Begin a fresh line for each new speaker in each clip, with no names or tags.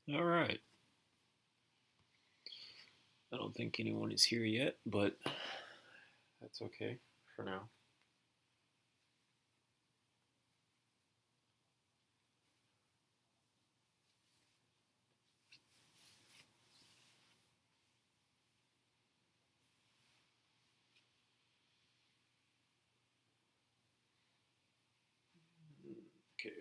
All right. I don't think anyone is here yet, but that's okay for now. Okay.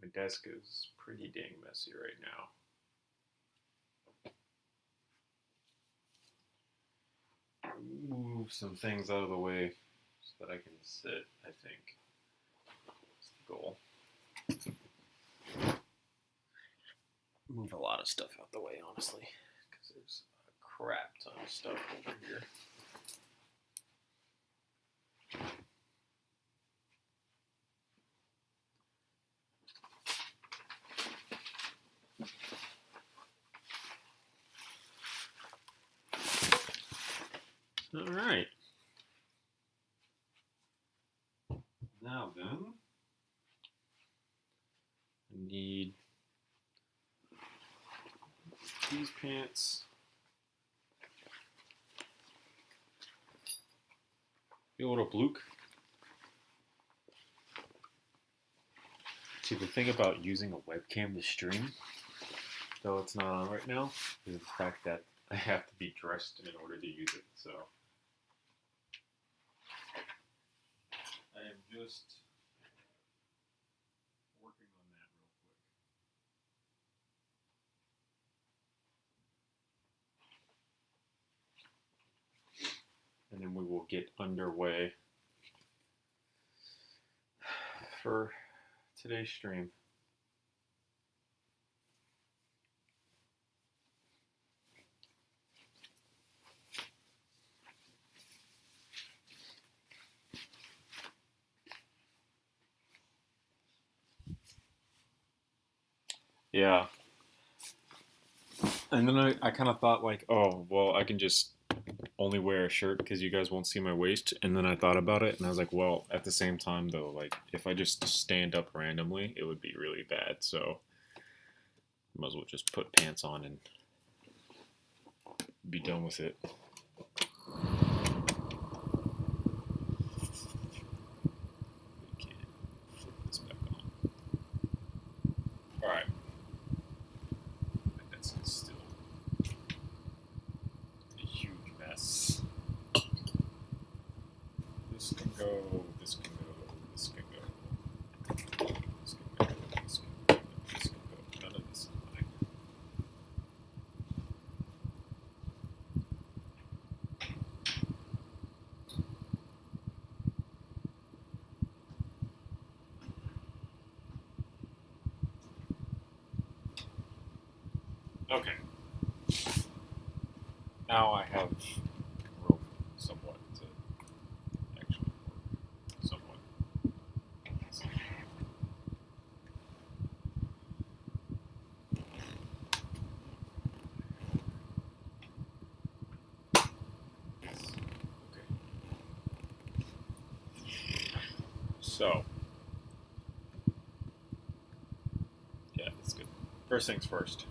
My desk is pretty dang messy right now. Move some things out of the way so that I can sit, I think. That's the goal. Move a lot of stuff out the way, honestly, because there's a crap ton of stuff over here. All right. Now then, I need these pants. The little Bluke. See, the thing about using a webcam to stream, though it's not on right now, is the fact that I have to be dressed in order to use it. So I am just working on that real quick. And then we will get underway for today's stream. Yeah. And then I kind of thought like, oh, well, I can just only wear a shirt because you guys won't see my waist. And then I thought about it and I was like, well, at the same time though, like if I just stand up randomly, it would be really bad. So might as well just put pants on and be done with it. Alright. My desk is still a huge mess. This can go, this can go, this can go. This can go, this can go, this can go. None of this is mine. Okay. Now I have room somewhat to actually work. Somewhat. Okay. So. Yeah, that's good. First things first.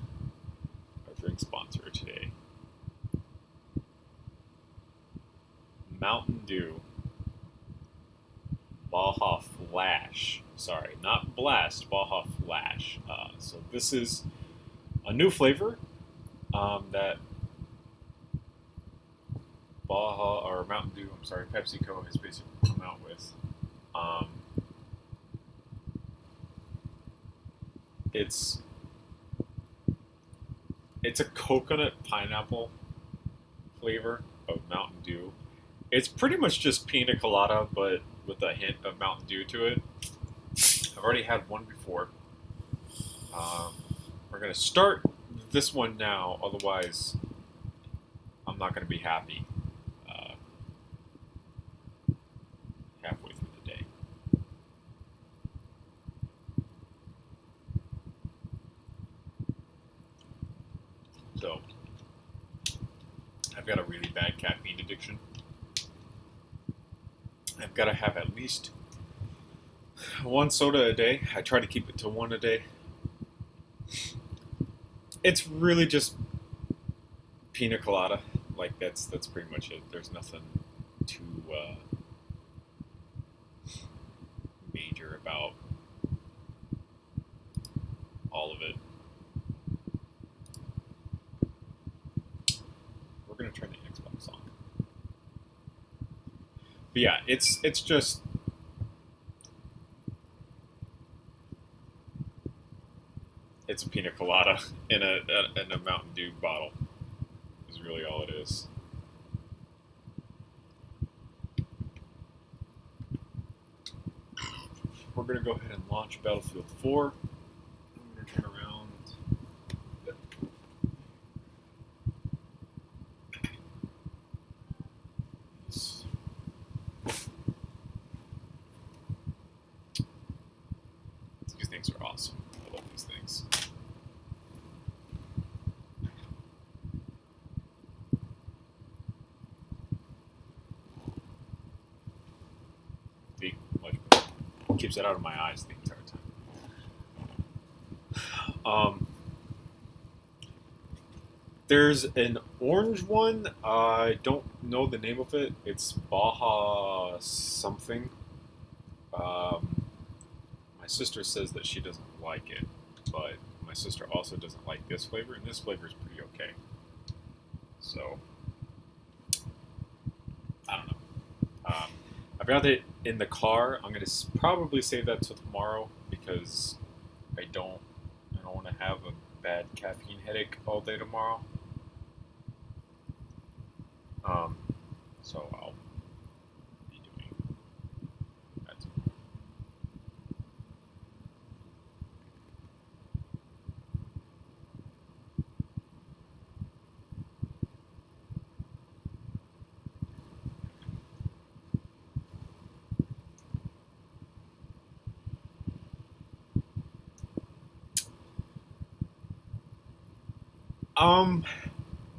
Our drink sponsor today. Mountain Dew Baja Flash. Sorry, not Blast, Baja Flash. So this is a new flavor that Baja, or Mountain Dew, I'm sorry, PepsiCo has basically come out with. It's a coconut pineapple flavor of Mountain Dew. It's pretty much just pina colada, but with a hint of Mountain Dew to it. I've already had one before. We're going to start this one now, otherwise I'm not going to be happy halfway through the day. So I've got a really bad caffeine addiction. I've got to have at least one soda a day. I try to keep it to one a day. It's really just pina colada. Like that's pretty much it. There's nothing too major about all of it. We're gonna turn the Xbox on. But yeah, it's just it's a pina colada in a Mountain Dew bottle. Is really all it is. We're gonna go ahead and launch Battlefield 4. I'm gonna turn around. These things are awesome. I love these things. Much better. Keeps it out of my eyes the entire time. There's an orange one. I don't know the name of it. It's Baja something. My sister says that she doesn't like it, but my sister also doesn't like this flavor, and this flavor is pretty okay. So, I don't know. I've got it in the car. I'm gonna probably save that till tomorrow because I don't want to have a bad caffeine headache all day tomorrow. So I'll be doing that tomorrow.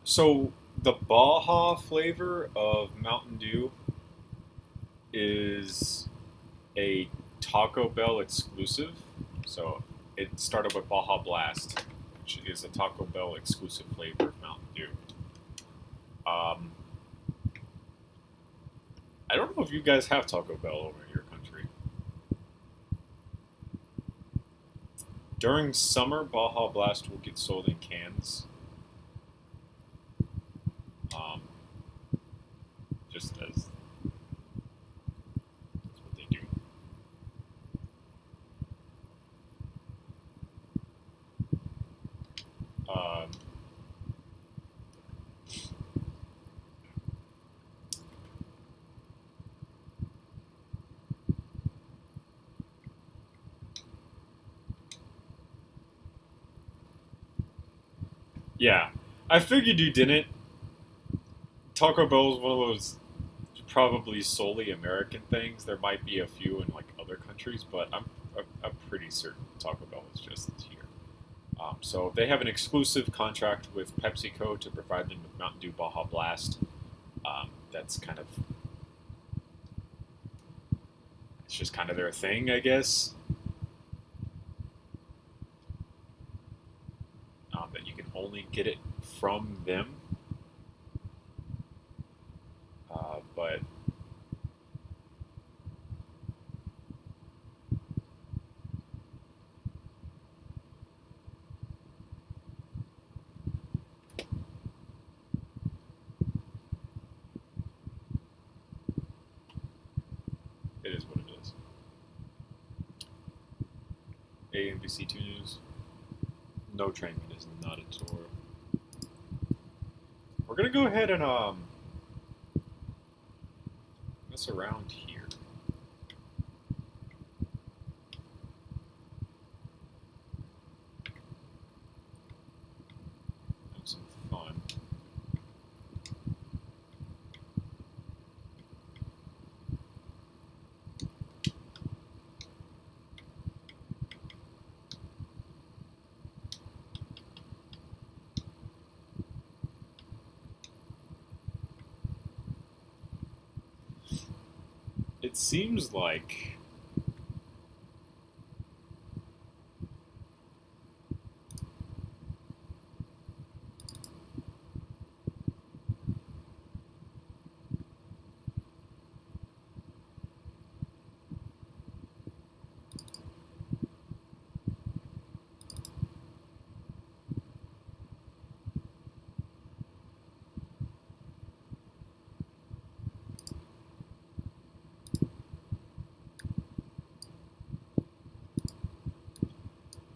So the Baja flavor of Mountain Dew is a Taco Bell exclusive. So it started with Baja Blast, which is a Taco Bell exclusive flavor of Mountain Dew. I don't know if you guys have Taco Bell over in your country. During summer, Baja Blast will get sold in cans. Just as that's what they do. Yeah, I figured you didn't. Taco Bell is one of those probably solely American things. There might be a few in like other countries, but I'm pretty certain Taco Bell is just here. So they have an exclusive contract with PepsiCo to provide them with Mountain Dew Baja Blast. That's kind of it's just kind of their thing, I guess. That you can only get it from them. But it is what it is. AMBC2 News. No train is not a tour. We're gonna go ahead and mess around here. Have some fun. it seems like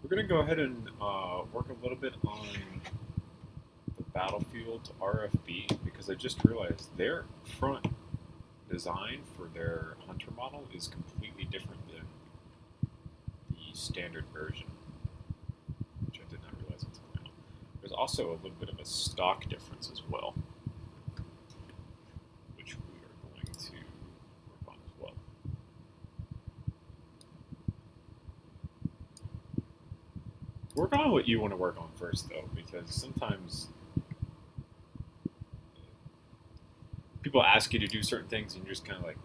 we're going to go ahead and work a little bit on the Battlefield RFB, because I just realized their front design for their Hunter model is completely different than the standard version, which I did not realize until now. There's also a little bit of a stock difference as well, which we are going to work on as well. Work on what you want to work on first, though, because sometimes people ask you to do certain things and you're just kind of like,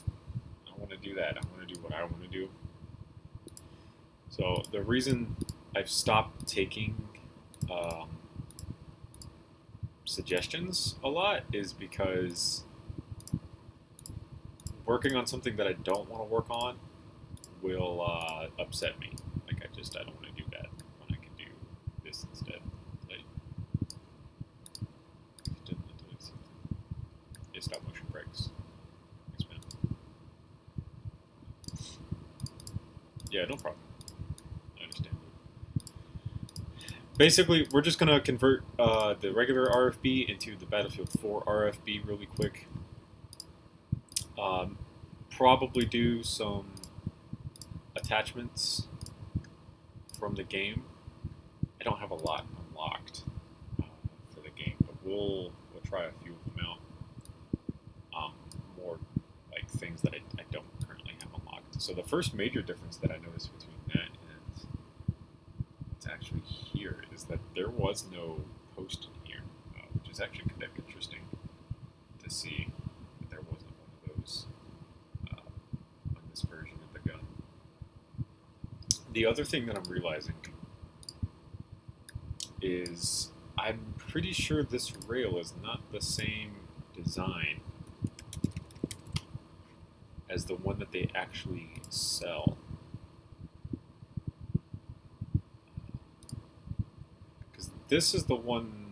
I don't want to do that. I want to do what I want to do. So the reason I've stopped taking suggestions a lot is because working on something that I don't want to work on will upset me. Like, I don't want to do that when I can do this instead. Stop motion breaks. Thanks, man. Yeah, no problem. I understand. Basically, we're just going to convert the regular RFB into the Battlefield 4 RFB really quick. Probably do some attachments from the game. I don't have a lot unlocked for the game, but we'll try a few of them out. More like things that I don't currently have unlocked. So the first major difference that I noticed between that and what's actually here is that there was no post in here, which is actually kind of interesting to see that there wasn't one of those on this version of the gun. The other thing that I'm realizing is I'm pretty sure this rail is not the same design as the one that they actually sell. Because this is the one...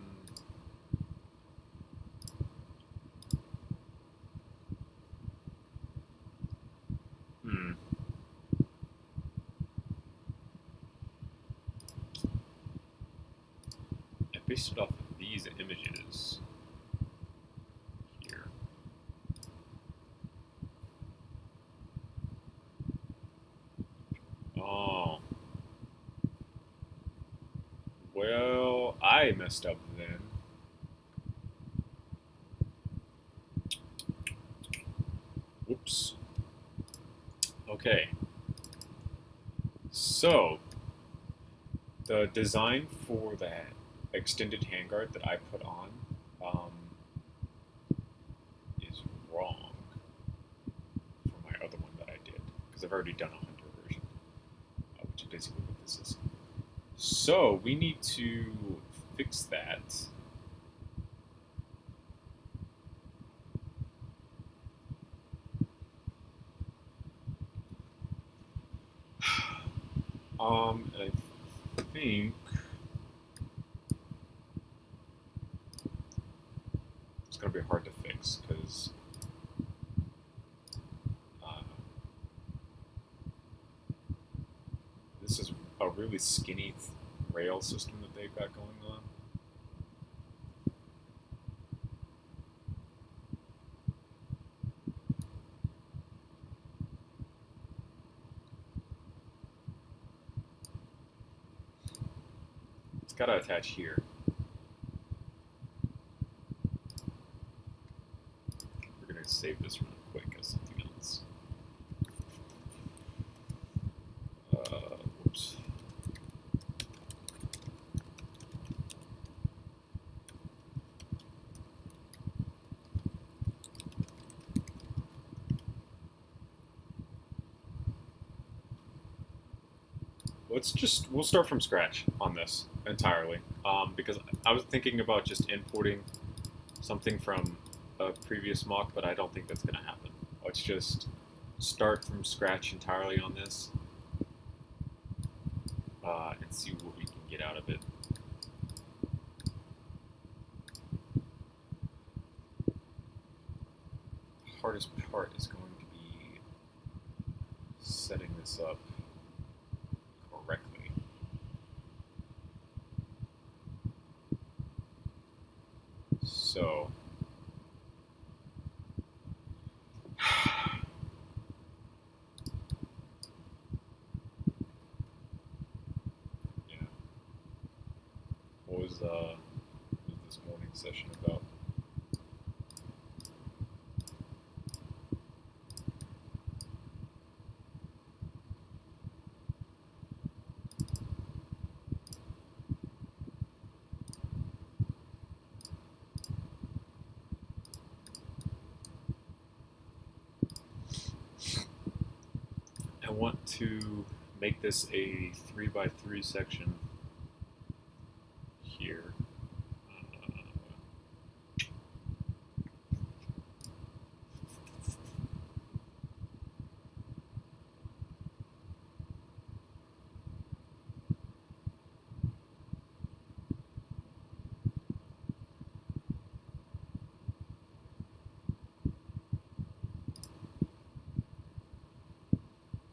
I based it off of these images. Oh. Well, I messed up then. Whoops. Okay. So, the design for that extended handguard that I put on is wrong for my other one that I did, because I've already done a Hunter version, which is basically what this is. So we need to fix that. And I think it's going to be hard to fix because this is a really skinny rail system that they've got going on. It's got to attach here. We're going to save this real quick as something else. Whoops. we'll start from scratch on this entirely, because I was thinking about just importing something from a previous MOC, but I don't think that's going to happen. Let's just start from scratch entirely on this, and see what we can get out of it. The hardest part is going to be setting this up correctly. So, yeah. What was this morning session about? I want to make this a 3x3 section here.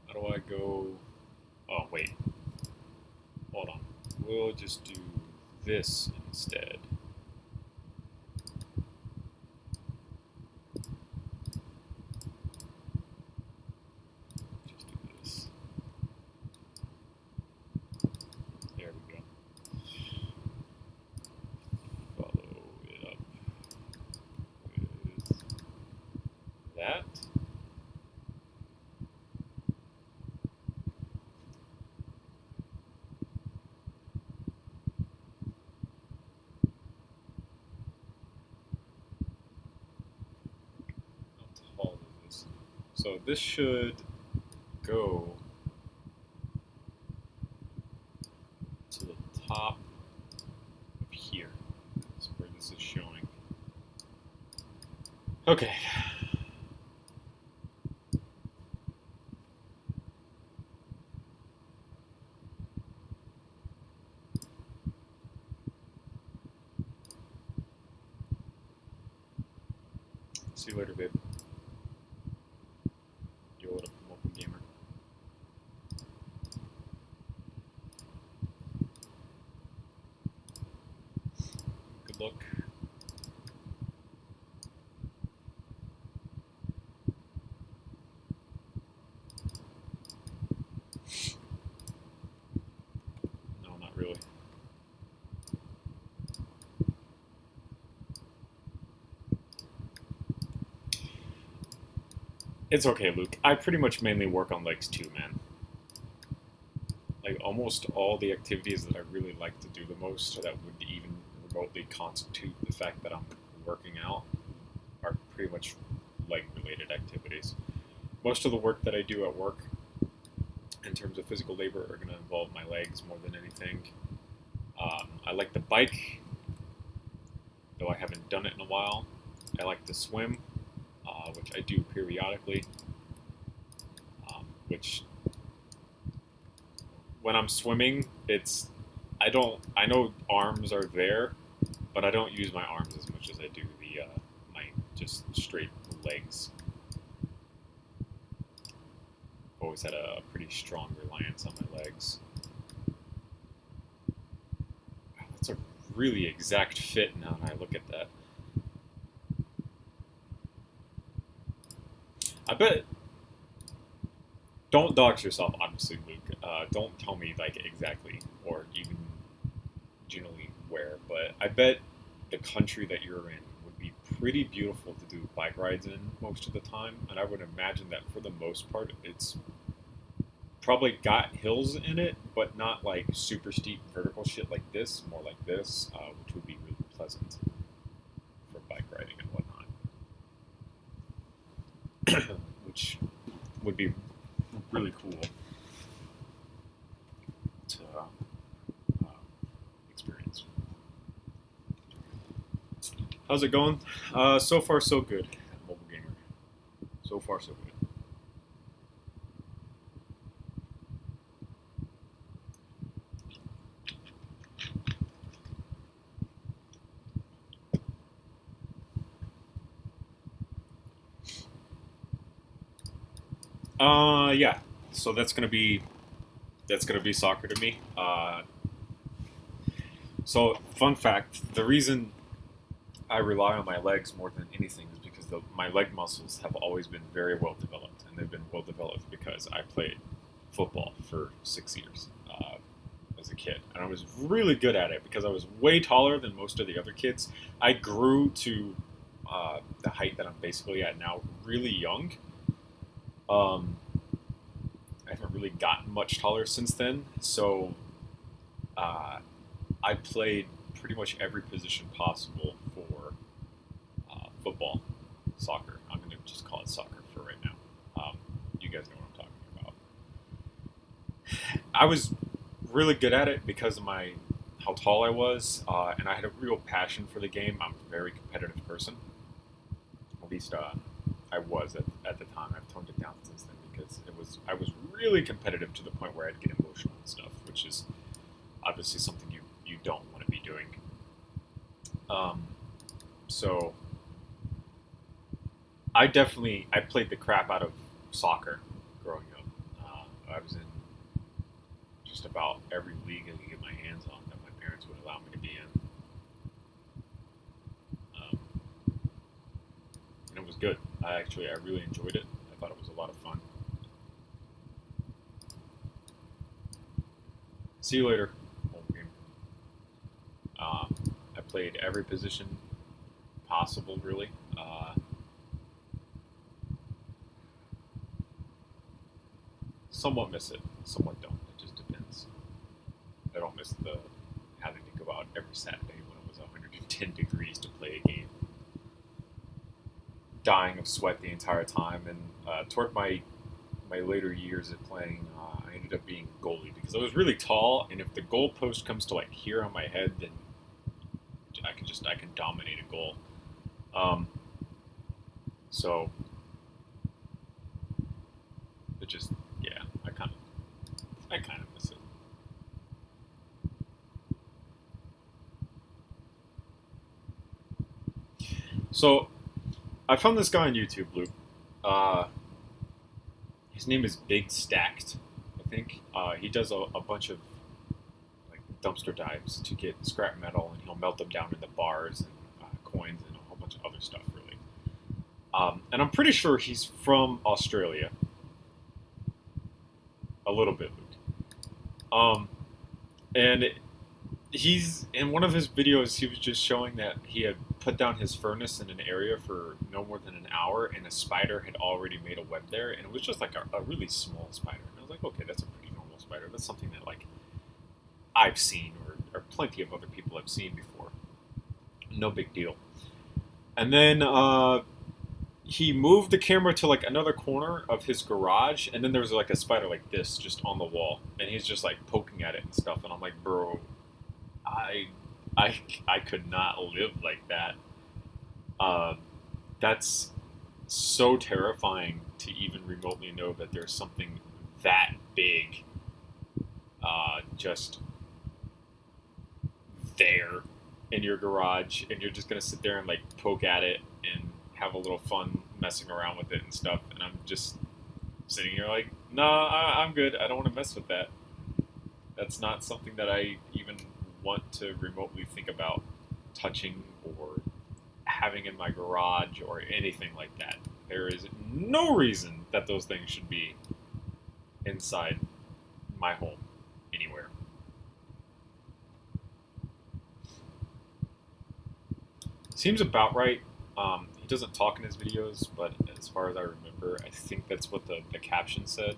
How do I go? Oh, wait. Hold on. We'll just do this instead. Just do this. There we go. Follow it up with that. So this should go to the top of here. That's where this is showing. Okay. See you later, babe. Gamer. Good luck. No, not really. It's okay, Luke. I pretty much mainly work on legs too, man. Like, almost all the activities that I really like to do the most, that would even remotely constitute the fact that I'm working out, are pretty much leg-related activities. Most of the work that I do at work, in terms of physical labor, are going to involve my legs more than anything. I like to bike, though I haven't done it in a while. I like to swim, which I do periodically, which when I'm swimming, I know arms are there, but I don't use my arms as much as I do my just straight legs. I've always had a pretty strong reliance on my legs. Wow, that's a really exact fit now that I look at that. I bet. Don't dox yourself, obviously, Luke. Don't tell me like exactly or even generally where, but I bet the country that you're in would be pretty beautiful to do bike rides in most of the time, and I would imagine that for the most part, it's probably got hills in it, but not like super steep vertical shit like this, more like this, which would be really pleasant for bike riding and whatnot. Which would be really cool. experience. How's it going? So far, so good. Mobile gamer. So far, so good. Yeah. So that's gonna be soccer to me. So fun fact: the reason I rely on my legs more than anything is because my leg muscles have always been very well developed, and they've been well developed because I played football for 6 years as a kid, and I was really good at it because I was way taller than most of the other kids. I grew to the height that I'm basically at now really young. I haven't really gotten much taller since then, so I played pretty much every position possible for football, soccer. I'm going to just call it soccer for right now. You guys know what I'm talking about. I was really good at it because of how tall I was, and I had a real passion for the game. I'm a very competitive person. At least I was at the time. I've toned it down since then because I was really competitive to the point where I'd get emotional and stuff, which is obviously something you don't want to be doing. So I played the crap out of soccer growing up. I was in just about every league I could get my hands on that my parents would allow me to be in. And it was good. I really enjoyed it. I thought it was a lot of fun. See you later. I played every position possible, really. Somewhat miss it, somewhat don't. It just depends. I don't miss the having to go out every Saturday when it was 110 degrees to play a game. Dying of sweat the entire time, and toward my later years of playing, I ended up being goalie because I was really tall, and if the goalpost comes to like here on my head, then I can dominate a goal. So it just, yeah, I kind of miss it. So I found this guy on YouTube, Luke. His name is Big Stacked, I think. He does a bunch of like dumpster dives to get scrap metal, and he'll melt them down into bars and coins and a whole bunch of other stuff, really. And I'm pretty sure he's from Australia. A little bit, Luke. And he's in one of his videos. He was just showing that he had put down his furnace in an area for no more than an hour, and a spider had already made a web there, and it was just like a really small spider. And I was like, okay, that's a pretty normal spider. That's something that like I've seen or plenty of other people have seen before. No big deal. And then he moved the camera to like another corner of his garage, and then there was like a spider like this just on the wall, and he's just like poking at it and stuff. And I'm like, bro, I could not live like that. That's so terrifying to even remotely know that there's something that big just there in your garage, and you're just gonna sit there and like poke at it and have a little fun messing around with it and stuff. And I'm just sitting here like, nah, I'm good. I don't want to mess with that. That's not something that I even want to remotely think about touching or having in my garage or anything like that. There is no reason that those things should be inside my home anywhere. Seems about right. He doesn't talk in his videos, but as far as I remember, I think that's what the caption said.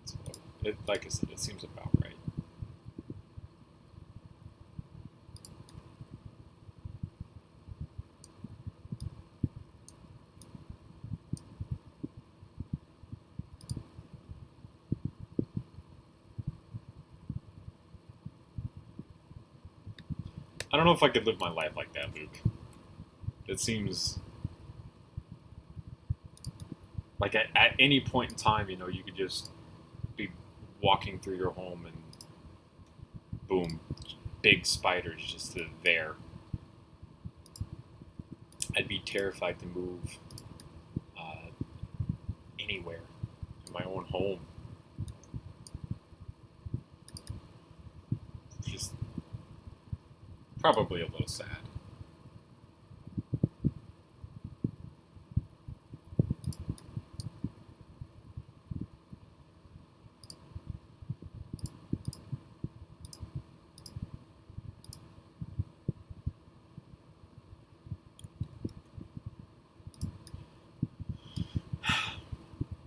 So like I said, it seems about right. I don't know if I could live my life like that, Luke. It seems like at any point in time, you know, you could just be walking through your home and boom, big spiders just there. I'd be terrified to move anywhere in my own home. Just probably a little sad.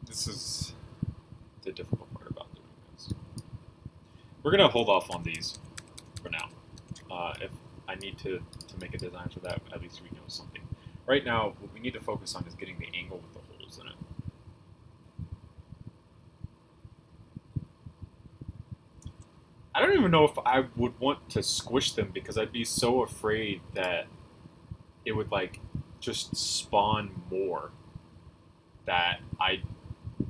This is the difficult part about doing this. We're going to hold off on these for now. If I need to make a design for that, at least we know something. Right now, what we need to focus on is getting the angle with the holes in it. I don't even know if I would want to squish them because I'd be so afraid that it would like just spawn more that I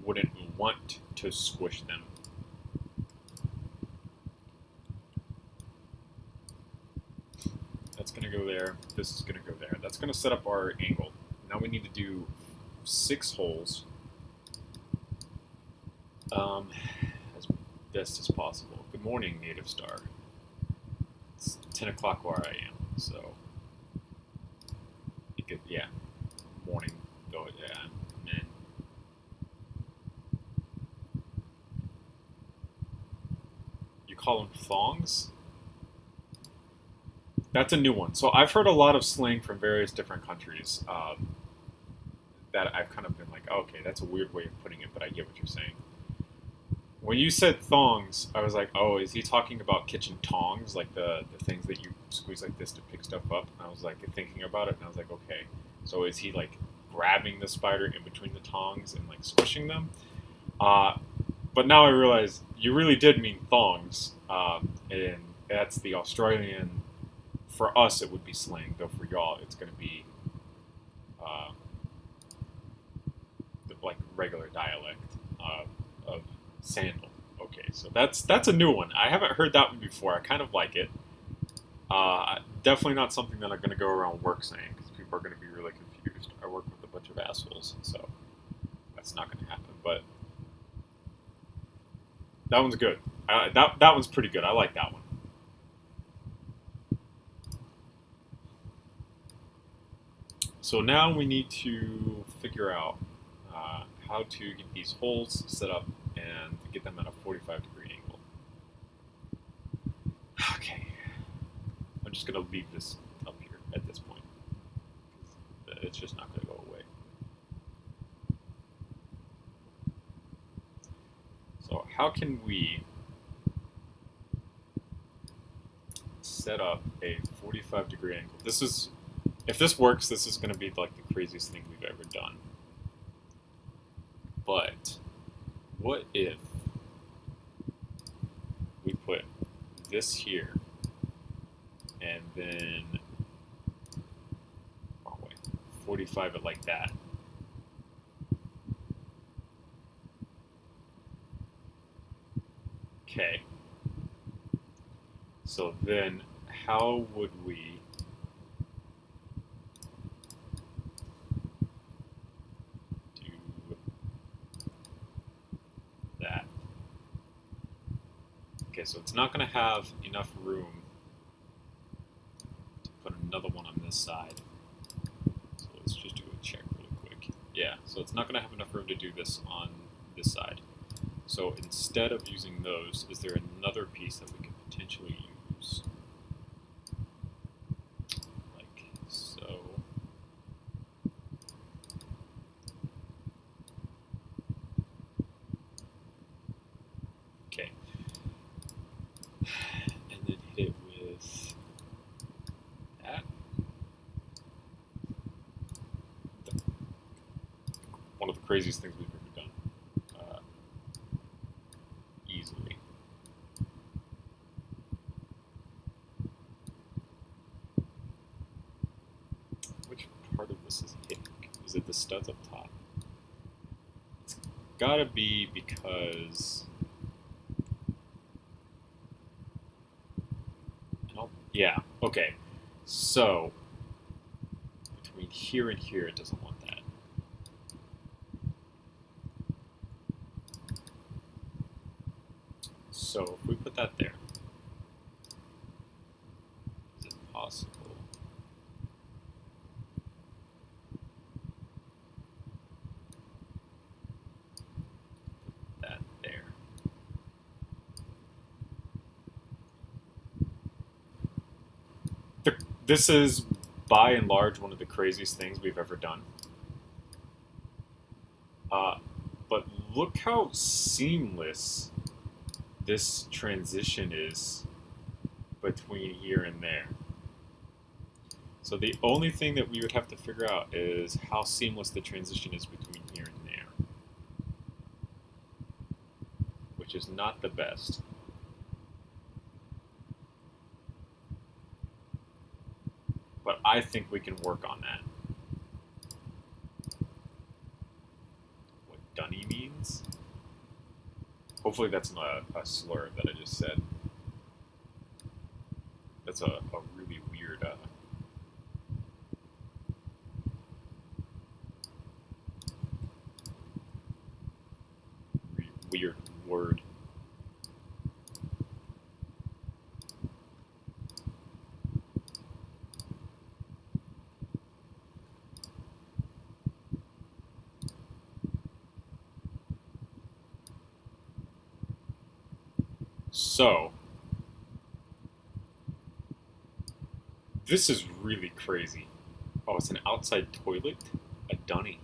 wouldn't want to squish them. That's going to go there. This is going to go there. That's going to set up our angle. Now we need to do 6 holes as best as possible. Good morning, Native Star. It's 10 o'clock where I am, so you could, yeah, morning. Go, yeah, I'm in. You call them thongs? That's a new one. So I've heard a lot of slang from various different countries that I've kind of been like, oh, okay, that's a weird way of putting it, but I get what you're saying. When you said thongs, I was like, oh, is he talking about kitchen tongs, like the things that you squeeze like this to pick stuff up? And I was like thinking about it, and I was like, okay, so is he like grabbing the spider in between the tongs and like squishing them? But now I realize you really did mean thongs, and that's the Australian. For us, it would be slang, though for y'all, it's going to be like regular dialect of sandal. Okay, so that's a new one. I haven't heard that one before. I kind of like it. Definitely not something that I'm going to go around work saying, because people are going to be really confused. I work with a bunch of assholes, so that's not going to happen. But that one's good. That one's pretty good. I like that one. So now we need to figure out how to get these holes set up and get them at a 45-degree angle. Okay, I'm just going to leave this up here at this point, because it's just not going to go away. So how can we set up a 45-degree angle? This is... If this works, this is going to be like the craziest thing we've ever done. But what if we put this here and then 45 it like that? Okay. So then how would we so it's not going to have enough room to put another one on this side. So let's just do a check really quick. Yeah, so it's not going to have enough room to do this on this side. So instead of using those, is there another piece that we could potentially use? Like so. Okay. And then hit it with that. One of the craziest things we've ever done. Easily. this is hitting. Is it the studs up top? It's gotta be because... Yeah, okay. So, between here and here, it doesn't want that. So, if we put that there, is it possible? Put that there. This is, by and large, one of the craziest things we've ever done. But look how seamless this transition is between here and there. So the only thing that we would have to figure out is how seamless the transition is between here and there, which is not the best. But I think we can work on that. What dunny means? Hopefully that's not a slur that I just said. That's a really weird weird word. So, this is really crazy. Oh, it's an outside toilet? A dunny.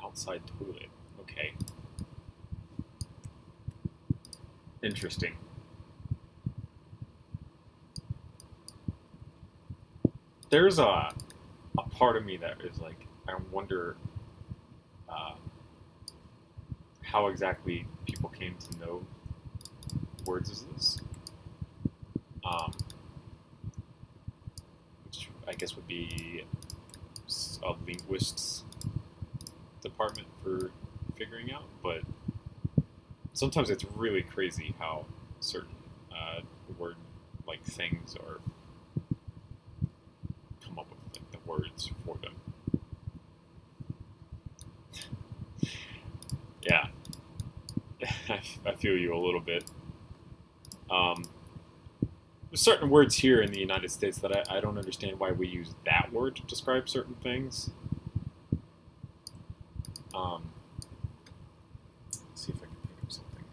Outside toilet. Okay. Interesting. There's a part of me that is like, I wonder how exactly people came to know words as this. Which I guess would be a linguist's department for figuring out, but sometimes it's really crazy how certain word like things are come up with like the words for them. Yeah, I feel you a little bit. There's certain words here in the United States that I don't understand why we use that word to describe certain things. Let's see if I can think of something.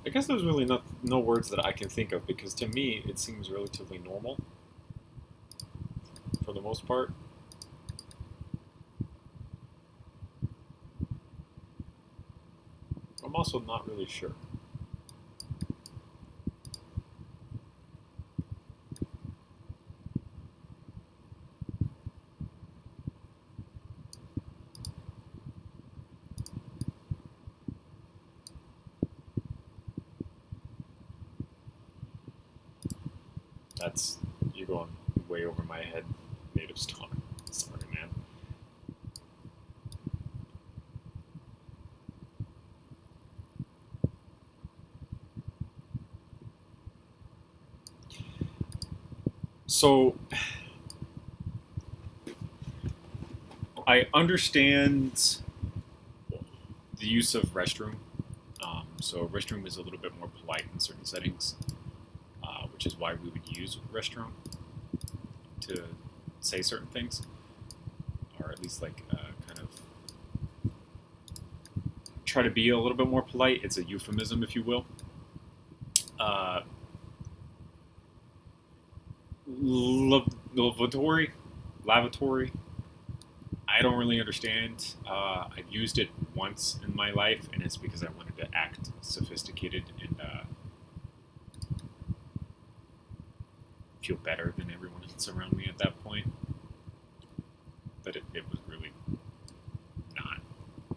I guess there's really no words that I can think of, because to me it seems relatively normal for the most part. I'm also not really sure. You're going way over my head, native stock. Sorry, man. So, I understand the use of restroom. So restroom is a little bit more polite in certain settings, which is why we would use restroom to say certain things, or at least like kind of try to be a little bit more polite. It's a euphemism, if you will. Lavatory. I don't really understand. I've used it once in my life, and it's because I wanted to act sophisticated and feel better than everyone else around me at that point. But it was really not.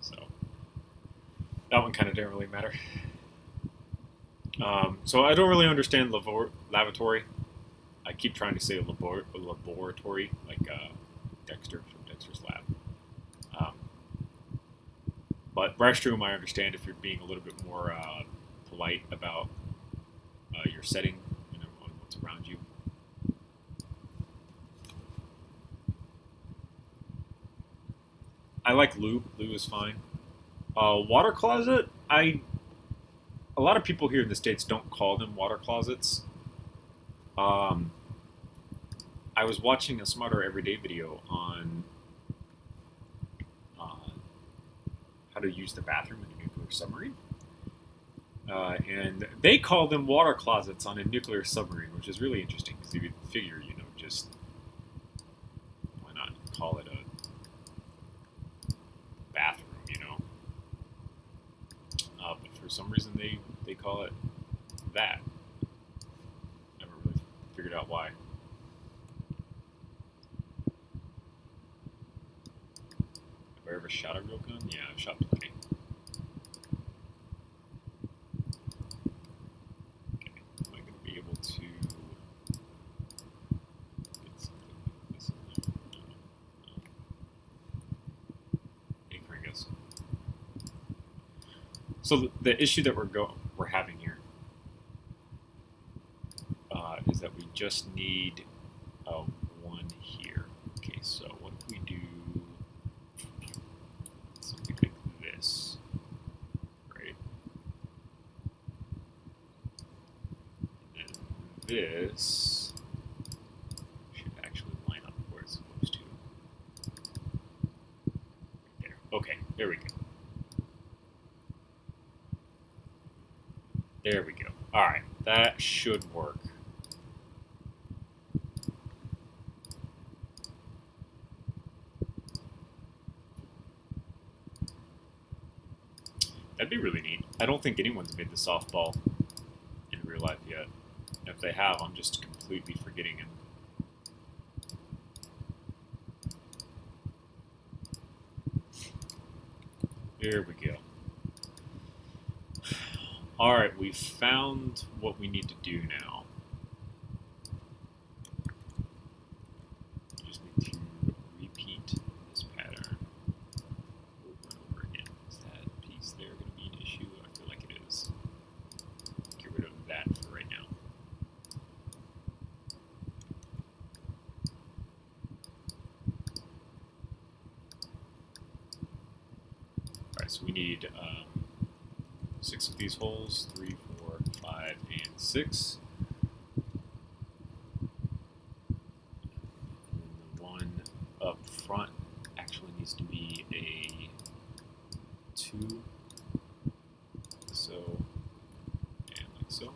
So, That one kind of didn't really matter. So I don't really understand lavatory. I keep trying to say laboratory, like Dexter from Dexter's Lab. But restroom, I understand if you're being a little bit more polite about your setting, you know, on what's around you. I like loo. Loo is fine. Water closet, a lot of people here in the States don't call them water closets. I was watching a Smarter Everyday video on how to use the bathroom in a nuclear submarine. And they call them water closets on a nuclear submarine, which is really interesting because you would figure, you know, just why not call it a bathroom, you know? But for some reason they call it that. Never really figured out why. Have I ever shot a real gun? Yeah, I've shot plenty. Okay, am I going to be able to get something like this in there? No. Hey, Kringus. So the issue that we're having here is that we just need one here. Okay, so what if we do something like this, right? And this should actually line up where it's supposed to. Right there. Okay, there we go. There we go. All right, that should work. That'd be really neat. I don't think anyone's made the softball in real life yet. If they have, I'm just completely forgetting it. There we go. Alright, we've found what we need to do now. We just need to repeat this pattern over and over again. Is that piece there going to be an issue? I feel like it is. Get rid of that for right now. Alright, so we need 6 of these holes, 3, 4, 5, and 6. And the one up front actually needs to be a 2, so, and like so.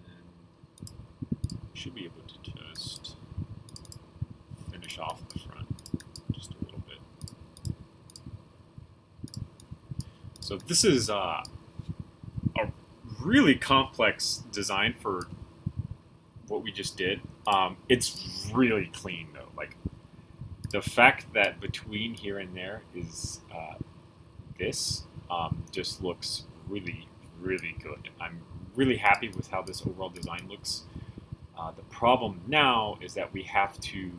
And should be able to just finish off the front just a little bit. So this is a really complex design for what we just did. It's really clean though. Like the fact that between here and there is this just looks really, really good. I'm really happy with how this overall design looks. The problem now is that we have to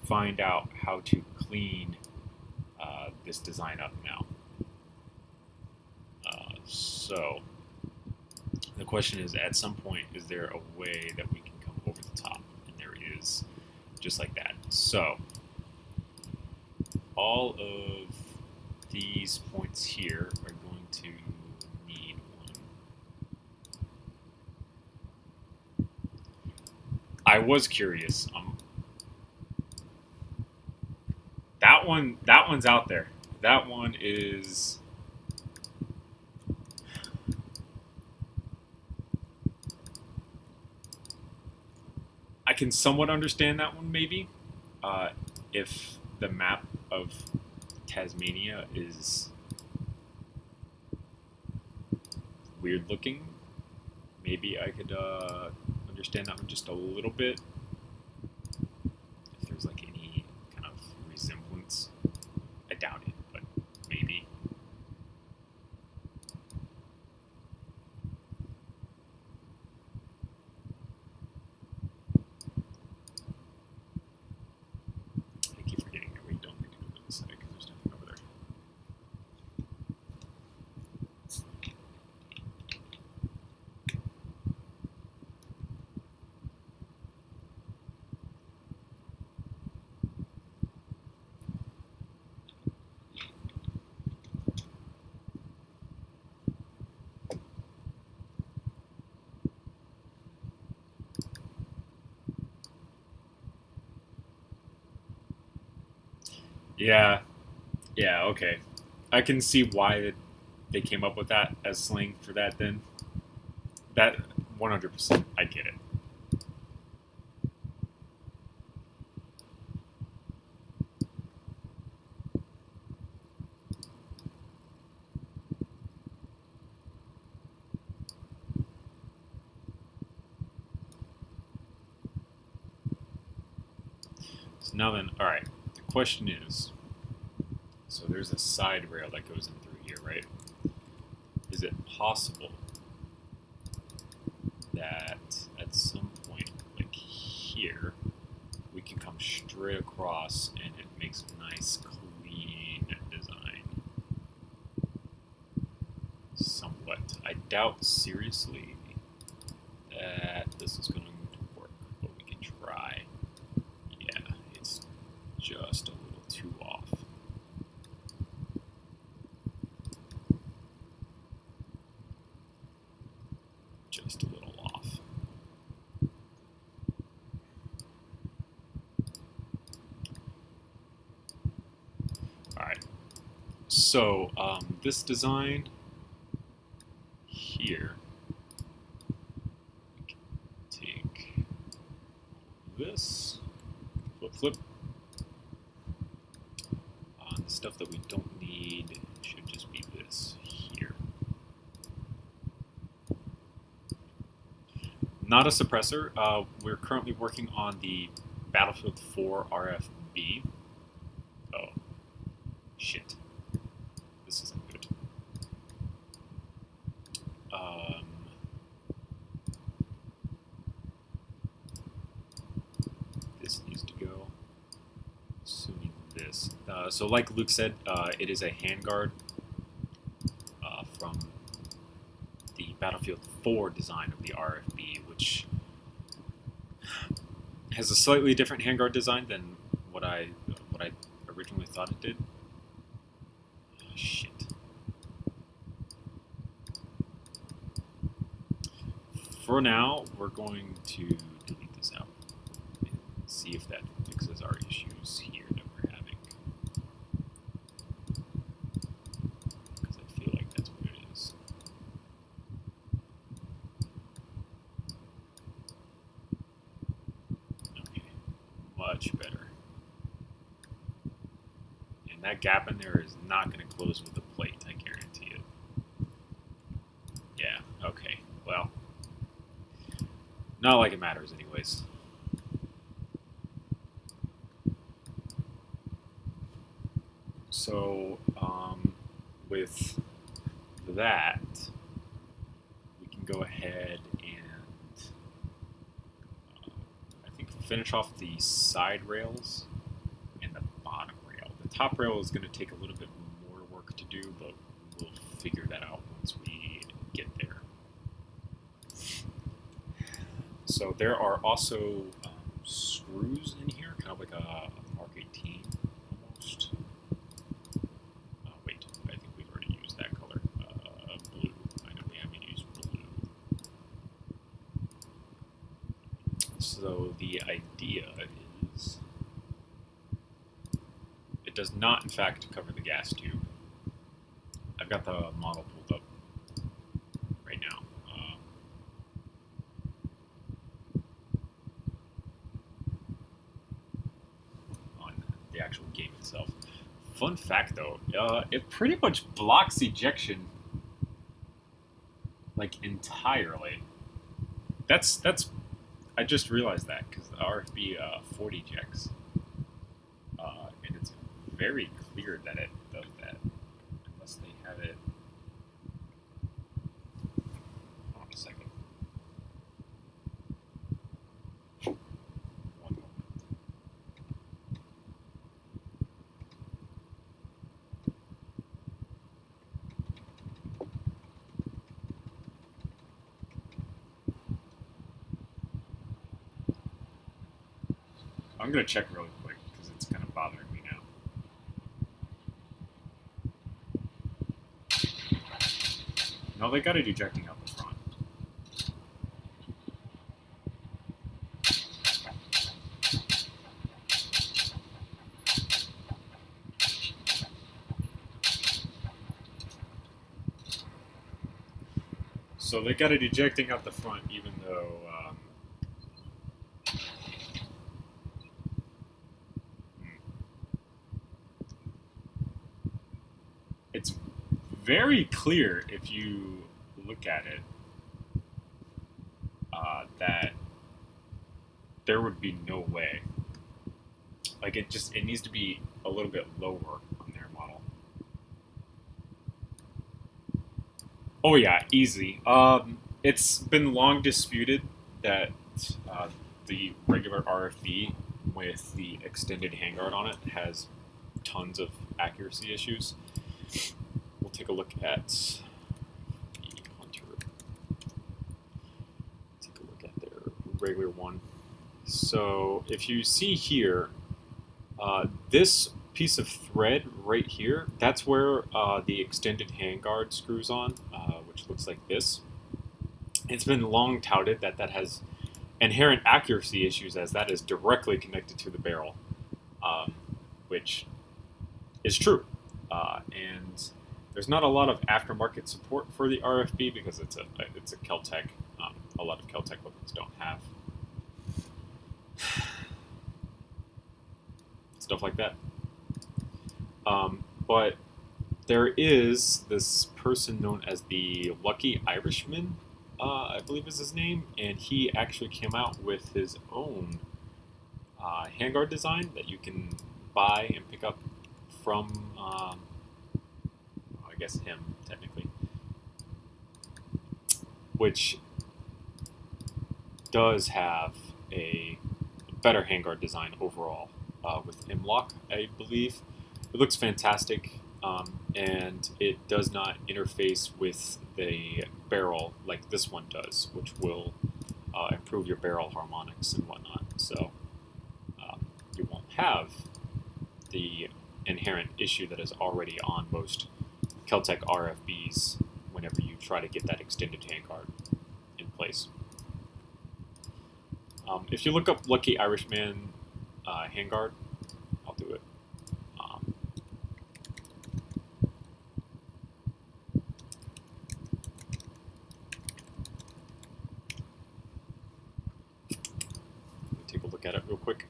find out how to clean this design up now. So the question is, at some point, is there a way that we can come over the top? And there is, just like that. So all of these points here are going to need one. I was curious. That one's out there. That one is. I can somewhat understand that one, maybe, if the map of Tasmania is weird looking. Maybe I could understand that one just a little bit. Yeah, yeah, okay. I can see why they came up with that as slang for that then. That 100%, I get it. So now then, alright, the question is, so there's a side rail that goes in through here, right? Is it possible that at some point, like here, we can come straight across and it makes a nice, clean design? Somewhat. I doubt seriously that this is going to work, but we can try. Yeah, it's just a little too off. Just a little off. Alright, so this design here, we can take this, flip, the stuff that we don't need should just be this here. Not a suppressor. We're currently working on the Battlefield 4 RFB. Oh, shit. This isn't good. This needs to go. Assuming this. So like Luke said, it is a handguard from the Battlefield 4 design of the RFB, which has a slightly different handguard design than what I originally thought it did. Oh, shit. For now, we're going to delete this out and see if that fixes our issues here that we're having. Because I feel like that's what it is. Okay, much better. And that gap in there is not going to close with the plate, I guarantee it. Yeah, okay, well. Not like it matters anyways. So, with that, we can go ahead and I think finish off the side rails and the bottom rail. The top rail is going to take a little bit more work to do, but we'll figure that out once we get there. So there are also screws in here, kind of like a Mark 18 almost. Wait, I think we've already used that color. Blue. I know we haven't used blue. So the idea is it does not, in fact, cover the gas tube. I've got the model pulled up right now. The actual game itself. Fun fact though, it pretty much blocks ejection like entirely. That's I just realized that because the RFB 40 ejects, and it's very clear that it does that unless they have it. Hold on a second. I'm going to check really quick because it's kind of bothering me now. No, they got it ejecting out the front. So they got it ejecting out the front, even though it's very clear if you look at it that there would be no way. Like it needs to be a little bit lower on their model. Oh yeah, easy. It's been long disputed that the regular RFB with the extended handguard on it has tons of accuracy issues. We'll take a look at the Hunter. Take a look at their regular one. So if you see here, this piece of thread right here, that's where the extended handguard screws on, which looks like this. It's been long touted that that has inherent accuracy issues, as that is directly connected to the barrel, which is true. And there's not a lot of aftermarket support for the RFB because it's a Kel-Tec. A lot of Kel-Tec weapons don't have stuff like that. But there is this person known as the Lucky Irishman, I believe is his name, and he actually came out with his own handguard design that you can buy and pick up from, I guess him, technically, which does have a better handguard design overall with MOC, I believe. It looks fantastic, and it does not interface with the barrel like this one does, which will improve your barrel harmonics and whatnot. So you won't have the inherent issue that is already on most Kel-Tec RFBs whenever you try to get that extended handguard in place. If you look up Lucky Irishman handguard, I'll do it. Take a look at it real quick.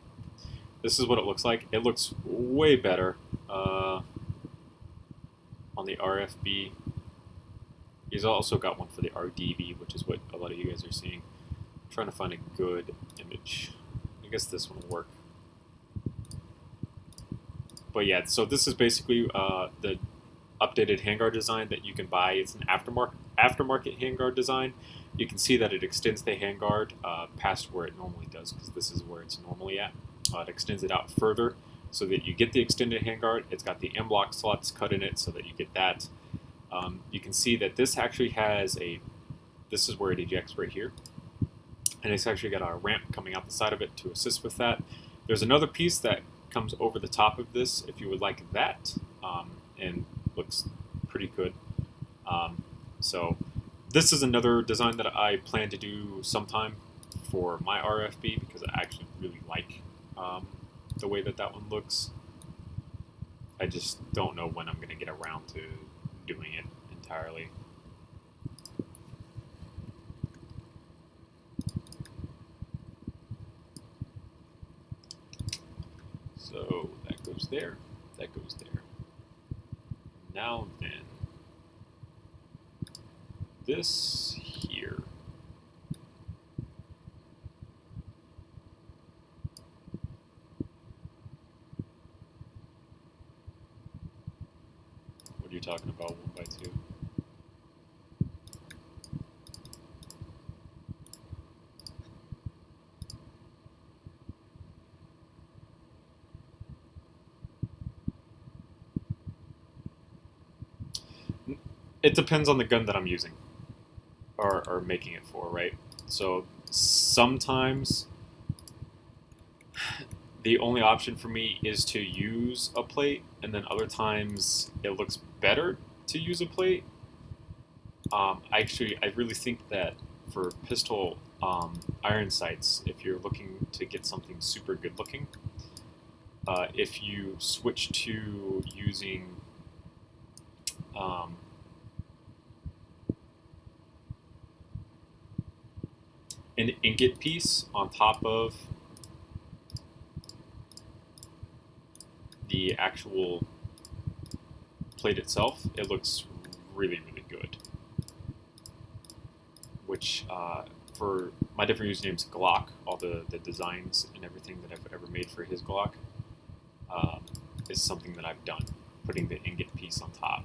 This is what it looks like. It looks way better on the RFB. He's also got one for the RDB, which is what a lot of you guys are seeing. I'm trying to find a good image. I guess this one will work. But yeah, so this is basically the updated handguard design that you can buy. It's an aftermarket handguard design. You can see that it extends the handguard past where it normally does, because this is where it's normally at. It extends it out further so that you get the extended handguard. It's got the M-block slots cut in it so that you get that. You can see that this actually has this is where it ejects right here. And it's actually got a ramp coming out the side of it to assist with that. There's another piece that comes over the top of this if you would like that, and looks pretty good. So this is another design that I plan to do sometime for my RFB, because I actually really like the way that one looks. I just don't know when I'm going to get around to doing it entirely. So that goes there, that goes there. Now then, this here. What are you talking about, 1x2? It depends on the gun that I'm using or making it for, right? So sometimes the only option for me is to use a plate, and then other times it looks better to use a plate. I really think that for pistol iron sights, if you're looking to get something super good looking, if you switch to using an ingot piece on top of the actual plate itself, it looks really, really good. Which, for my different usernames, Glock, all the designs and everything that I've ever made for his Glock, is something that I've done, putting the ingot piece on top.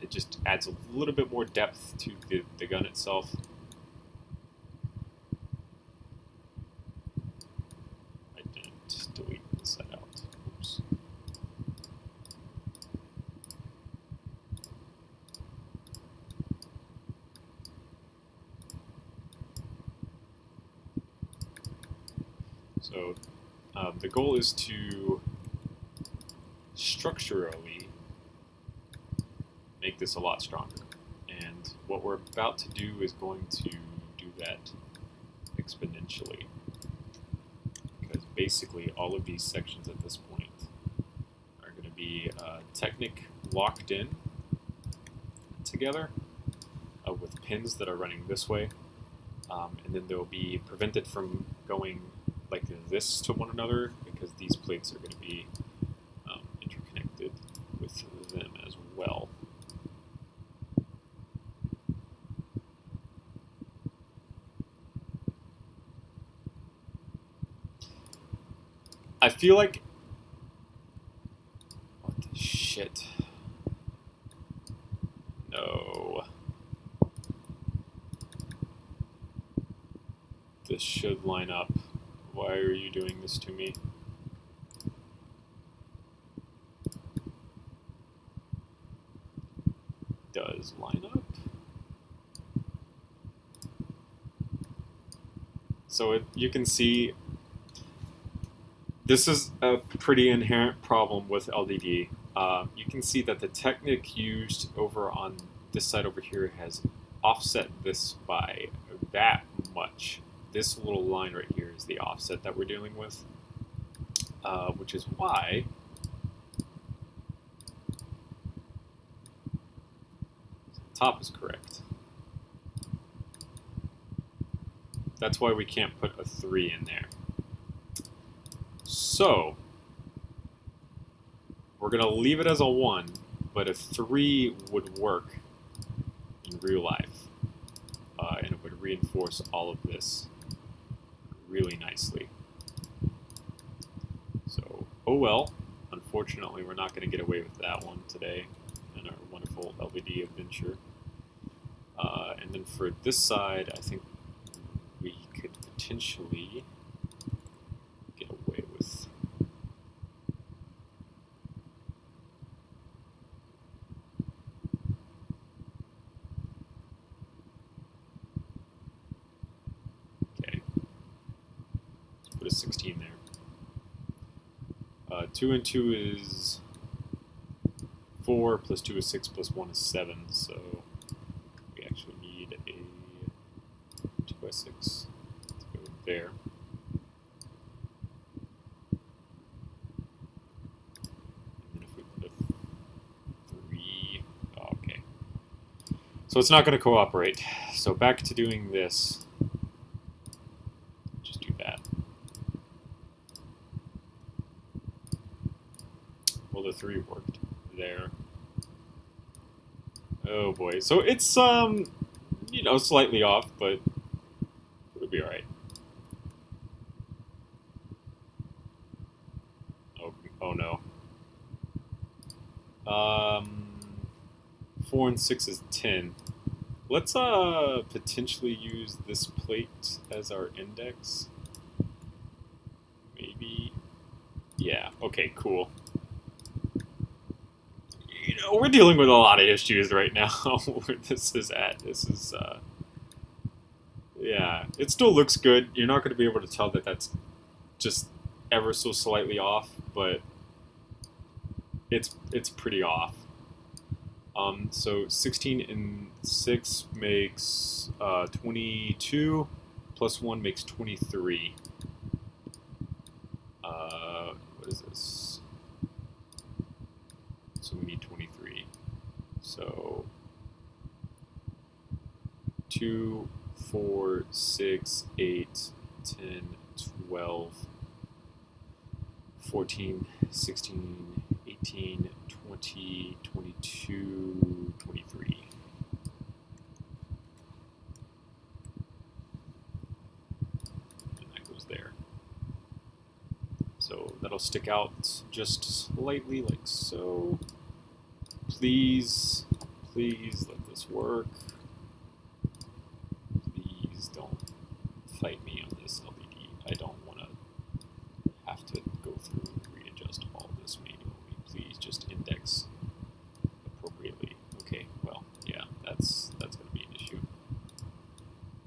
It just adds a little bit more depth to the gun itself. I didn't delete this out. Oops. So the goal is to structurally make this a lot stronger. And what we're about to do is going to do that exponentially. Because basically all of these sections at this point are going to be Technic locked in together with pins that are running this way. And then they'll be prevented from going like this to one another because these plates are going to be interconnected with them as well. I feel like... What the shit? No. This should line up. Why are you doing this to me? Does line up. So you can see this is a pretty inherent problem with LDD. You can see that the Technic used over on this side over here has offset this by that much. This little line right here is the offset that we're dealing with, which is why the top is correct. That's why we can't put a 3 in there. So we're going to leave it as a 1, but a 3 would work in real life, and it would reinforce all of this really nicely. So, oh well, unfortunately we're not going to get away with that one today in our wonderful LVD adventure. And then for this side, I think we could potentially get away with... Okay. Let's put a 16 there. 2 and 2 is 4, plus 2 is 6, plus 1 is 7, so we actually need a 2x6 to go there. And then if we put a 3, oh, okay. So it's not going to cooperate. So back to doing this. Just do that. Well, the 3 worked there. Oh boy. So it's, you know, slightly off, but it'll be alright. Oh no. 4 and 6 is 10. Let's potentially use this plate as our index. Maybe. Yeah. Okay. Cool. You know, we're dealing with a lot of issues right now. Where this is at. This is. Yeah. It still looks good. You're not going to be able to tell that that's just ever so slightly off, but it's pretty off. So 16 and 6 makes 22, plus 1 makes 23. What is this? So we need 23. So 2 4, 6, 8, 10, 12, 14, 16, 18, 20, 22, 23. And that goes there. So that'll stick out just slightly like so. Please, please let this work. Please don't fight me on this LED. I don't want to have to go through and readjust all this manually. Please just index appropriately. Okay, well, yeah, that's going to be an issue.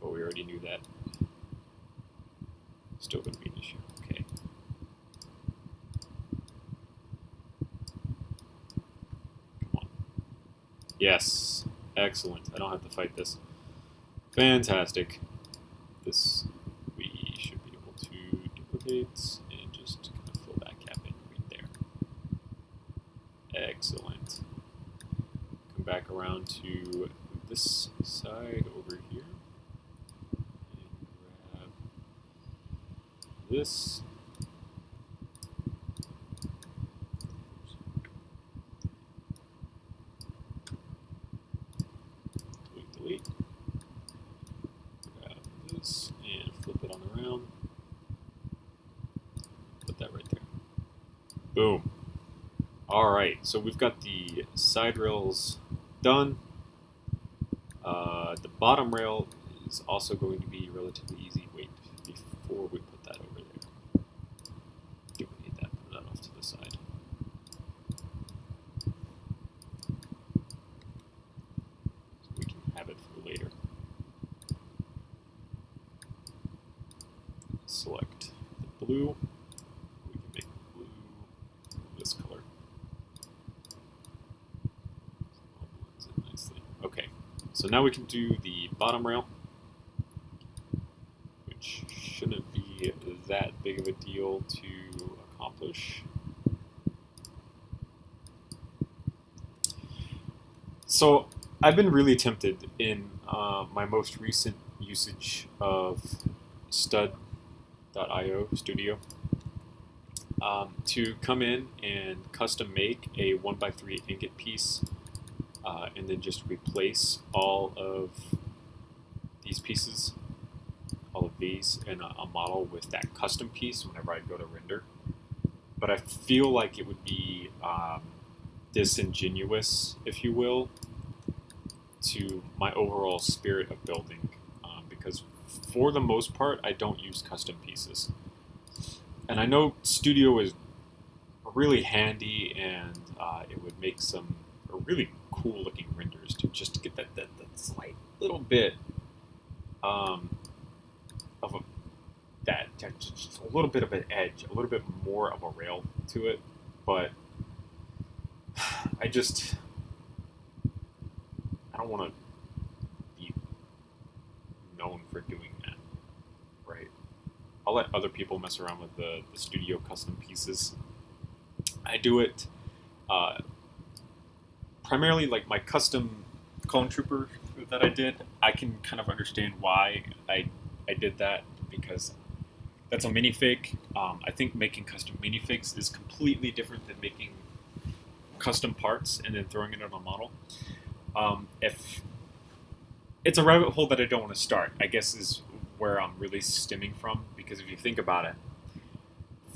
But we already knew that. Still going to be an issue. Okay. Come on. Yes. Excellent. I don't have to fight this. Fantastic. This we should be able to duplicate and just kind of fill that gap in right there. Excellent. Come back around to this side over here and grab this. Delete. Grab this and flip it on around. Put that right there. Boom. Alright, so we've got the side rails done. The bottom rail is also going to be relatively easy. Wait, before we put that over there. Duplicate that, put that off to the side. So we can have it for later. Select the blue. We can make blue this color. All blends in nicely. Okay, so now we can do the bottom rail, which shouldn't be that big of a deal to accomplish. So I've been really tempted in my most recent usage of stud.io studio to come in and custom make a 1x3 ingot piece and then just replace all of these pieces, all of these, in a model with that custom piece whenever I go to render. But I feel like it would be disingenuous, if you will, to my overall spirit of building, because for the most part, I don't use custom pieces. And I know Studio is really handy, and it would make some really cool looking renders to just get that slight little bit of just a little bit of an edge, a little bit more of a rail to it. But I don't want to be known for doing that, right? I'll let other people mess around with the Studio custom pieces. I do it primarily like my custom Clone Trooper that I did. I can kind of understand why I did that, because that's a minifig. I think making custom minifigs is completely different than making custom parts and then throwing it on a model. If it's a rabbit hole that I don't want to start, I guess is where I'm really stemming from, because if you think about it,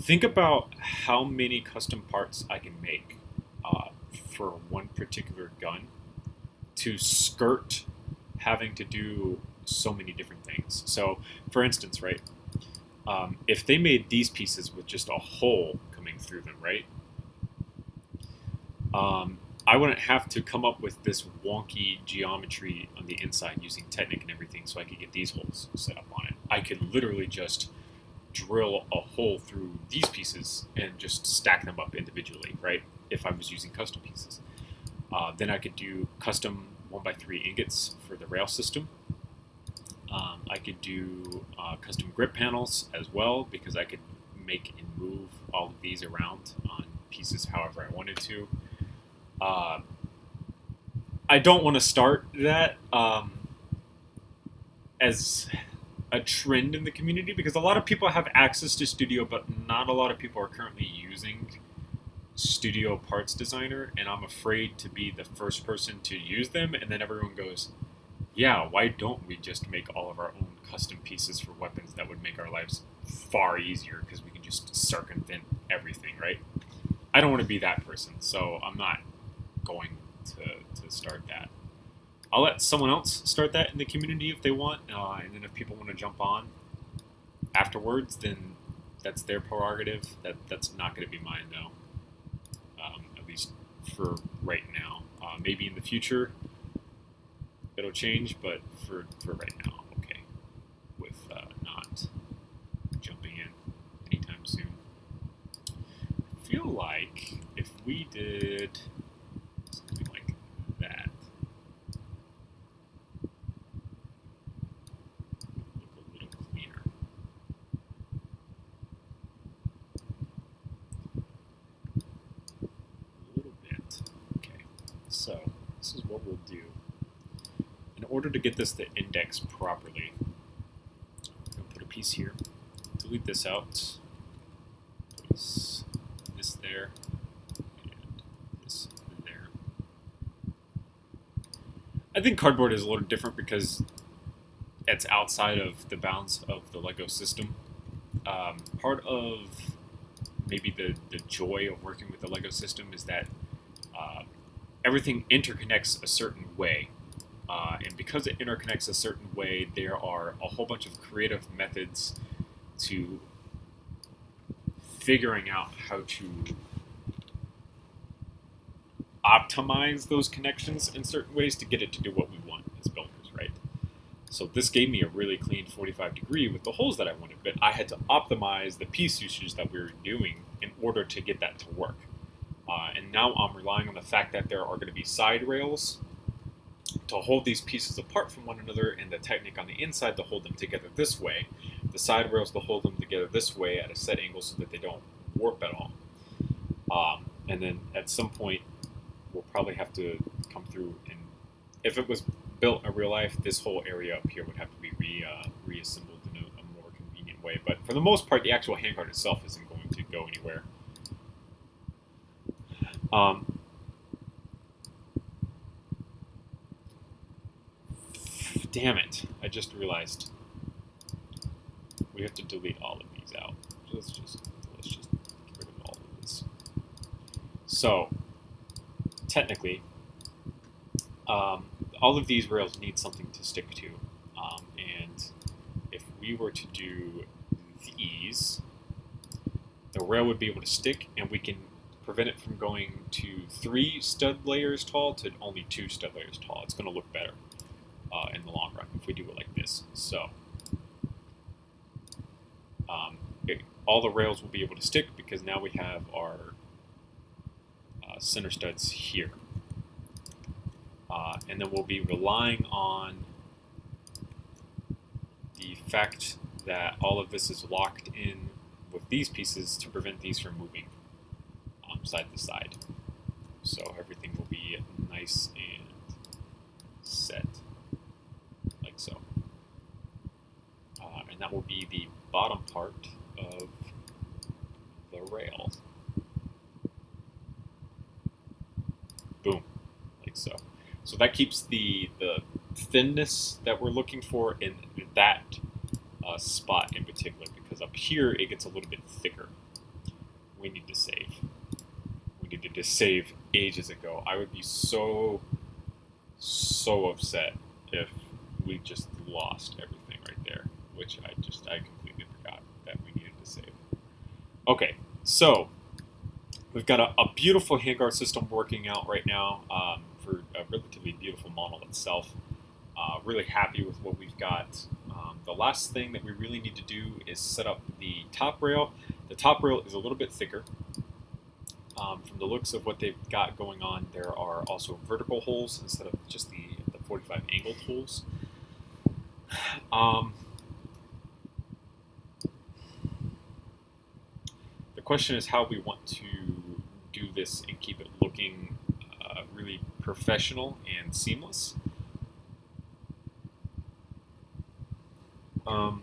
think about how many custom parts I can make for one particular gun to skirt having to do so many different things. So, for instance, right, if they made these pieces with just a hole coming through them, right, I wouldn't have to come up with this wonky geometry on the inside using Technic and everything so I could get these holes set up on it. I could literally just drill a hole through these pieces and just stack them up individually, right, if I was using custom pieces. Then I could do custom 1x3 ingots for the rail system. I could do custom grip panels as well, because I could make and move all of these around on pieces however I wanted to. I don't want to start that as a trend in the community, because a lot of people have access to Studio, but not a lot of people are currently using Studio Parts Designer, and I'm afraid to be the first person to use them, and then everyone goes, yeah, why don't we just make all of our own custom pieces for weapons that would make our lives far easier, because we can just circumvent everything, right? I don't want to be that person, so I'm not going to start that. I'll let someone else start that in the community if they want, and then if people want to jump on afterwards, then that's their prerogative. That's not going to be mine, though, at least for right now. Maybe in the future it'll change, but for right now, I'm okay with not jumping in anytime soon. I feel like if we did something like that, look a little cleaner. A little bit. Okay, so this is what we'll do. In order to get this to index properly, I'm going to put a piece here, delete this out, put this there, and this there. I think cardboard is a little different because it's outside of the bounds of the LEGO system. Part of maybe the joy of working with the LEGO system is that everything interconnects a certain way. And because it interconnects a certain way, there are a whole bunch of creative methods to figuring out how to optimize those connections in certain ways to get it to do what we want as builders, right? So this gave me a really clean 45 degree with the holes that I wanted, but I had to optimize the piece usage that we were doing in order to get that to work. And now I'm relying on the fact that there are going to be side rails to hold these pieces apart from one another, and the technique on the inside to hold them together this way, the side rails to hold them together this way at a set angle so that they don't warp at all. And then at some point we'll probably have to come through, and if it was built in real life, this whole area up here would have to be reassembled in a more convenient way. But for the most part, the actual handguard itself isn't going to go anywhere. Damn it, I just realized we have to delete all of these out. Let's just get rid of all of this. So, technically, all of these rails need something to stick to. And if we were to do these, the rail would be able to stick, and we can prevent it from going to 3 stud layers tall to only 2 stud layers tall. It's going to look better in the long run if we do it like this. So all the rails will be able to stick because now we have our center studs here. And then we'll be relying on the fact that all of this is locked in with these pieces to prevent these from moving side to side. So everything will be nice and set, like so. And that will be the bottom part of the rail. Boom, like so. So that keeps the thinness that we're looking for in that spot in particular, because up here it gets a little bit thicker. We need to save. We needed to save ages ago. I would be so upset if we just lost everything right there, which I completely forgot that we needed to save. Okay, so we've got a beautiful handguard system working out right now for a relatively beautiful model itself. Really happy with what we've got. The last thing that we really need to do is set up the top rail. The top rail is a little bit thicker. From the looks of what they've got going on, there are also vertical holes instead of just the 45 angled holes. The question is how we want to do this and keep it looking really professional and seamless. All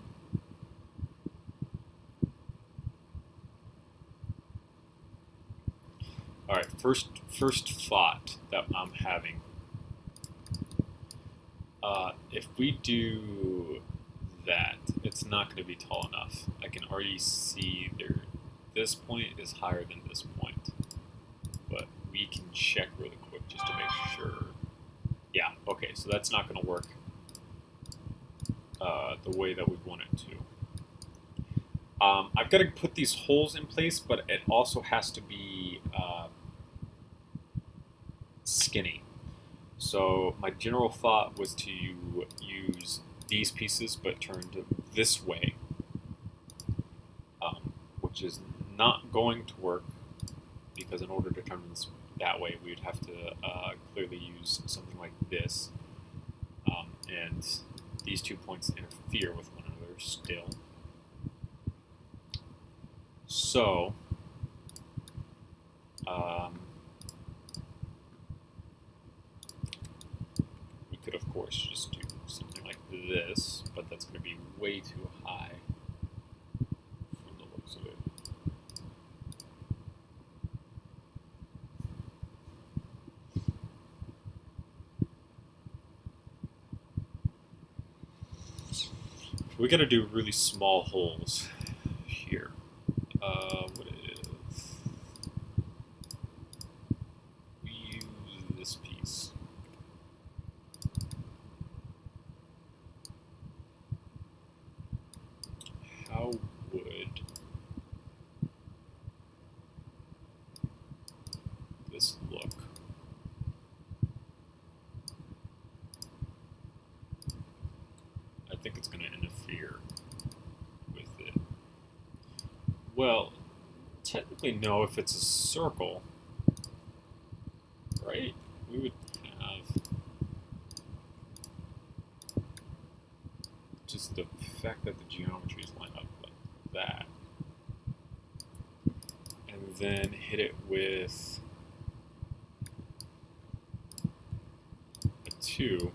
right, first thought that I'm having. If we do that, it's not going to be tall enough. I can already see this point is higher than this point, but we can check really quick just to make sure. Yeah, okay, so that's not going to work the way that we want it to. I've got to put these holes in place, but it also has to be skinny. So my general thought was to use these pieces, but turned this way, which is not going to work, because in order to turn this that way, we would have to clearly use something like this, and these 2 points interfere with one another still. So, we could, of course, just do something like this, but that's going to be way too high from the looks of it. We got to do really small holes here. What if we use this piece? How would this look? I think it's going to interfere with it. Well, technically no, if it's a circle, right? We would have just the fact that the geometries line up like that. And then hit it with a 2,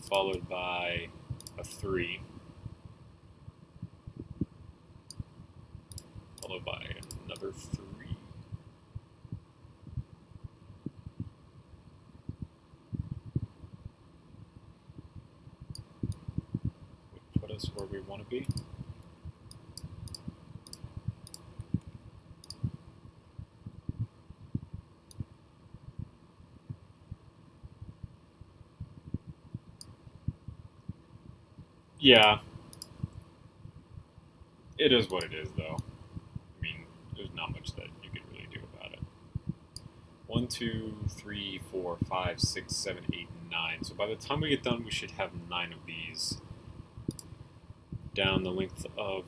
followed by a 3, followed by another 3. Would put us where we want to be. Yeah. It is what it is, though. I mean, there's not much that you can really do about it. 1, 2, 3, 4, 5, 6, 7, 8, 9. So by the time we get done, we should have 9 of these down the length of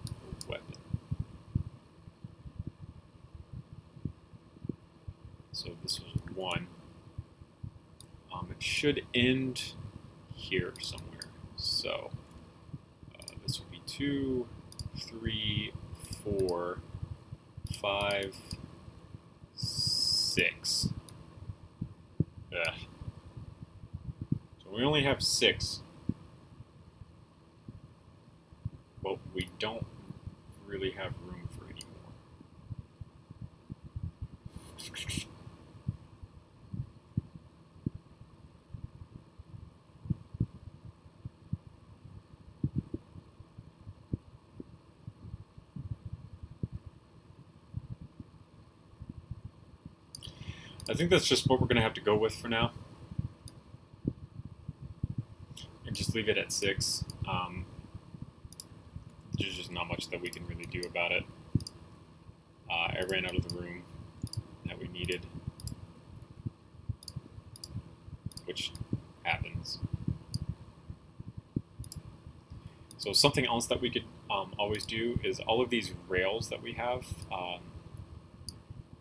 the weapon. So this was 1. It should end here somewhere. So this will be 2, 3, 4, 5, 6. Ugh. So we only have 6. Well, we don't really have room for any more. I think that's just what we're going to have to go with for now. And just leave it at 6. There's just not much that we can really do about it. I ran out of the room that we needed, which happens. So something else that we could always do is all of these rails that we have,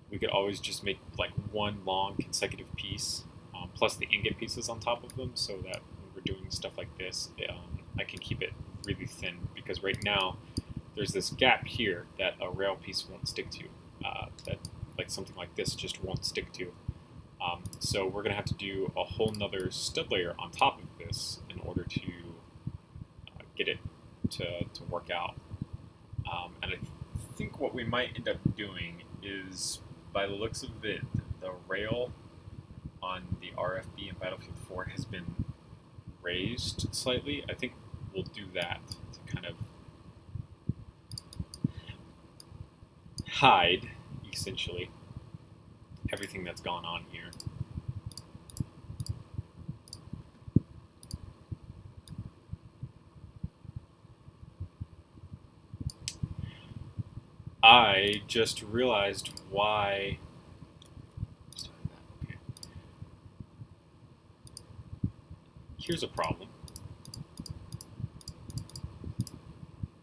we could always just make like one long consecutive piece, plus the ingot pieces on top of them, so that when we're doing stuff like this, I can keep it really thin, because right now there's this gap here that a rail piece won't stick to, that like something like this just won't stick to. So we're going to have to do a whole nother stud layer on top of this in order to get it work out. And I think what we might end up doing is, by the looks of it, the rail on the RFB in Battlefield 4 has been raised slightly. I think we'll do that to kind of hide, essentially, everything that's gone on here. I just realized why. Okay. Here's a problem.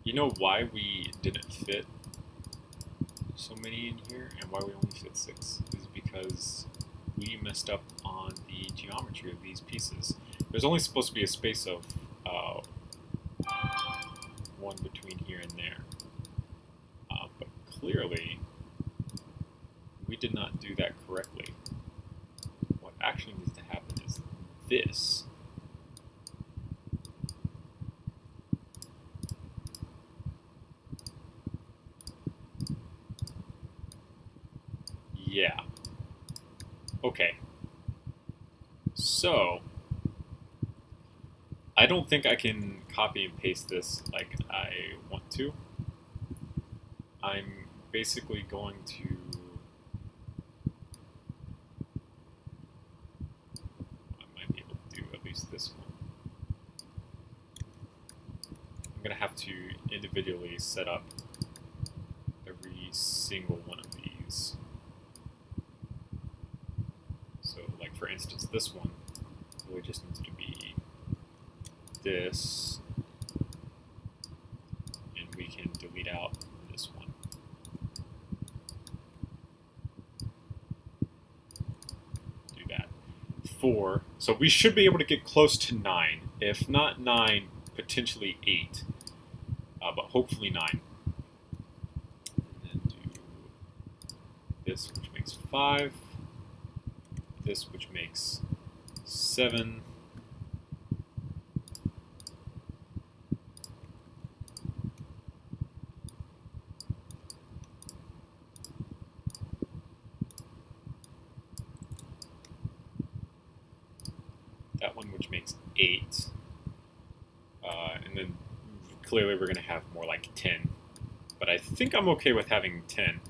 You know why we didn't fit so many in here and why we only fit 6 is because we messed up on the geometry of these pieces. There's only supposed to be a space of 1 between here and there. But clearly, we did not do that correctly. What actually needs to happen is this. Yeah. Okay. So, I don't think I can copy and paste this like I want to. I'm basically going to I might be able to do at least this one. I'm going to have to individually set up every single one of these. So, like for instance, this one really just needs to be this, and we can delete out this one. Do that. 4. So we should be able to get close to 9. If not 9, potentially 8. But hopefully 9. And then do this, which makes 5. This, which makes 7. That one, which makes 8. And then clearly we're going to have more like 10. But I think I'm okay with having 10.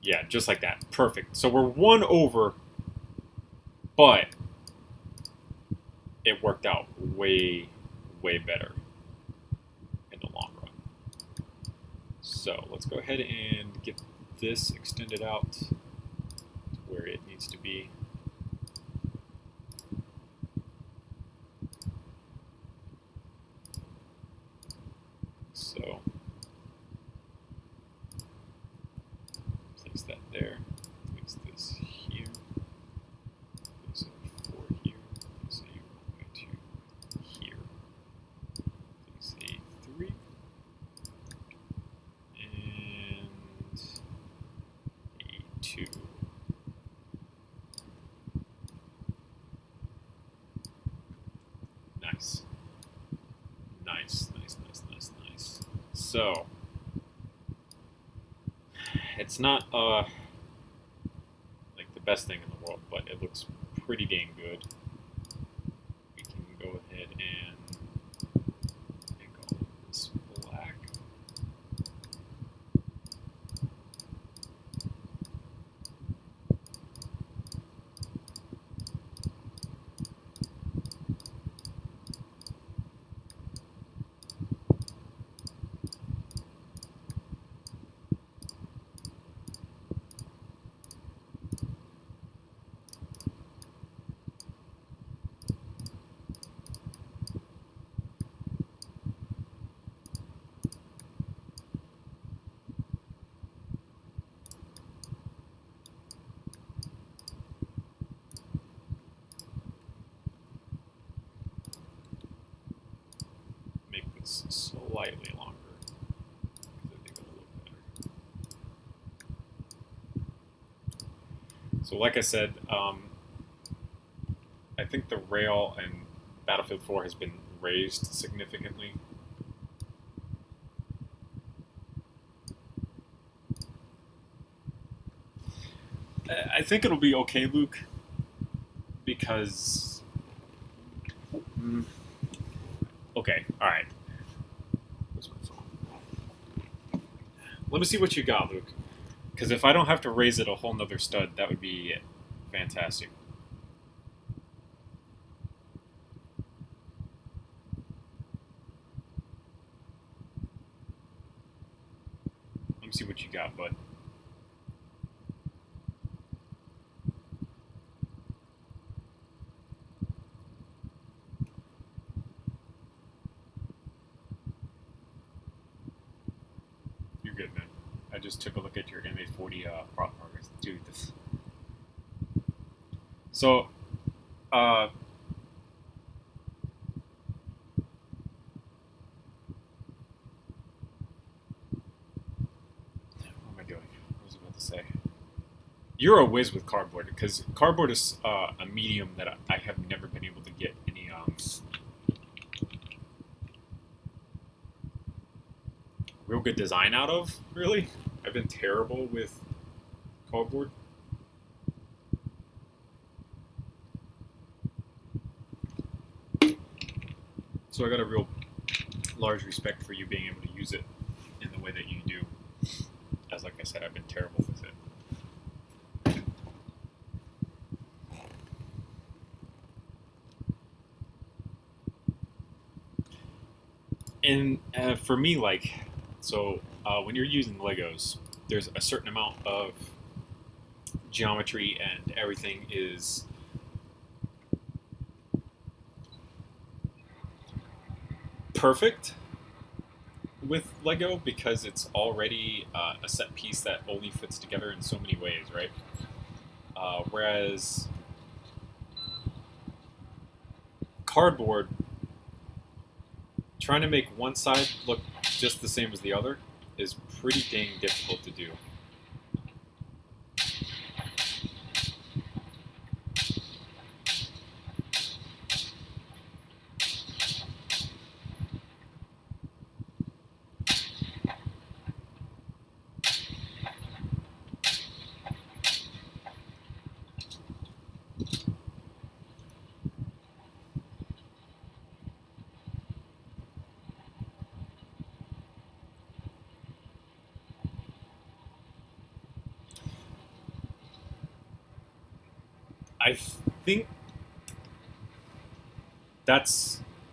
Yeah, just like that. Perfect. So we're 1 over, but it worked out way, way better in the long run. So let's go ahead and get this extended out to where it needs to be. So place that there. Place this here. Place a 4 here. Place a 2 here. Place a 3. And a 2. Nice. Nice, nice, nice, nice, nice. So, it's not like the best thing in the world, but it looks pretty dang good. We can go ahead and make all of this black. Slightly longer because I think it'll look better. So like I said, I think the rail in Battlefield 4 has been raised significantly. I think it'll be okay, Luke, because... Okay, alright. Where's my phone? Let me see what you got, Luke. Because if I don't have to raise it a whole nother stud, that would be fantastic. Let me see what you got, bud. You're good, man. I just took a look at your MA40 prop progress. Dude, this... So, what am I doing? What was I about to say? You're a whiz with cardboard, because cardboard is a medium that I have never been able to get any real good design out of, really. I've been terrible with cardboard. So I got a real large respect for you being able to use it in the way that you do. As like I said, I've been terrible with it. And for me, like, so when you're using Legos, there's a certain amount of geometry and everything is perfect with Lego because it's already a set piece that only fits together in so many ways, right? Whereas cardboard, trying to make one side look just the same as the other is pretty dang difficult to do.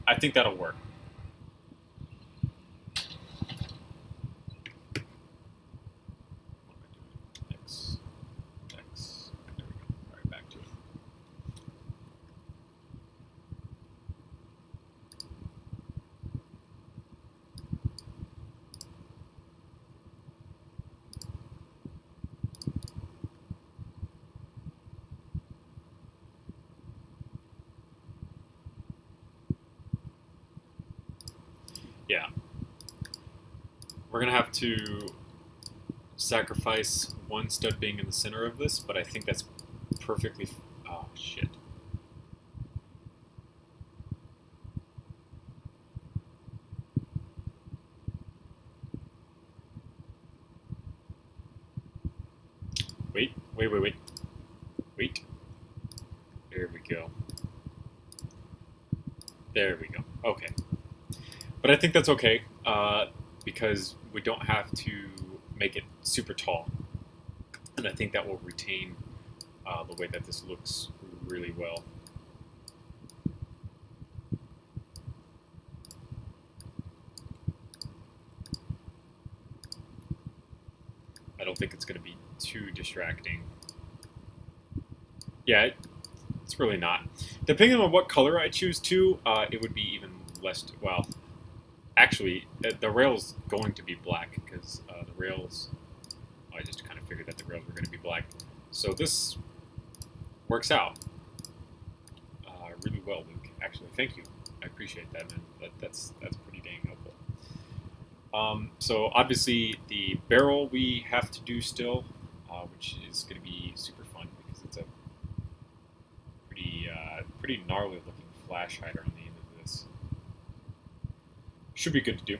I think that'll work. X. There we go. All right, back to it. Yeah. We're going to have to sacrifice one stud being in the center of this, but I think that's perfectly... Oh, shit. Wait. There we go. There we go. Okay. But I think that's okay, because we don't have to make it super tall. And I think that will retain the way that this looks really well. I don't think it's going to be too distracting. Yeah, it's really not. Depending on what color I choose to, it would be even less... Well, actually, the rail's going to be black, because the rails... I just kind of figured that the rails were going to be black. So this works out really well, Luke. Actually, thank you. I appreciate that, man. That's pretty dang helpful. So obviously the barrel we have to do still, which is going to be super fun because it's a pretty gnarly looking flash hider on the end of this. Should be good to do.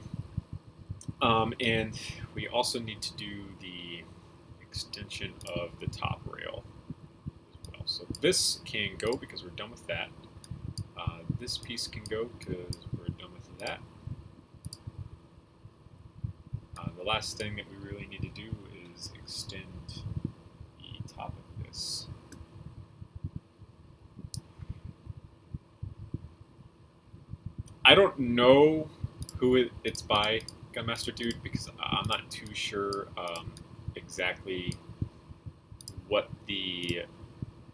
And we also need to do the extension of the top rail. So this can go because we're done with that. This piece can go because we're done with that. The last thing that we really need to do is extend the top of this. I don't know who it's by, Gunmaster Dude, because I'm not too sure exactly what the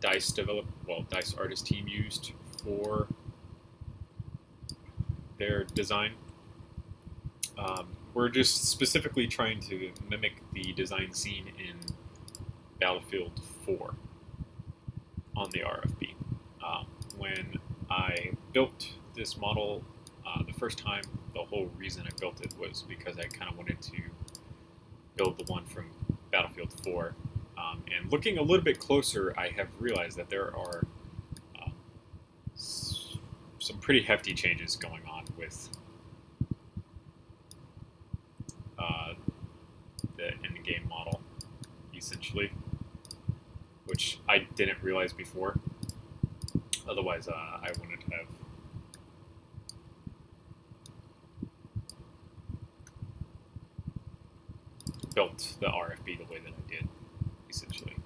dice artist team used for their design. We're just specifically trying to mimic the design seen in Battlefield 4 on the RFB. When I built this model the first time, the whole reason I built it was because I kind of wanted to build the one from Battlefield 4. And looking a little bit closer, I have realized that there are some pretty hefty changes going on with the in-game model, essentially, which I didn't realize before. Otherwise, I wouldn't have built the RFB the way that I did, essentially.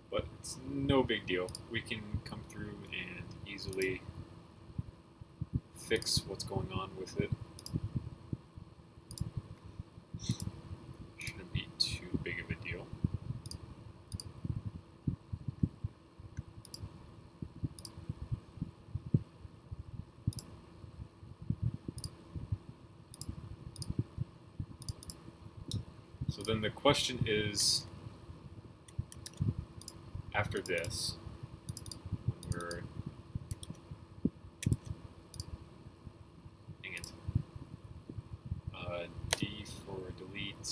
But it's no big deal. We can come through and easily fix what's going on with it. Shouldn't be too big of a deal. So then the question is, after this, when we're D for delete,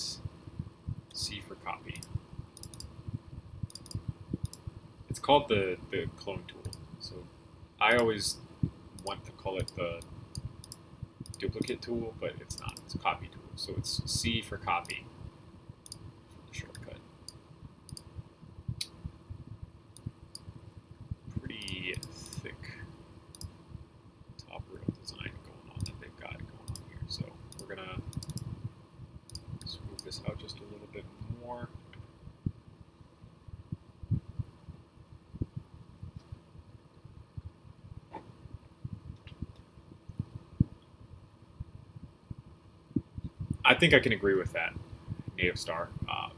C for copy. It's called the clone tool. So I always want to call it the duplicate tool, but it's not. It's a copy tool. So it's C for copy. Shortcut. Pretty thick top rail design going on that they've got going on here. So we're gonna smooth this out just a little bit more. I think I can agree with that, Native Star,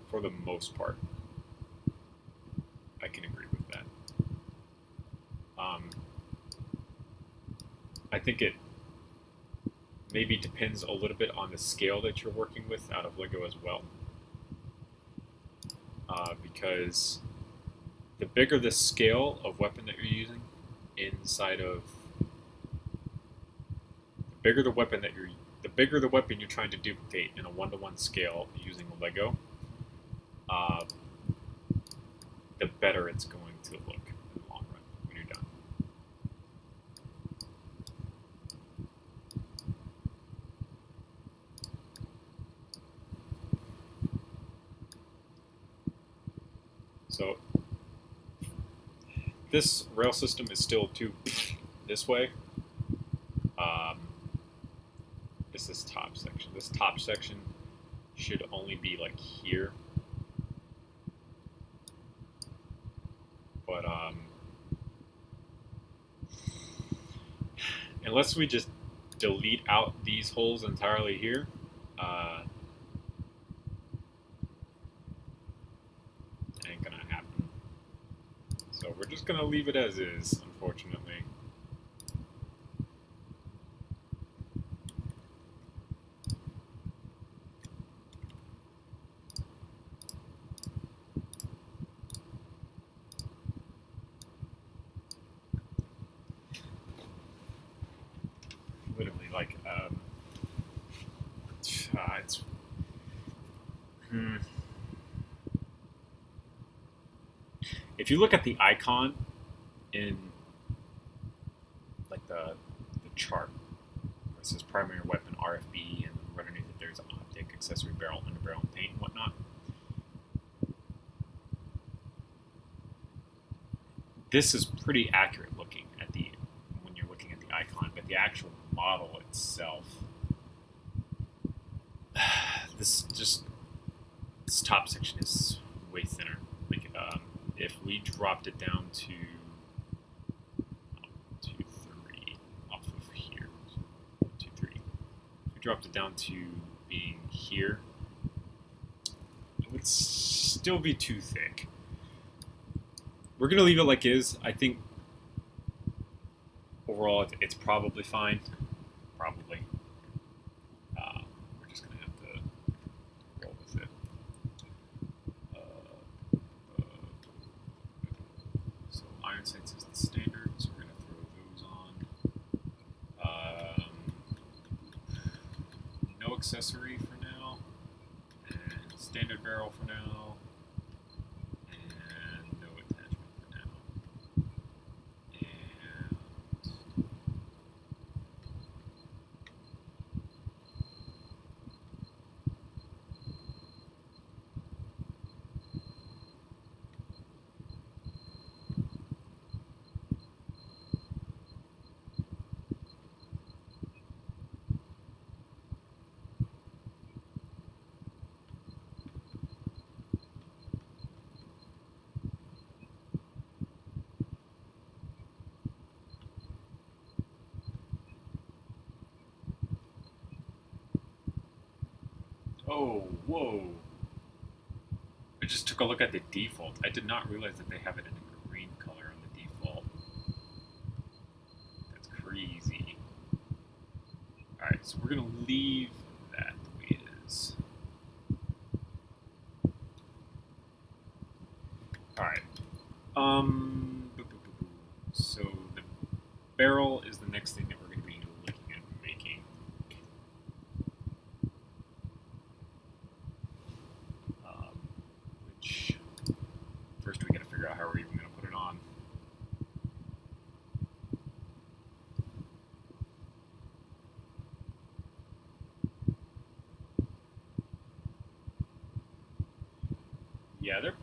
for the most part. I can agree with that. I think it maybe depends a little bit on the scale that you're working with out of Lego as well. Because the bigger the scale of weapon that you're using inside of, the bigger the weapon you're trying to duplicate in a 1-to-1 scale using Lego, the better it's going to look in the long run when you're done. So this rail system is still too this way. This top section. This top section should only be like here. But unless we just delete out these holes entirely here, it ain't gonna happen. So we're just gonna leave it as is, unfortunately. Literally, like, it's, if you look at the icon in, like, the chart, where it says primary weapon, RFB, and right underneath it there's an optic, accessory barrel, underbarrel, and paint, and whatnot. this is pretty accurate looking at when you're looking at the icon, but the actual model itself, this top section is way thinner. Like if we dropped it down to 2, 3 off of here, 2, 3. If we dropped it down to being here, it would still be too thick. We're gonna leave it like is. I think overall it's probably fine. Probably. We're just gonna have to roll with it. So iron sights is the standard, so we're gonna throw those on. No accessory for now, and standard barrel for now. Oh, whoa. I just took a look at the default. I did not realize that they have it in a green color on the default. That's crazy. Alright, so we're going to leave that the way it is. Alright. So the barrel is the next thing that we're going to be looking at making. First we got to figure out how we're even going to put it on. Yeah, they're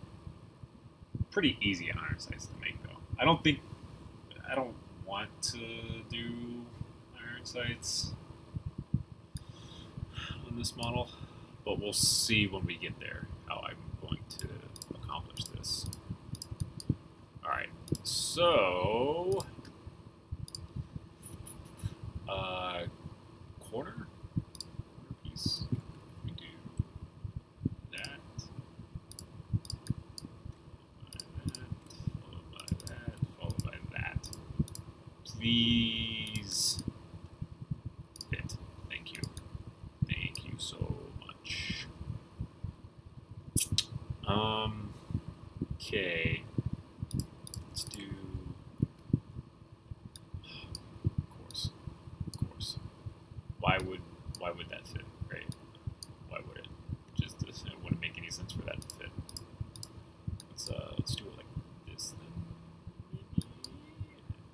pretty easy iron sights to make though. I don't want to do iron sights on this model, but we'll see when we get there how I'm going to accomplish this. Alright, so quarter piece. We do that, followed by that. Please fit. Thank you. Thank you so much. Okay. Let's do. Of course. Why would that fit, right? Why would it? Just it wouldn't make any sense for that to fit. Let's do it like this then.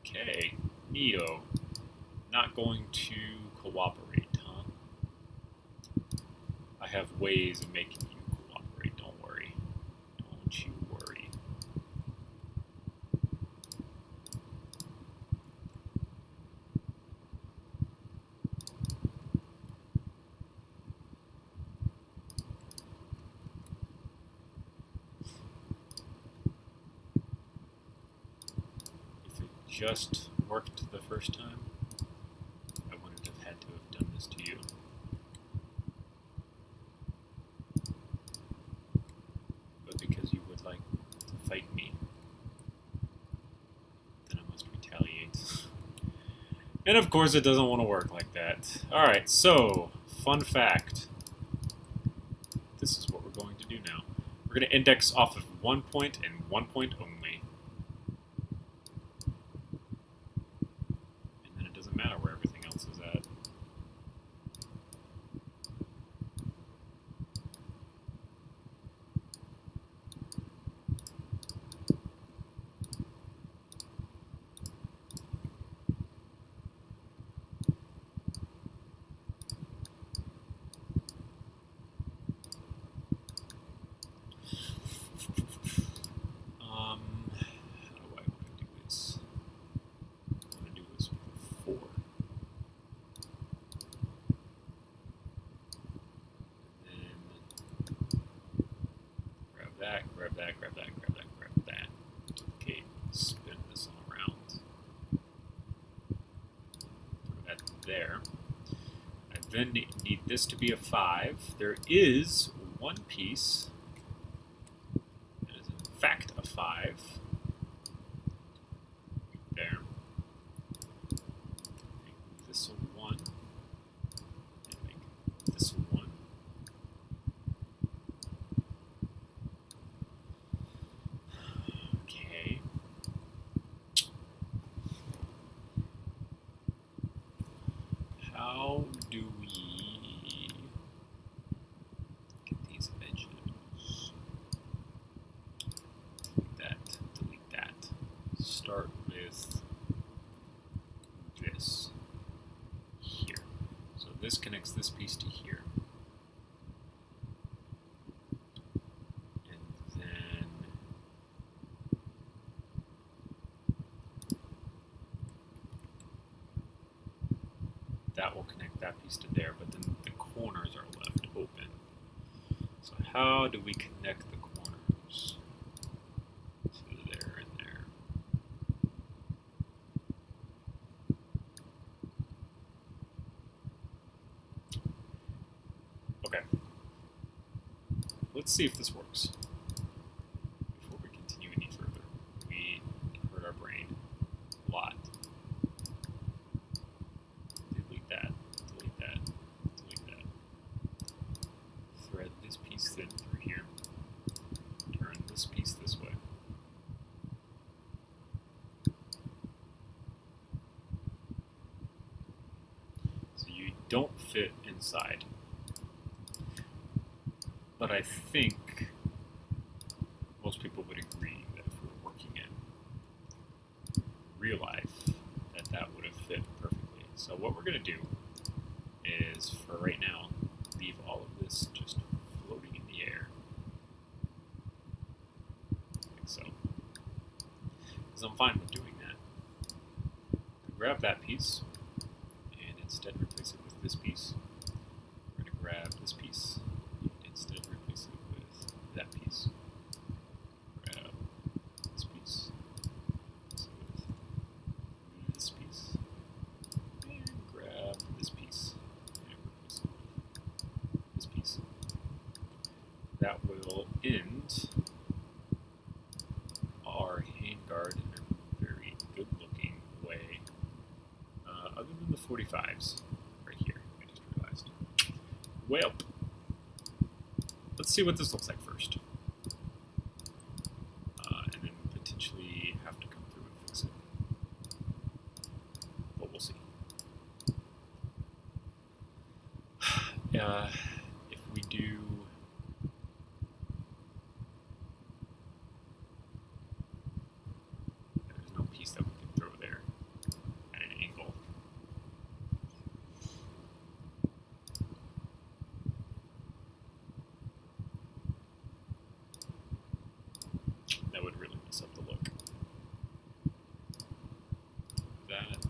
Okay. Neo. Not going to cooperate, huh? I have ways of making you cooperate, don't worry. Don't you worry. If it just worked the first time, I wouldn't have had to have done this to you. But because you would like to fight me, then I must retaliate. And of course it doesn't want to work like that. Alright, so, fun fact. This is what we're going to do now. We're going to index off of 1 point and 1 point only. And then it doesn't matter where everything else is at. there. I then need this to be a 5. There is one piece that is in fact a 5. There. Make this a 1. And make this a 1. Okay. How do we get these edges? Delete that. Start with this here. So this connects this piece to here. And then that will connect that piece to there, but then the corners are left open. So how do we connect the corners to there and there? Okay. Let's see if this works. Before we continue any further, we hurt our brain a lot. Delete that, delete that, delete that. Thread this piece in through here. Turn this piece this way. So you don't fit inside. But I think most people would agree that if we were working in real life, that would have fit perfectly. So what we're going to do is, for right now, leave all of this just floating in the air. Like so. Because I'm fine with doing that. Grab that piece, and instead replace it with this piece. We're going to grab this piece. Instead, replace it with that piece. Grab this piece. Replace it with this piece. And grab this piece. And replace it with this piece. That will end our handguard in a very good looking way. Other than the 45s right here, I just realized. Well, let's see what this looks like first. And then potentially have to come through and fix it. But we'll see. If we do... There's no piece that we can throw there at an angle. That would really mess up the look. That,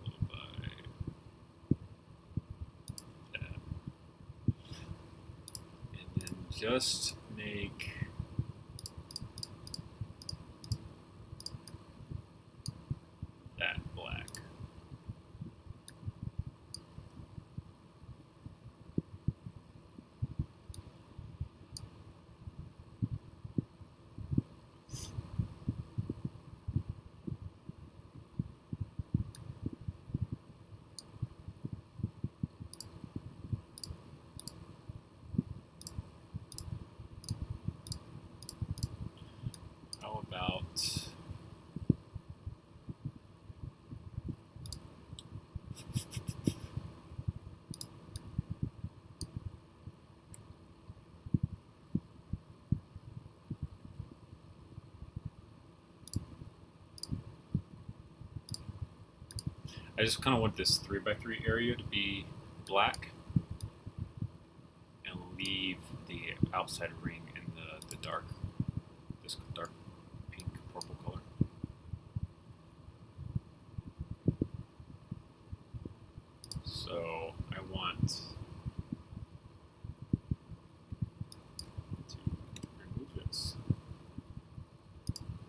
followed by that. And then just make that black. How about I just kind of want this 3x3 area to be black and leave the outside ring in the dark, this dark pink purple color. So I want to remove this,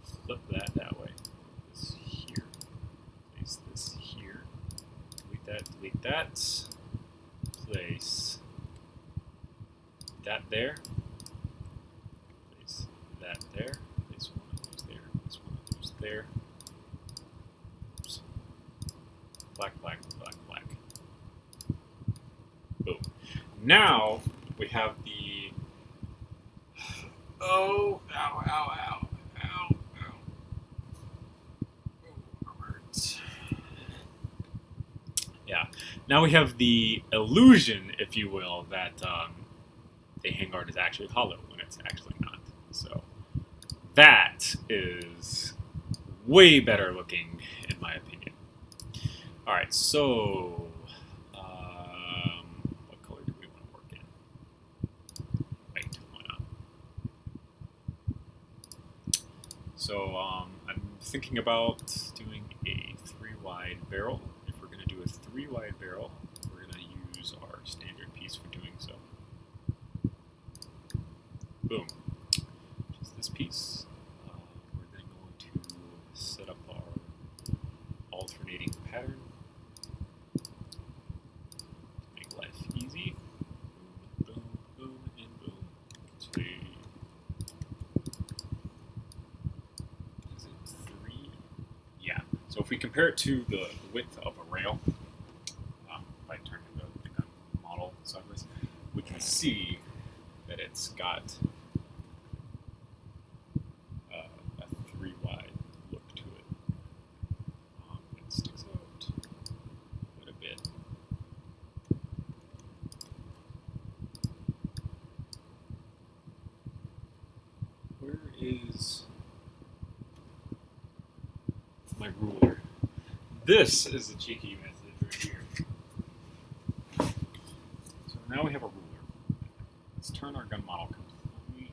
flip that way, this here, place this here, delete that, place that there, place that there, place one of those there, place one of those there. Oops. Black, black, black, black. Boom. Now we have the, oh, ow, ow, ow, ow, ow. Oh, hurts. Yeah. Now we have the illusion, if you will, that the handguard is actually hollow when it's actually not. So that is way better looking, in my opinion. All right, so what color do we want to work in? White, why not? So I'm thinking about doing a 3-wide barrel. If we're going to do a 3-wide barrel, we're going to use our standard piece for doing so. Boom. Just this piece. We're then going to set up our alternating pattern to make life easy. Boom, boom, boom, and boom. Sweet. Is it 3? Yeah. So if we compare it to the width of a rail, by turning the gun model sideways, we can see that it's got a 3-wide look to it. It sticks out quite a bit. Where is my ruler? This is the cheeky method right here. So now we have a ruler. Let's turn our gun model completely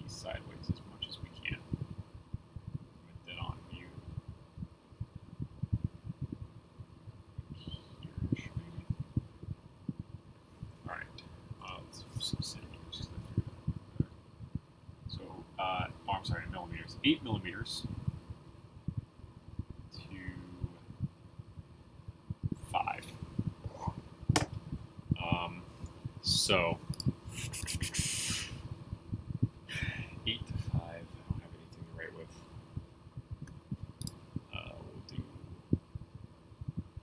sideways as much as we can. With that on view. Here-ish, maybe. Alright. Let's use some centimeters. So, I'm sorry, millimeters. 8 millimeters to 5. So 8 to 5. I don't have anything to write with. We'll do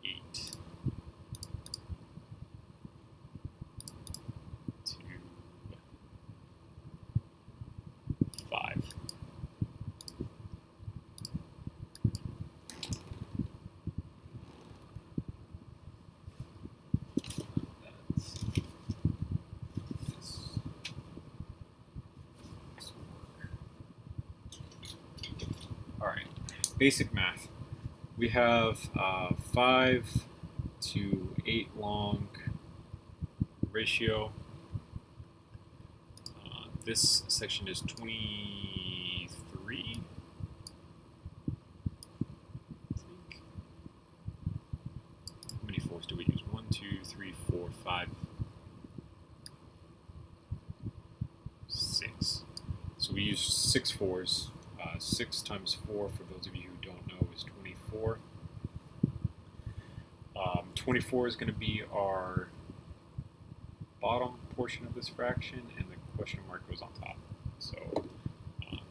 8 to 5. Alright, basic math. We have 5 to 8 long ratio. This section is 23, I think. How many 4s do we use? 1, 2, 3, 4, 5, 6. So we use 6 4s. 6 times 4, for those of you who don't know, is 24. 24 is going to be our bottom portion of this fraction, and the question mark goes on top. So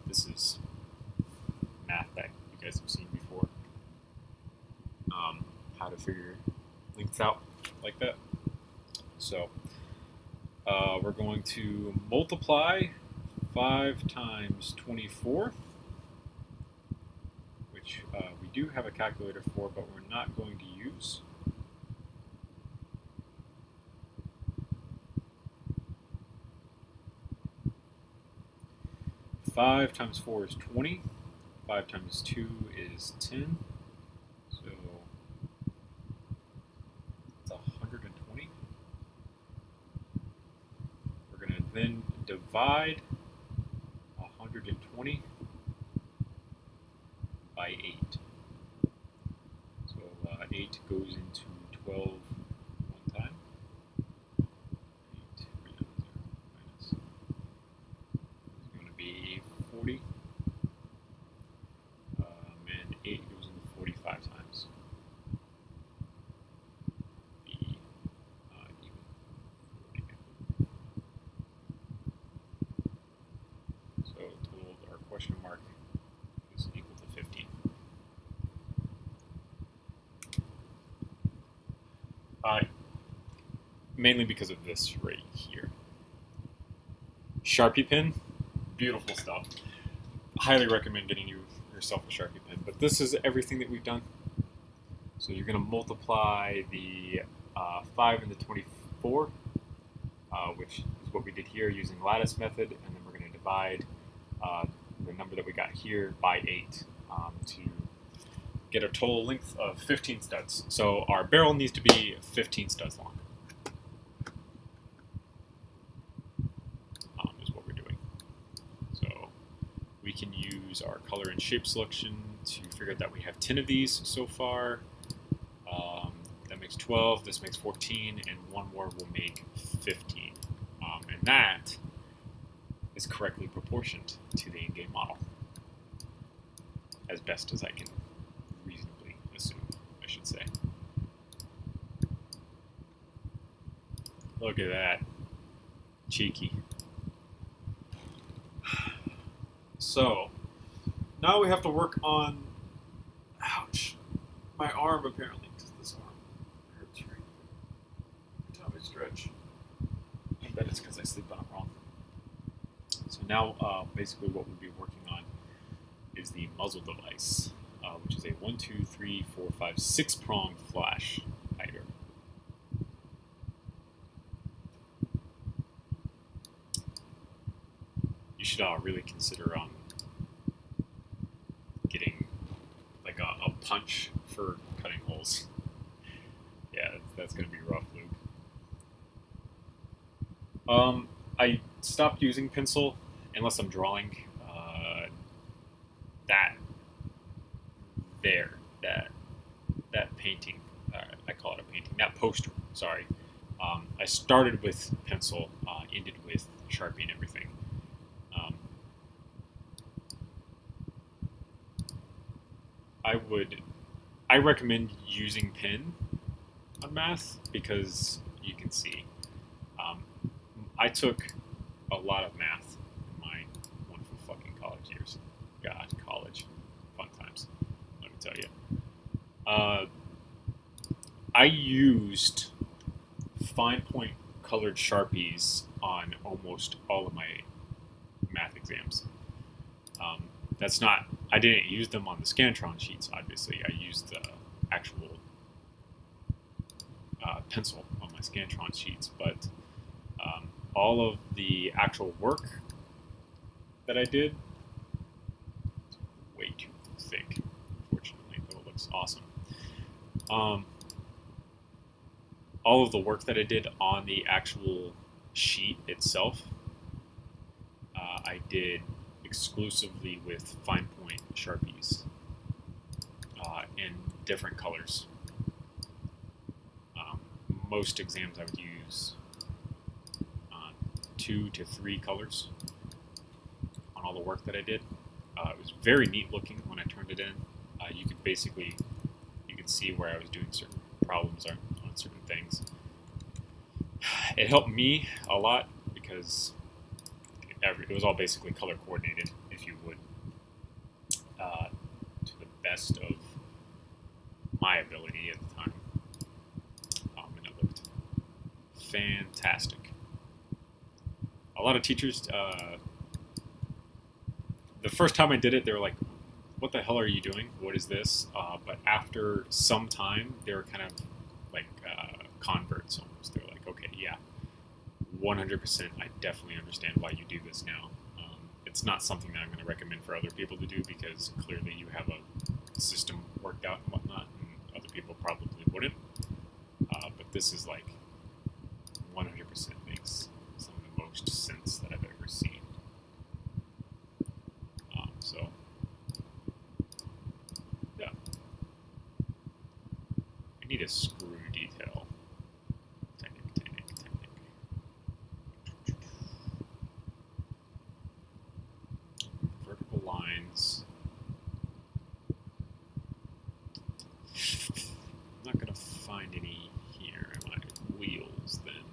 this is math that you guys have seen before. How to figure lengths out like that. So we're going to multiply 5 times 24. Which we do have a calculator for, but we're not going to use. Five times 4 is 20. 5 times 2 is 10. So it's 120. We're going to then divide 120 by 8. So 8 goes into 12 one time. 8 minus is going to be 40. And 8 goes into 45 times. The mainly because of this right here. Sharpie pen, beautiful stuff. Highly recommend getting yourself a Sharpie pen. But this is everything that we've done. So you're going to multiply the 5 and the 24, which is what we did here using lattice method, and then we're going to divide the number that we got here by 8 to get a total length of 15 studs. So our barrel needs to be 15 studs long. Is what we're doing. So we can use our color and shape selection to figure out that we have 10 of these so far. That makes 12, this makes 14, and one more will make 15. And that is correctly proportioned to the in-game model, as best as I can reasonably assume, I should say. Look at that. Cheeky. So, now we have to work on... Ouch. My arm, apparently. This arm hurts right every time I stretch. I bet it's because I sleep on it wrong. So now, basically what we'll be working on is the muzzle device, which is a 1, 2, 3, 4, 5, 6-pronged flash hider. You should really consider getting like a punch for cutting holes. Yeah, that's going to be rough, Luke. I stopped using pencil unless I'm drawing. That painting, I call it a painting, that poster, sorry. I started with pencil, ended with Sharpie and everything. I recommend using pen on math because you can see. I took a lot of math in my wonderful fucking college years. God, college. Fun times, let me tell you. I used fine point colored Sharpies on almost all of my math exams. That's not, I didn't use them on the Scantron sheets, obviously. I used the actual pencil on my Scantron sheets, but all of the actual work that I did, way too thick, unfortunately, though it looks awesome. All of the work that I did on the actual sheet itself, I did exclusively with fine point Sharpies in different colors. Most exams I would use 2 to 3 colors on all the work that I did. It was very neat looking when I turned it in. You could see where I was doing certain problems on certain things. It helped me a lot because it was all basically color coordinated, if you would, to the best of my ability at the time. And it looked fantastic. A lot of teachers, the first time I did it, they were like, what the hell are you doing? What is this? But after some time, they were kind of like converts almost. They were like, okay, yeah, 100%, I definitely understand why you do this now. It's not something that I'm going to recommend for other people to do because clearly you have a system worked out and whatnot, and other people probably wouldn't. But this is like 100% makes some of the most sense that I've ever seen. So, yeah. I need a screw detail. Technique. Vertical lines. I'm not going to find any here in my wheels then.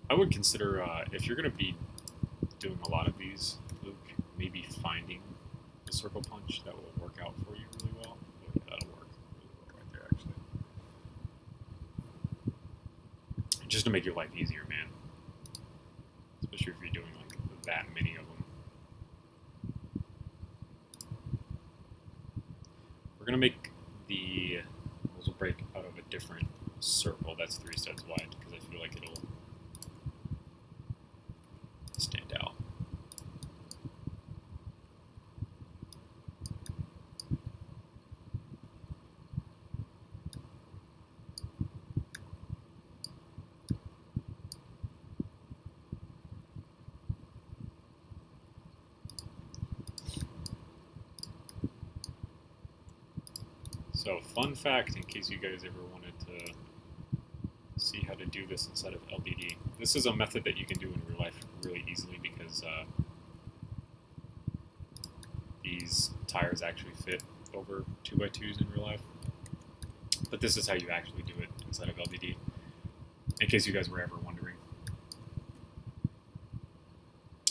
I would consider, if you're going to be doing a lot of these, Luke, maybe finding a circle punch that will work out for you really well. Oh yeah, that'll work really well right there, actually. Just to make your life easier, man. Especially if you're doing like that many of them. We're gonna make the muzzle brake out of a different circle that's 3 studs wide because I feel like it'll stand out. So, fun fact, in case you guys ever wanted to see how to do this inside of LDD. This is a method that you can do in real life really easily because these tires actually fit over 2x2s in real life. But this is how you actually do it inside of LDD, in case you guys were ever wondering.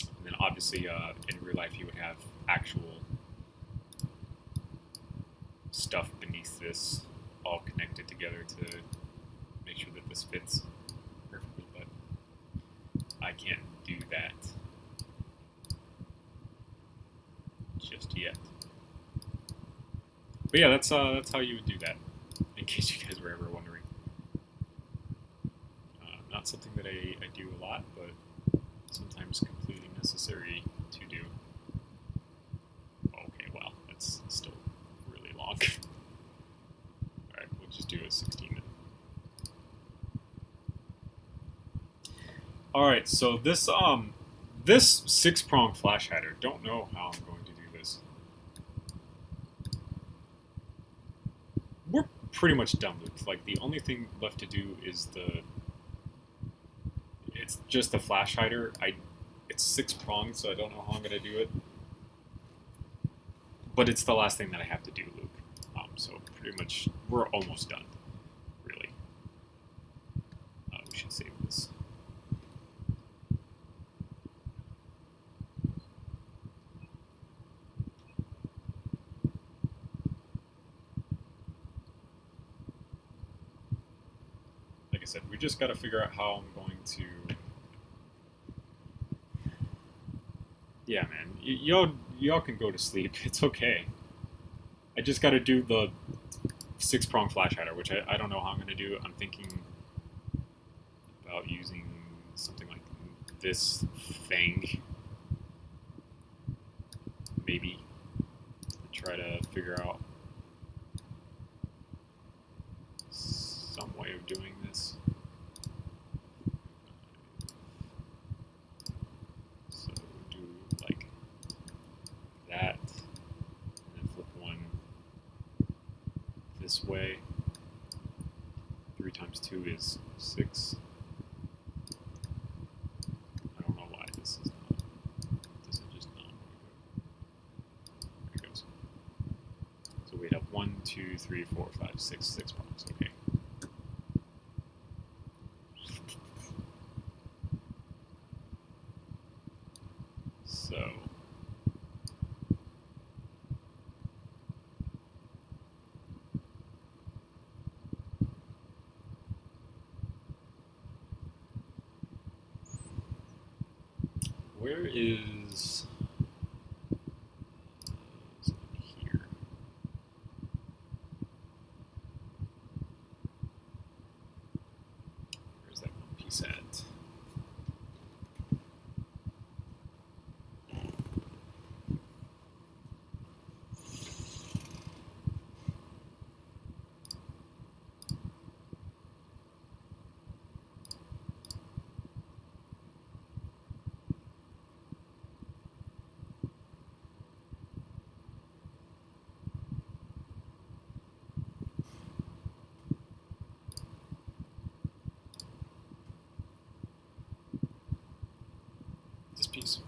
And then obviously in real life you would have actual stuff beneath this all connected together to make sure that this fits perfectly, but I can't do that just yet. But yeah, that's how you would do that, in case you guys were ever wondering. Not something that I do a lot, but sometimes completely necessary to do. Okay, wow, that's still really long. Alright, we'll just do a 16 then. Alright, so this this 6-prong flash hider, don't know how I'm going to do this. We're pretty done looped. Like, the only thing left to do is it's just the flash hider. It's 6 prongs, so I don't know how I'm gonna do it. But it's the last thing that I have to do, Luke. So pretty much we're almost done, really. We should save this. Like I said, we just got to figure out how I'm going to. Yeah, man, y'all can go to sleep. It's okay. I just got to do the 6-prong flash hider, which I don't know how I'm going to do. I'm thinking about using something like this thing, maybe, to try to figure out some way of doing this. So do like that, and then flip one this way. 3 times 2 is 6. I don't know why this is just not. There it goes. So we'd have 1, 2, 3, 4, 5, 6 prongs. Okay. So. Where is here? Where's that one piece at? This piece.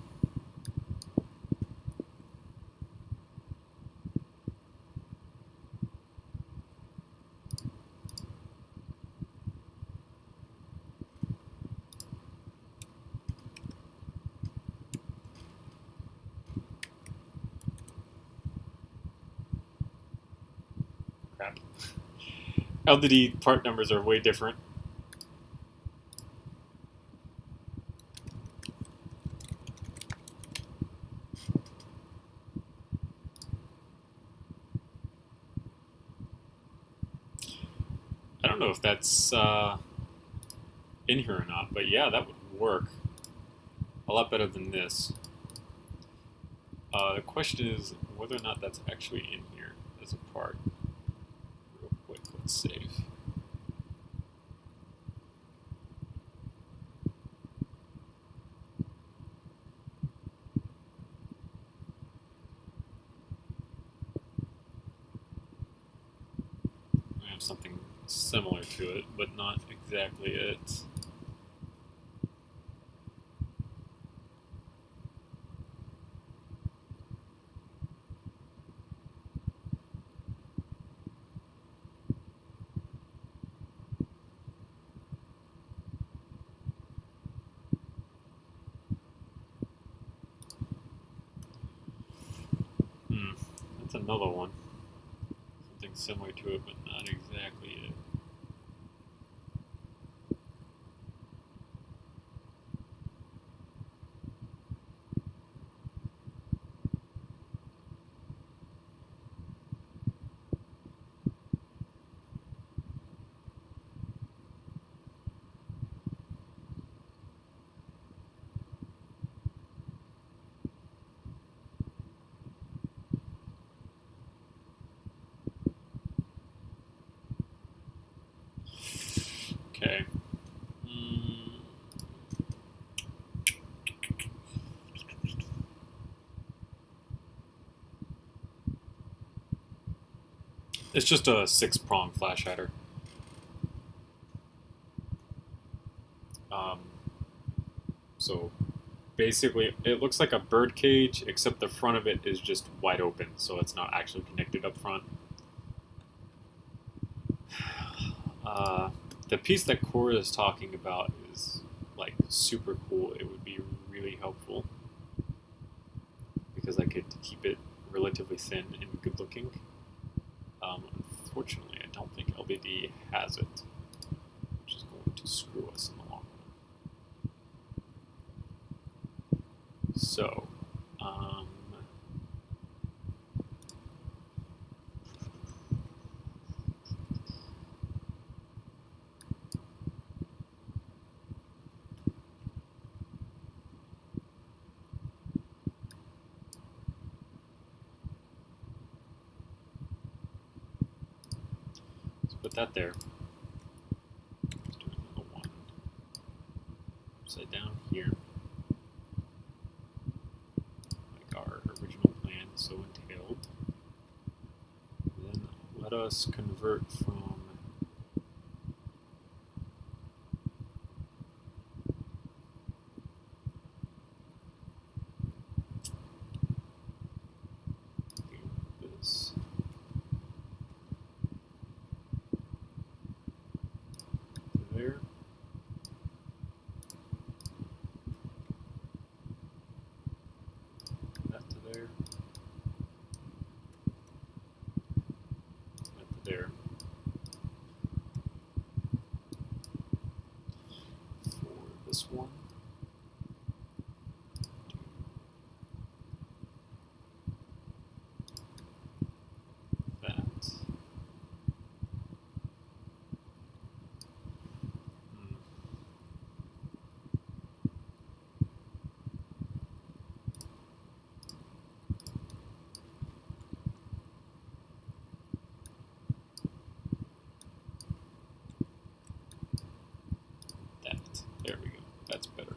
crap. LDD part numbers are way different. I don't know if that's in here or not, but yeah, that would work a lot better than this. The question is whether or not that's actually in here as a part. Real quick, let's save. I have something similar to it, but not exactly it. That's another one. Something similar to it, but not exactly it. Okay. It's just a 6-prong flash hider. So basically, it looks like a bird cage, except the front of it is just wide open, so it's not actually connected up front. The piece that Cora is talking about is like super cool. It would be really helpful because I could keep it relatively thin and good looking. Unfortunately, I don't think LBD has it, which is going to screw us in the long run. So, put that there. Let's do another one upside down here, like our original plan, so entailed. Then let us convert from this. There. That to there. That to there. For this one, that. There we go. That's better.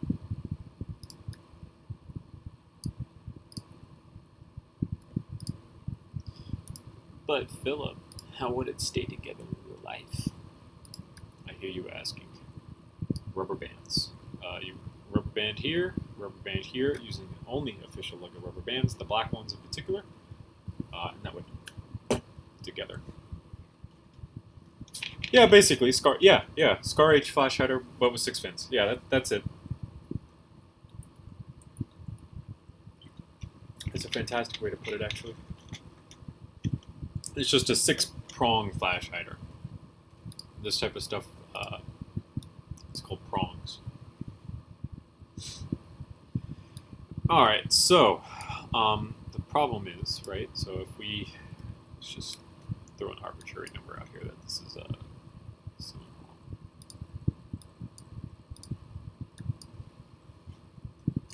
But Philip, how would it stay together in real life? I hear you asking. Rubber bands. You rubber band here, using only official LEGO rubber bands, the black ones in particular, and that would together. Yeah, basically, Scar. Yeah, Scar H flash hider, but with 6 fins. Yeah, that's it. It's a fantastic way to put it, actually. It's just a 6 prong flash hider. This type of stuff, it's called prongs. All right, so the problem is, right? So if let's just throw an arbitrary number out here that this is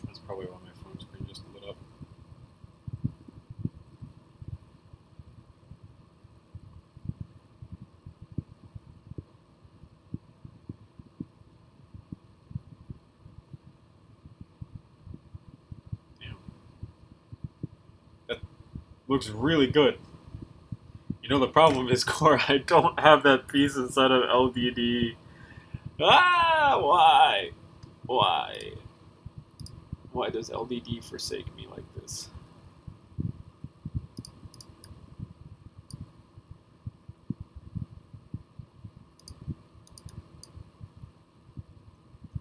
that's probably why my phone screen just lit up. Looks really good. You know, the problem is, Core, I don't have that piece inside of LDD. Ah, why? Why? Why does LDD forsake me like this?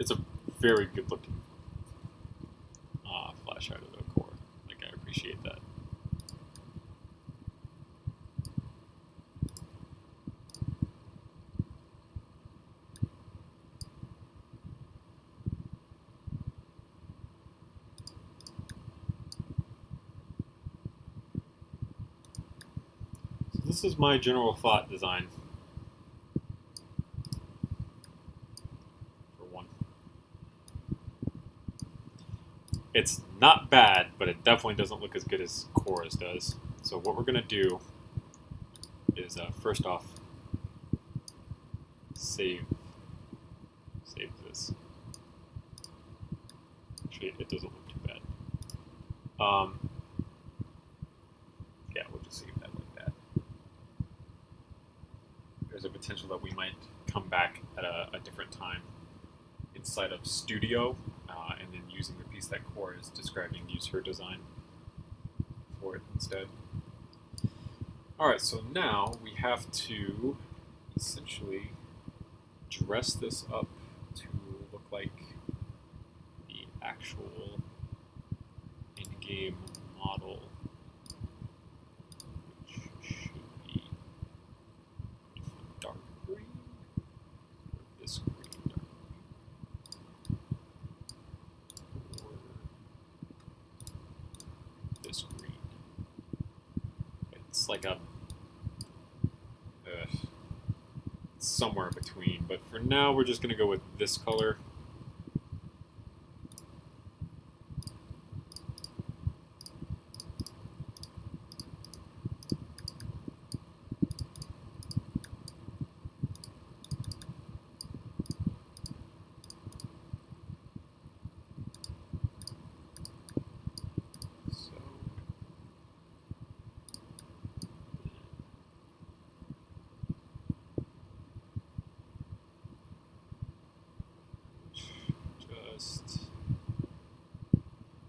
It's a very good looking flash hider though, Core. Like, I appreciate that. This is my general thought design. For one. It's not bad, but it definitely doesn't look as good as Core's does. So what we're going to do is, first off, save this. Actually, it doesn't look too bad. Yeah, we'll just save that like that. There's a potential that we might come back at a different time inside of Studio, and then using the piece that Core is describing, use her design for it instead. Alright, so now we have to essentially dress this up to look like the actual in-game model, which should be dark green, or this green, dark green, or this green. It's like a somewhere in between, but for now we're just going to go with this color.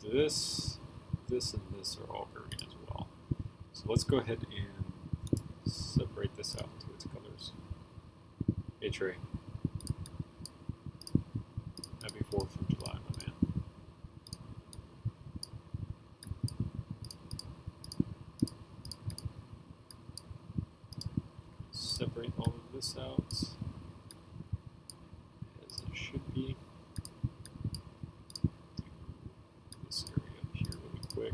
This, and this are all green as well. So let's go ahead and separate this out into its colors. Hey Trey. Happy 4th of July, my man. Separate all of this out as it should be. Quick.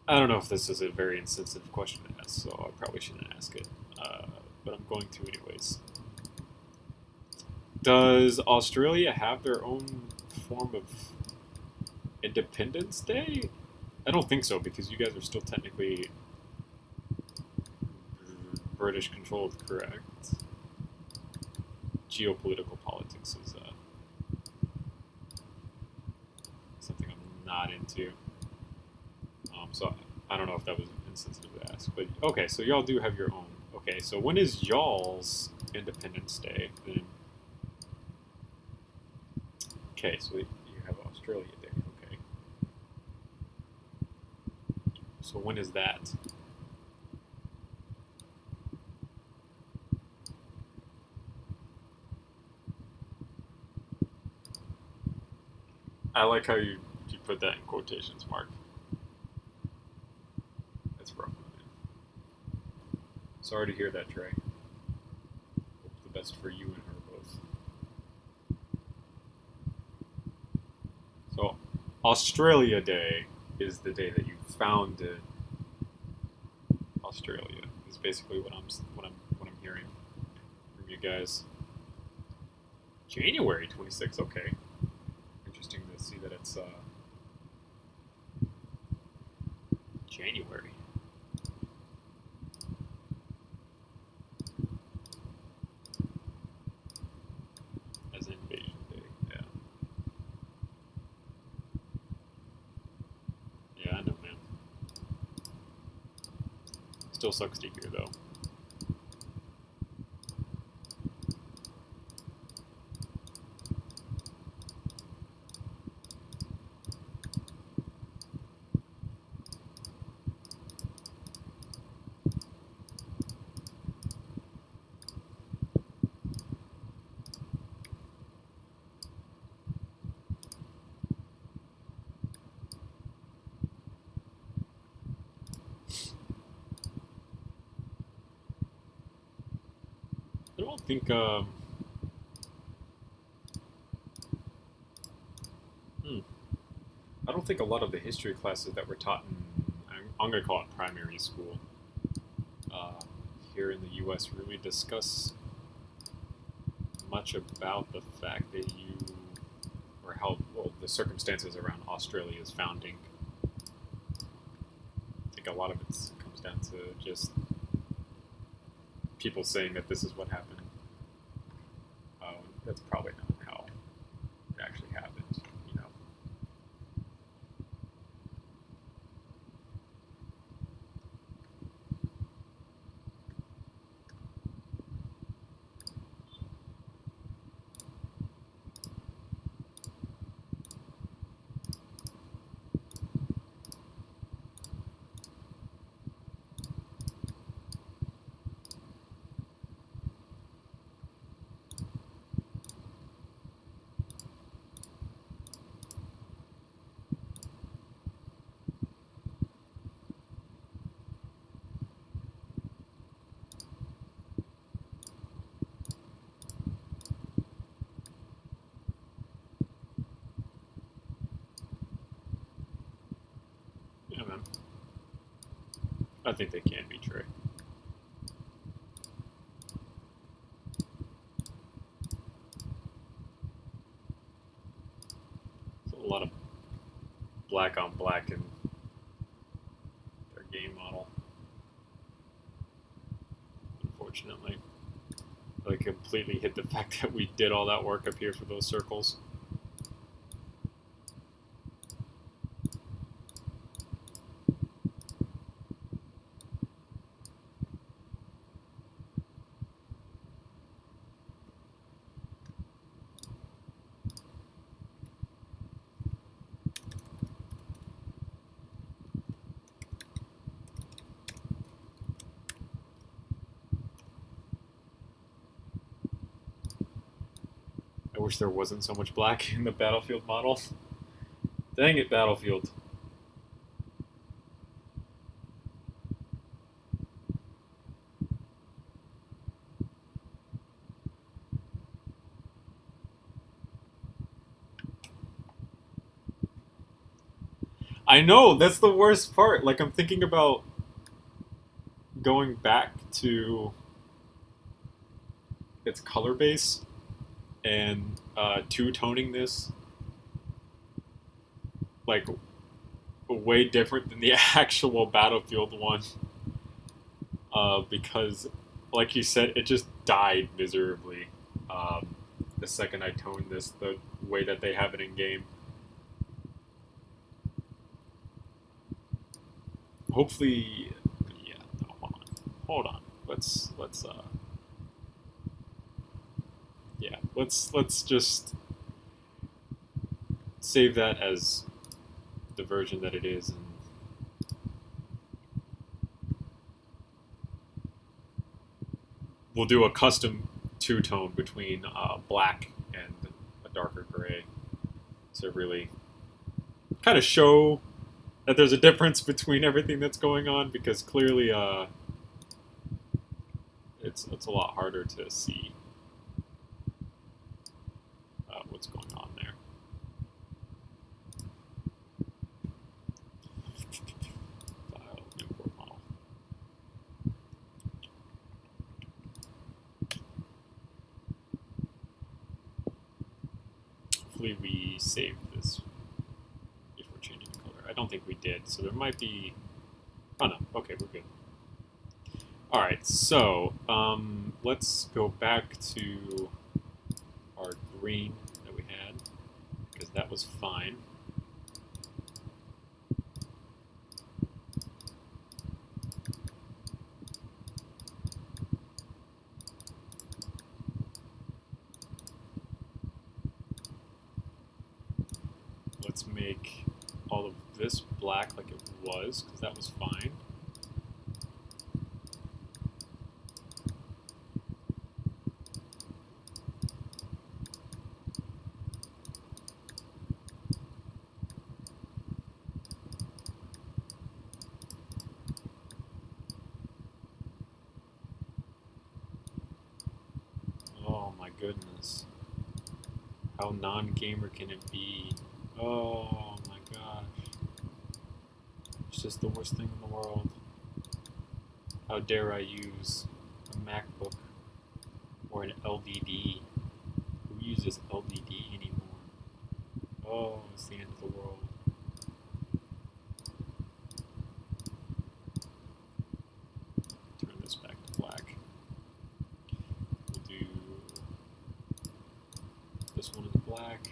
I don't know if this is a very insensitive question to ask, so I probably shouldn't ask it, but I'm going to anyways. Does Australia have their own form of Independence Day? I don't think so, because you guys are still technically British controlled, correct? Geopolitical politics is something I'm not into. So I don't know if that was insensitive to ask, but okay, so y'all do have your own. Okay, so when is y'all's Independence Day then? Okay, so you have Australia Day, okay. So when is that? I like how you put that in quotations, Mark. That's rough, man. Sorry to hear that, Trey. Hope the best for you and her both. So, Australia Day is the day that you founded Australia. Is basically what I'm hearing from you guys. January 26th. Okay, interesting to see that it's January. As Invasion Day. Yeah. Yeah, I know, man. Still sucks to hear, though. I don't think, I don't think a lot of the history classes that were taught in, I'm going to call it primary school, here in the U.S. really discuss much about the fact that or how, well, the circumstances around Australia's founding. I think a lot of it comes down to just people saying that this is what happened. That's probably not how it actually happened, you know. Yeah, man. I think they can be true. There's a lot of black on black in their game model. Unfortunately. I completely hit the fact that we did all that work up here for those circles. I wish there wasn't so much black in the Battlefield model. Dang it, Battlefield. I know, that's the worst part. Like, I'm thinking about going back to its color base and two-toning this, like, way different than the actual Battlefield one. Because, like you said, it just died miserably the second I toned this the way that they have it in game. Hopefully, yeah. No, hold on. Let's yeah. Let's just save that as the version that it is, and we'll do a custom two-tone between black and a darker gray to really kind of show that there's a difference between everything that's going on, because clearly it's a lot harder to see what's going on there. File, import model. Hopefully we saved this before changing the color. I don't think we did, so there might be... Oh no, okay, we're good. Alright, so let's go back to our green that we had, because that was fine. Let's make all of this black like it was, because that was fine. Oh my goodness. How non-gamer can it be? Oh my gosh. It's just the worst thing in the world. How dare I use a MacBook or an LDD? Who uses LDD anymore? Oh, it's the end of the world. Turn this back to black. We'll do this one is black.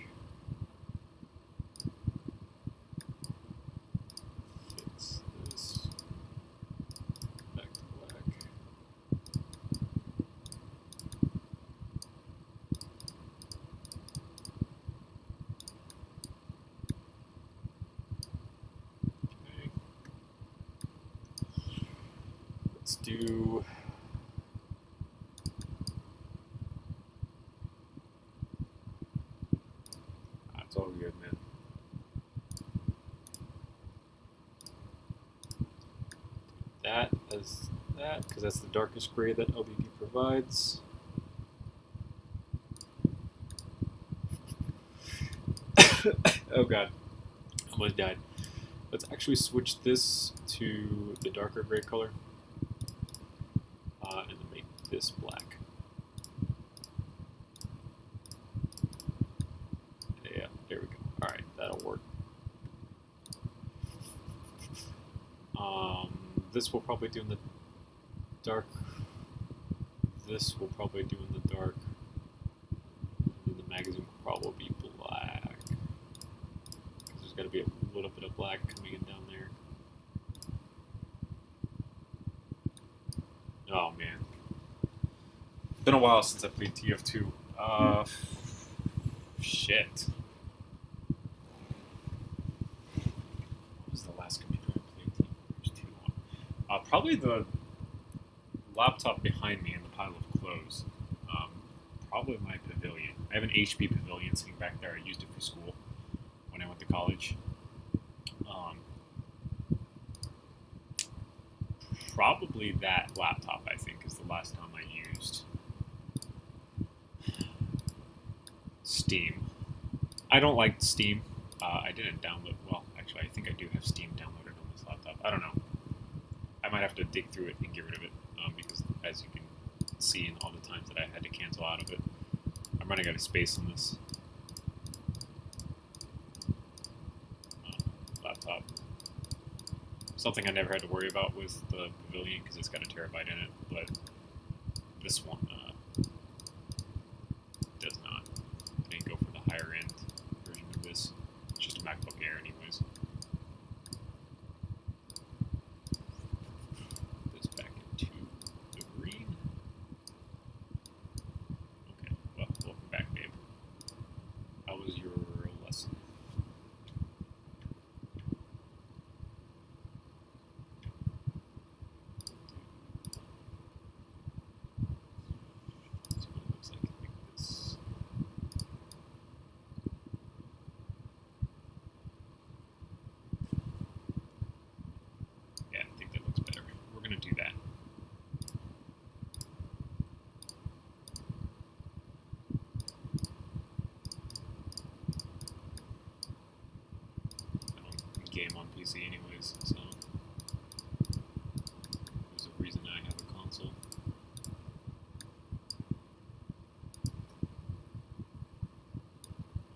Fix this back to black. Okay. Let's do it's all good, man. That as that, because that's the darkest gray that LDD provides. Oh god, almost died. Let's actually switch this to the darker gray color, and then make this black. Yeah, there we go. Alright, that'll work. This we'll probably do in the dark. This we'll probably do in the dark. And then the magazine will probably be black. Because there's got to be a little bit of black coming in down there. Oh man. Been a while since I played TF2. Shit. What was the last computer I played TF2 on? Probably the laptop behind me in the pile of clothes. Probably my Pavilion. I have an HP Pavilion sitting back there. I used it for school when I went to college. Probably that laptop, I think, is the last time I used Steam. I don't like Steam. I didn't download... Well, actually, I think I do have Steam downloaded on this laptop. I don't know. I might have to dig through it and get rid of it, because as you can see in all the times that I had to cancel out of it, I'm running out of space on this laptop. Something I never had to worry about with the Pavilion, because it's got a terabyte in it, but this one does not. I didn't go for the higher end version of this. It's just a MacBook Air anyways. Put this back into the green. Okay, well, welcome back, babe. How was your lesson? PC anyways, so there's a reason I have a console.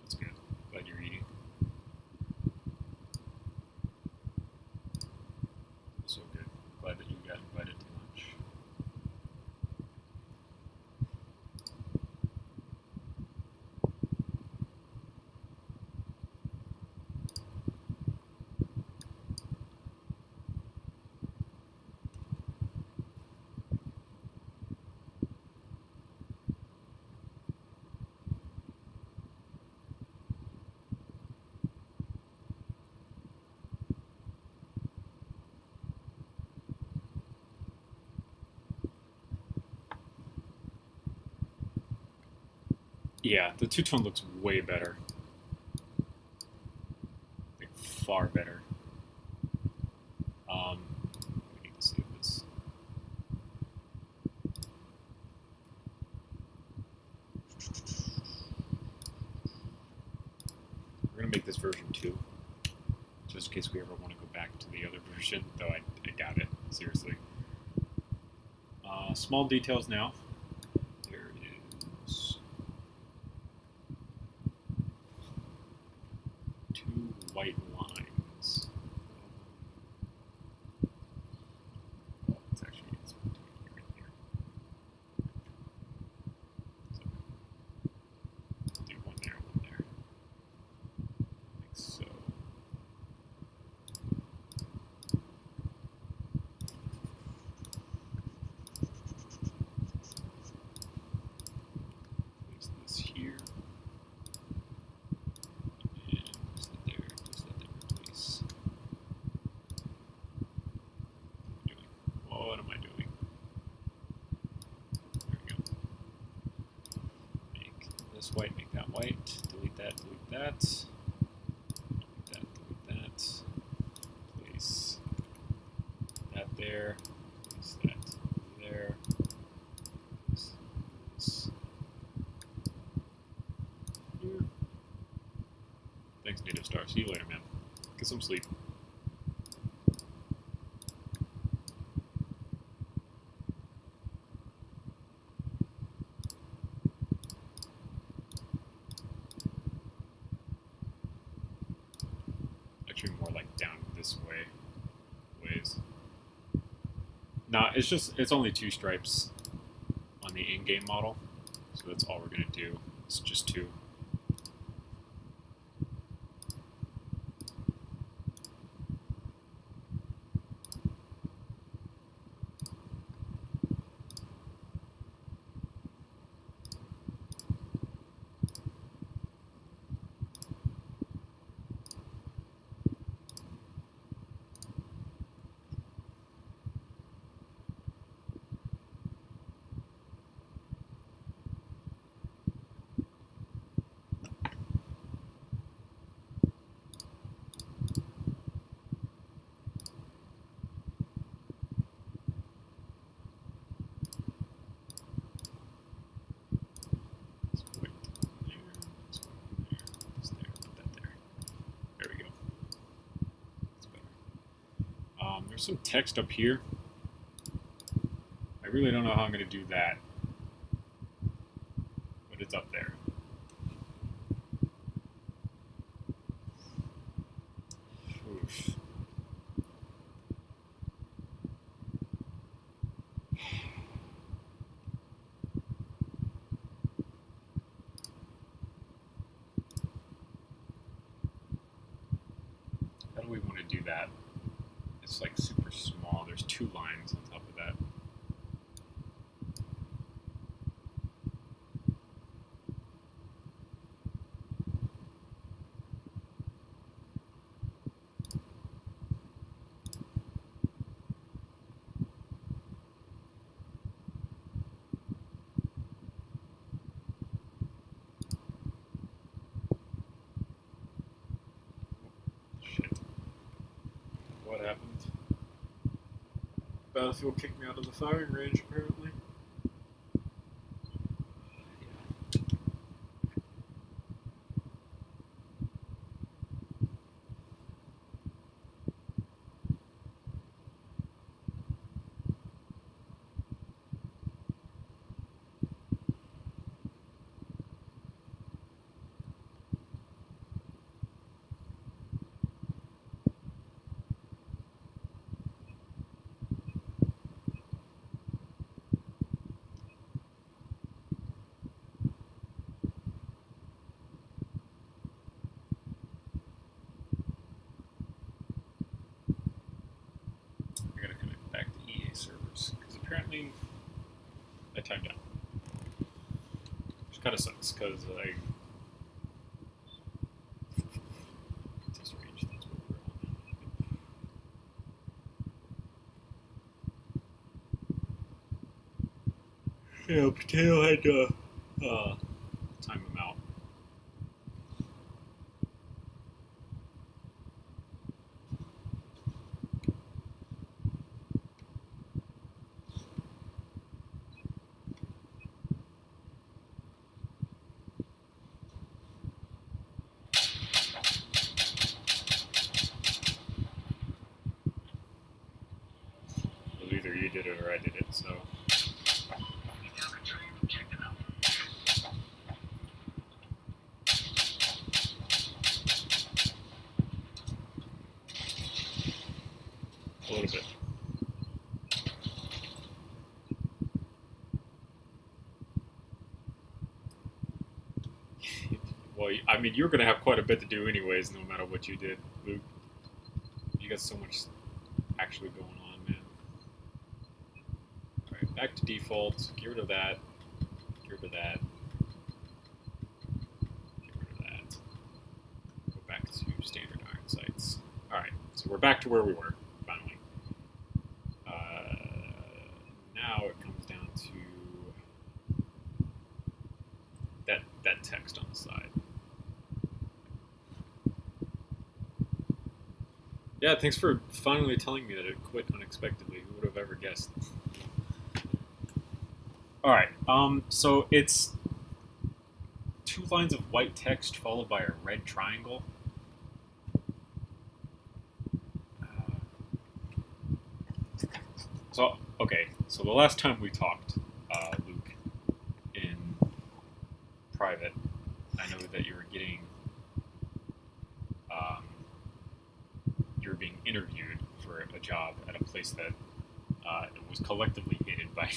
That's good. Glad you're eating. So good. Glad that you got invited to lunch. Yeah, the two-tone looks way better. Like, far better. We need to save this. We're gonna make this version 2, just in case we ever want to go back to the other version, though I doubt it, seriously. Small details now. There is 2 white lines. Well, it's actually it's right here. So, do one there, like so. Place this here. And just let there replace. What am I doing? There we go. Make this white, make that white. Delete that, delete that. Delete that, delete that. Place that there. Place that there. Place this here. Thanks, Native Star. See you later, man. Get some sleep. Actually, more like down this ways. Nah, it's only 2 stripes on the in-game model, so that's all we're gonna do. It's just 2. There's some text up here. I really don't know how I'm going to do that, but it's up there. Oof. How do we want to do that? It's like super small. There's 2 lines on top of that. Shit. What happened? Battlefield kicked me out of the firing range, apparently. apparently I timed out. Which kind of sucks, because I... Test range, that's what we're on. Yeah, Potato had to time him out. Either you did it or I did it, so... A little bit. Well, I mean, you're going to have quite a bit to do anyways, no matter what you did, Luke. You got so much actually going on, man. Alright, back to default. Get rid of that. Get rid of that. Get rid of that. Go back to standard iron sights. Alright, so we're back to where we were, finally. Now it comes down to that text on the side. Yeah, thanks for finally telling me that it quit unexpectedly. Who would have ever guessed? Alright, so it's 2 lines of white text followed by a red triangle. So, okay, so the last time we talked, Luke, in private, I know that you were getting, you were being interviewed for a job at a place that it was collectively hated by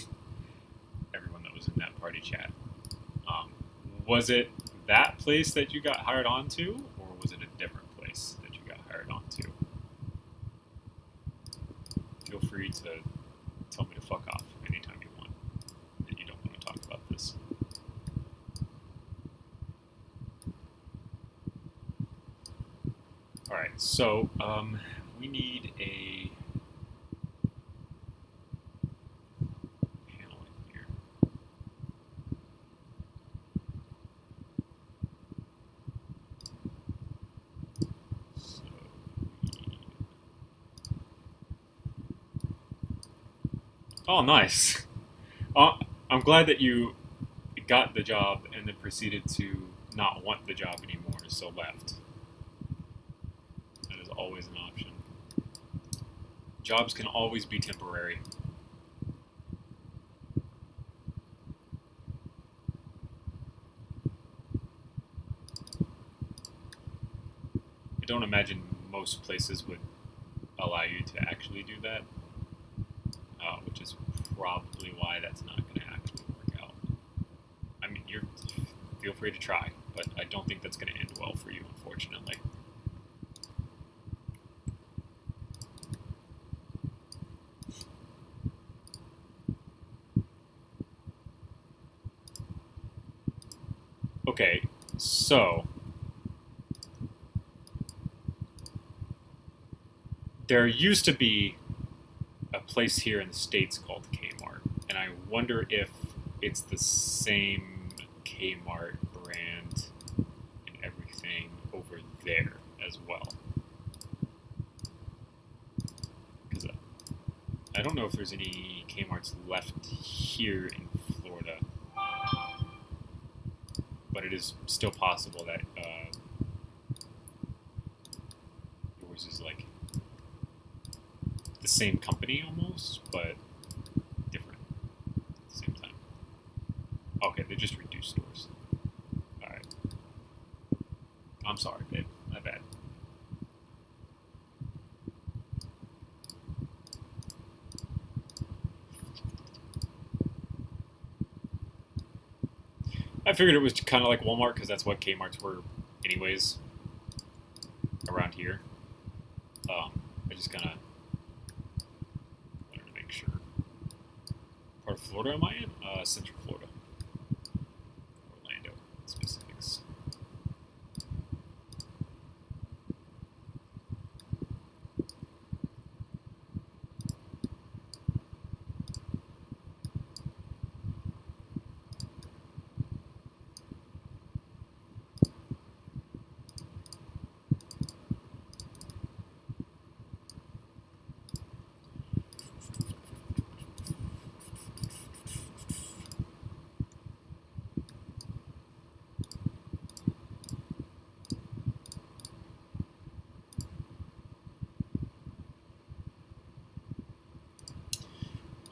everyone that was in that party chat. Was it that place that you got hired onto, or was it a different place that you got hired onto? Feel free to tell me to fuck off anytime you want, that you don't want to talk about this. Alright, so, we need a panel in here. So, oh, nice. I'm glad that you got the job and then proceeded to not want the job anymore, so left. That is always an option. Jobs can always be temporary. I don't imagine most places would allow you to actually do that, which is probably why that's not going to actually work out. I mean, feel free to try, but I don't think that's going to end well for you, unfortunately. Okay, so there used to be a place here in the States called Kmart, and I wonder if it's the same Kmart brand and everything over there as well. Because I don't know if there's any Kmarts left here in Florida, but it is still possible that yours is like the same company almost, but different at the same time. Okay, they just reduced stores. Alright. I'm sorry, babe. My bad. I figured it was kind of like Walmart, because that's what Kmarts were anyways around here. I just kind of wanted to make sure. Florida am I in? Central Florida. Orlando, specifics.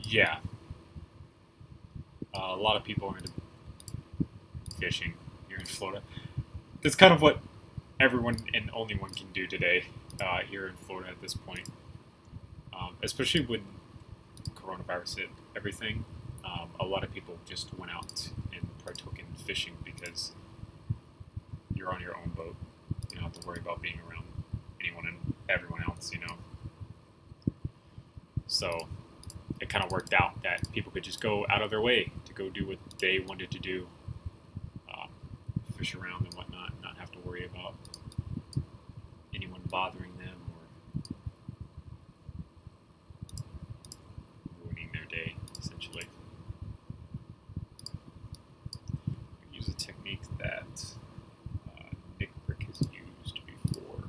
Yeah. A lot of people are into fishing here in Florida. That's kind of what everyone and only one can do today here in Florida at this point. Especially with coronavirus hit everything. A lot of people just went out and partook in fishing because you're on your own boat. You don't have to worry about being around anyone and everyone else, you know. So it kind of worked out that people could just go out of their way to go do what they wanted to do, fish around and whatnot, not have to worry about anyone bothering them or ruining their day, essentially. We use a technique that Brick has used before.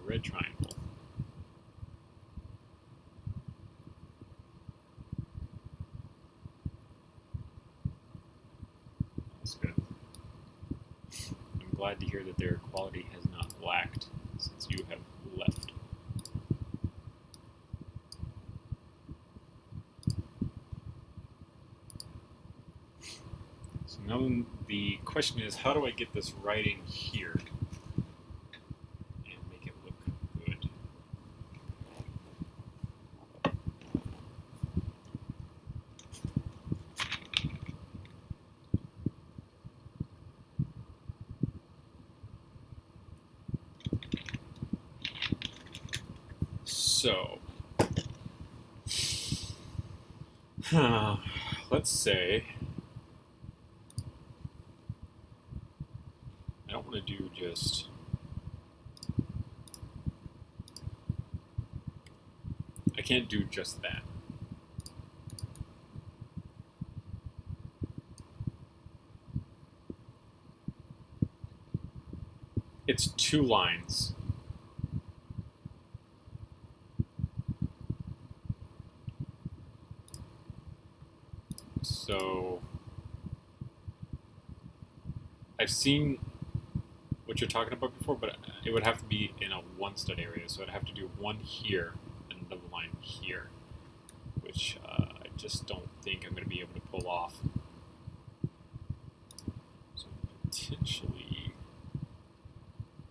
Red triangle. That's good. I'm glad to hear that their quality has not lacked since you have left. So now the question is, how do I get this writing here? So, let's say I don't want to do just I can't do just that. It's 2 lines. So I've seen what you're talking about before, but it would have to be in a 1 stud area. So I'd have to do 1 here and another line here, which I just don't think I'm going to be able to pull off. So potentially,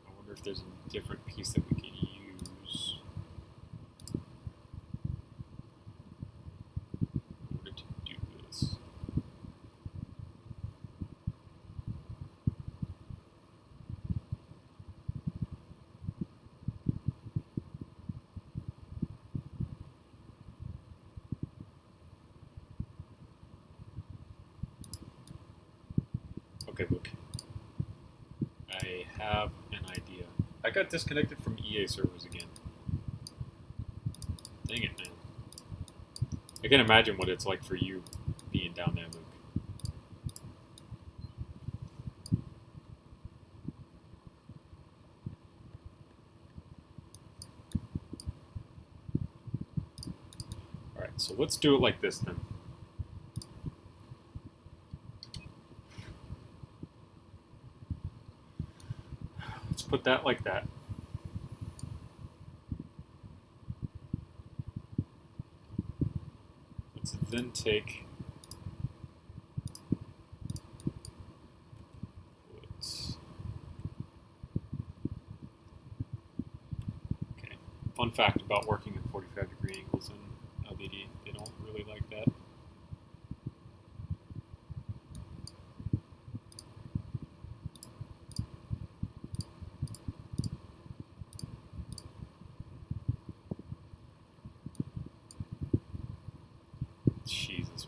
I wonder if there's a different piece that we can use. Okay, look. I have an idea. I got disconnected from EA servers again. Dang it, man. I can imagine what it's like for you being down there, Luke. Alright, so let's do it like this then. Put that like that. Let's then take okay. Fun fact about working at 45-degree angles in LBD, they don't really like that.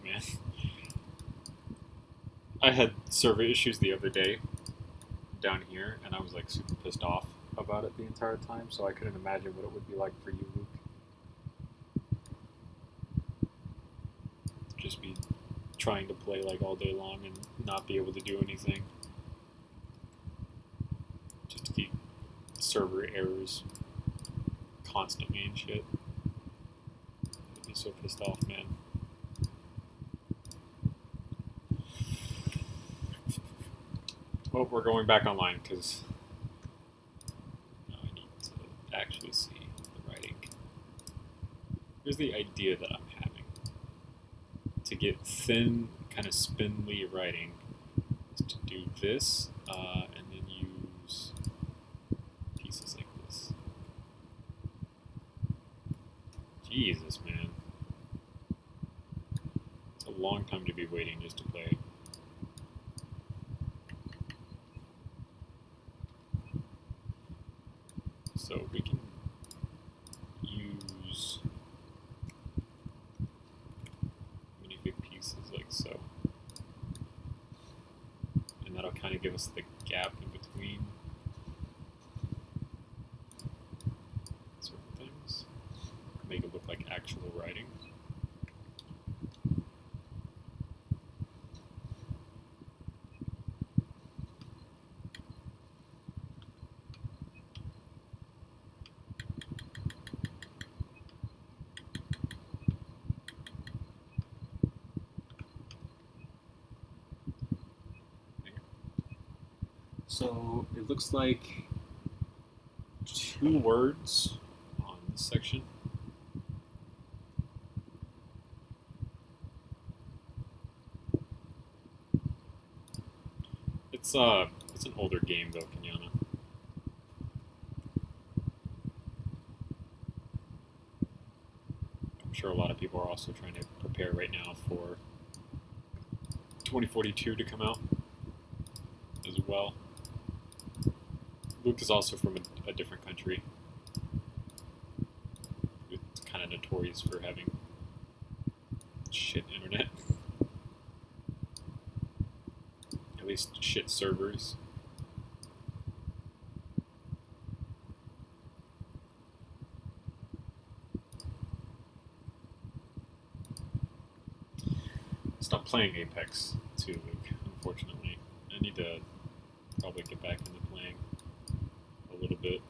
man. I had server issues the other day down here, and I was like super pissed off about it the entire time, so I couldn't imagine what it would be like for you, Luke. Just be trying to play like all day long and not be able to do anything. Just to keep server errors constantly and shit. I'd be so pissed off, man. Oh, we're going back online because I need to actually see the writing. Here's the idea that I'm having. To get thin, kind of spindly writing is to do this and then use pieces like this. Jesus, man. It's a long time to be waiting just to play. So we can use minifig pieces like so. And that'll kind of give us the gap in between certain things. Make it look like actual writing. So it looks like 2 words on this section. It's an older game though, Kenyana. I'm sure a lot of people are also trying to prepare right now for 2042 to come out as well. Luke is also from a different country. It's kind of notorious for having shit internet. At least shit servers. Stop playing Apex too, Luke, unfortunately. I need to probably get back into playing a little bit.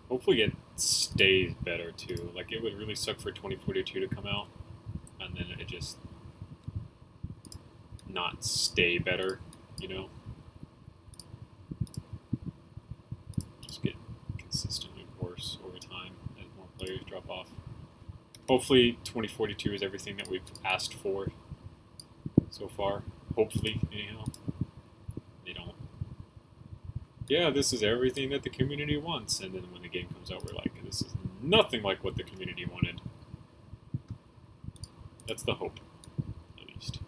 Hopefully it stays better too. Like, it would really suck for 2042 to come out and then it just not stay better, you know? Just get consistently worse over time as more players drop off. Hopefully 2042 is everything that we've asked for so far. Hopefully, anyhow. They don't. Yeah, this is everything that the community wants. And then when the game comes out, we're like, this is nothing like what the community wanted. That's the hope, at least.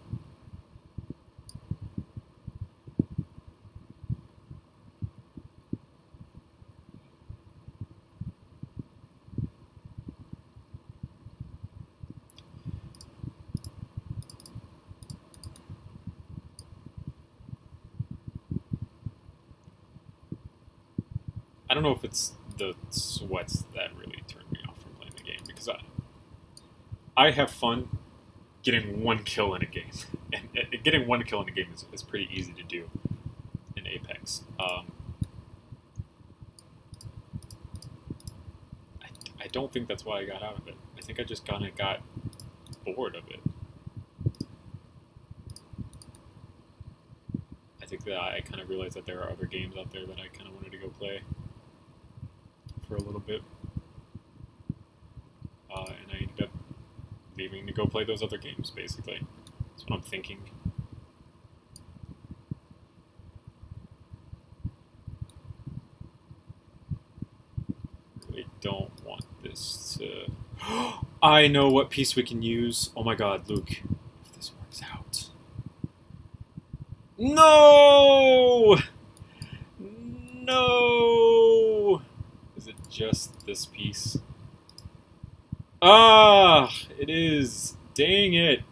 I don't know if it's the sweats that really turn me off from playing the game, because I have fun getting 1 kill in a game. And getting 1 kill in a game is pretty easy to do in Apex. I don't think that's why I got out of it. I think I just kind of got bored of it. I think that I kind of realized that there are other games out there that I kind of wanted to go play for a little bit, and I ended up leaving to go play those other games, basically. That's what I'm thinking. Really don't want this to... I know what piece we can use. Oh my god, Luke. If this works out. No! No! just this piece? Ah, it is. Dang it.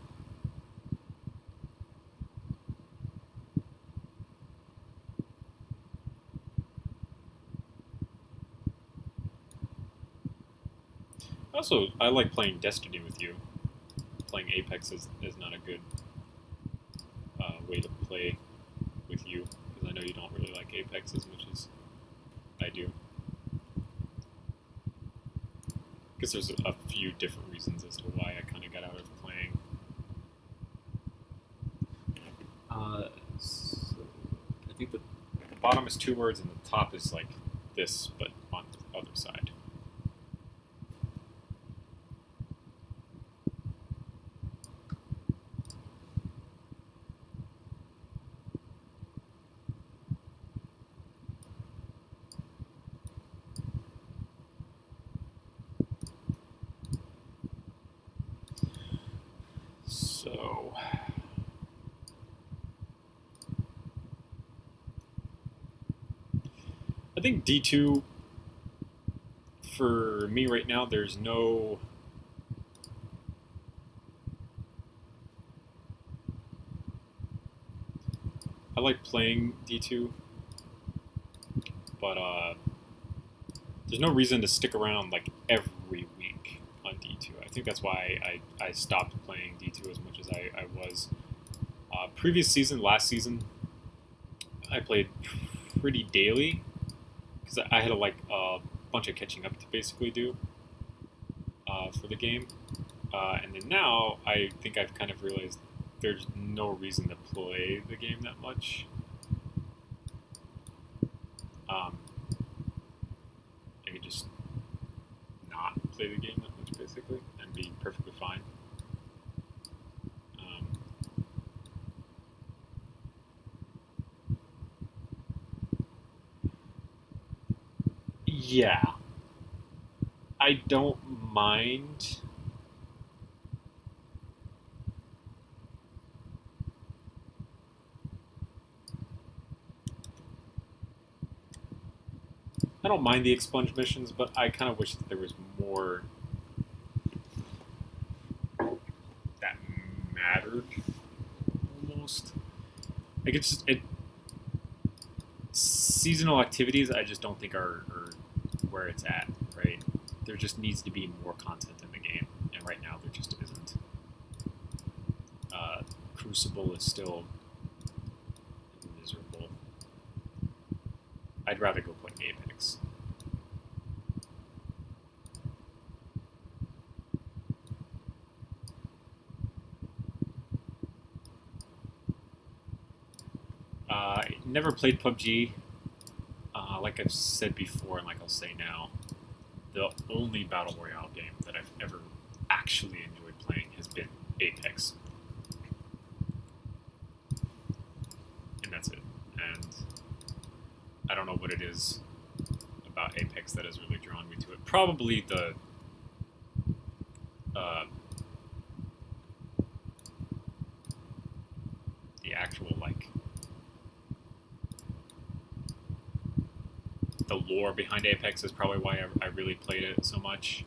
Also, I like playing Destiny with you. Playing Apex is not a good way to play with you, because I know you don't really like Apex as much as I do. Because there's a few different reasons as to why I kind of got out of playing. So I think the bottom is 2 words and the top is like this, but on the other side. So I think D2 for me right now, there's no I like playing D2, but there's no reason to stick around like every week on D2. I think that's why I stopped playing D2 as much as I was. Previous season, last season, I played pretty daily, because I had like a bunch of catching up to basically do for the game. And then now, I think I've kind of realized there's no reason to play the game that much. I could just not play the game that much, basically, and be perfectly fine. Yeah. I don't mind. I don't mind the expunge missions, but I kind of wish that there was more that mattered, almost. Like, it's just, seasonal activities, I just don't think are where it's at, right? There just needs to be more content in the game, and right now there just isn't. Crucible is still miserable. I'd rather go play Apex. Never played PUBG. Like I've said before, and like I'll say now, the only Battle Royale game that I've ever actually enjoyed playing has been Apex. And that's it. And I don't know what it is about Apex that has really drawn me to it. Probably the actual, like, the lore behind Apex is probably why I really played it so much.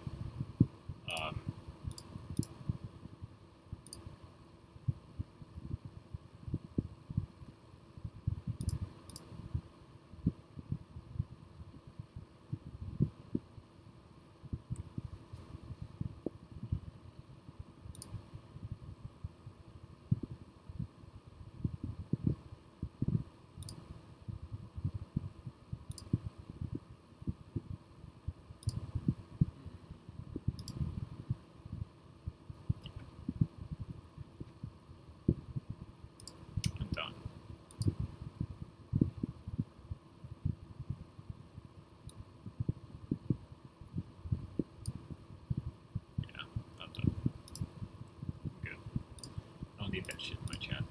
Need that shit in my chat.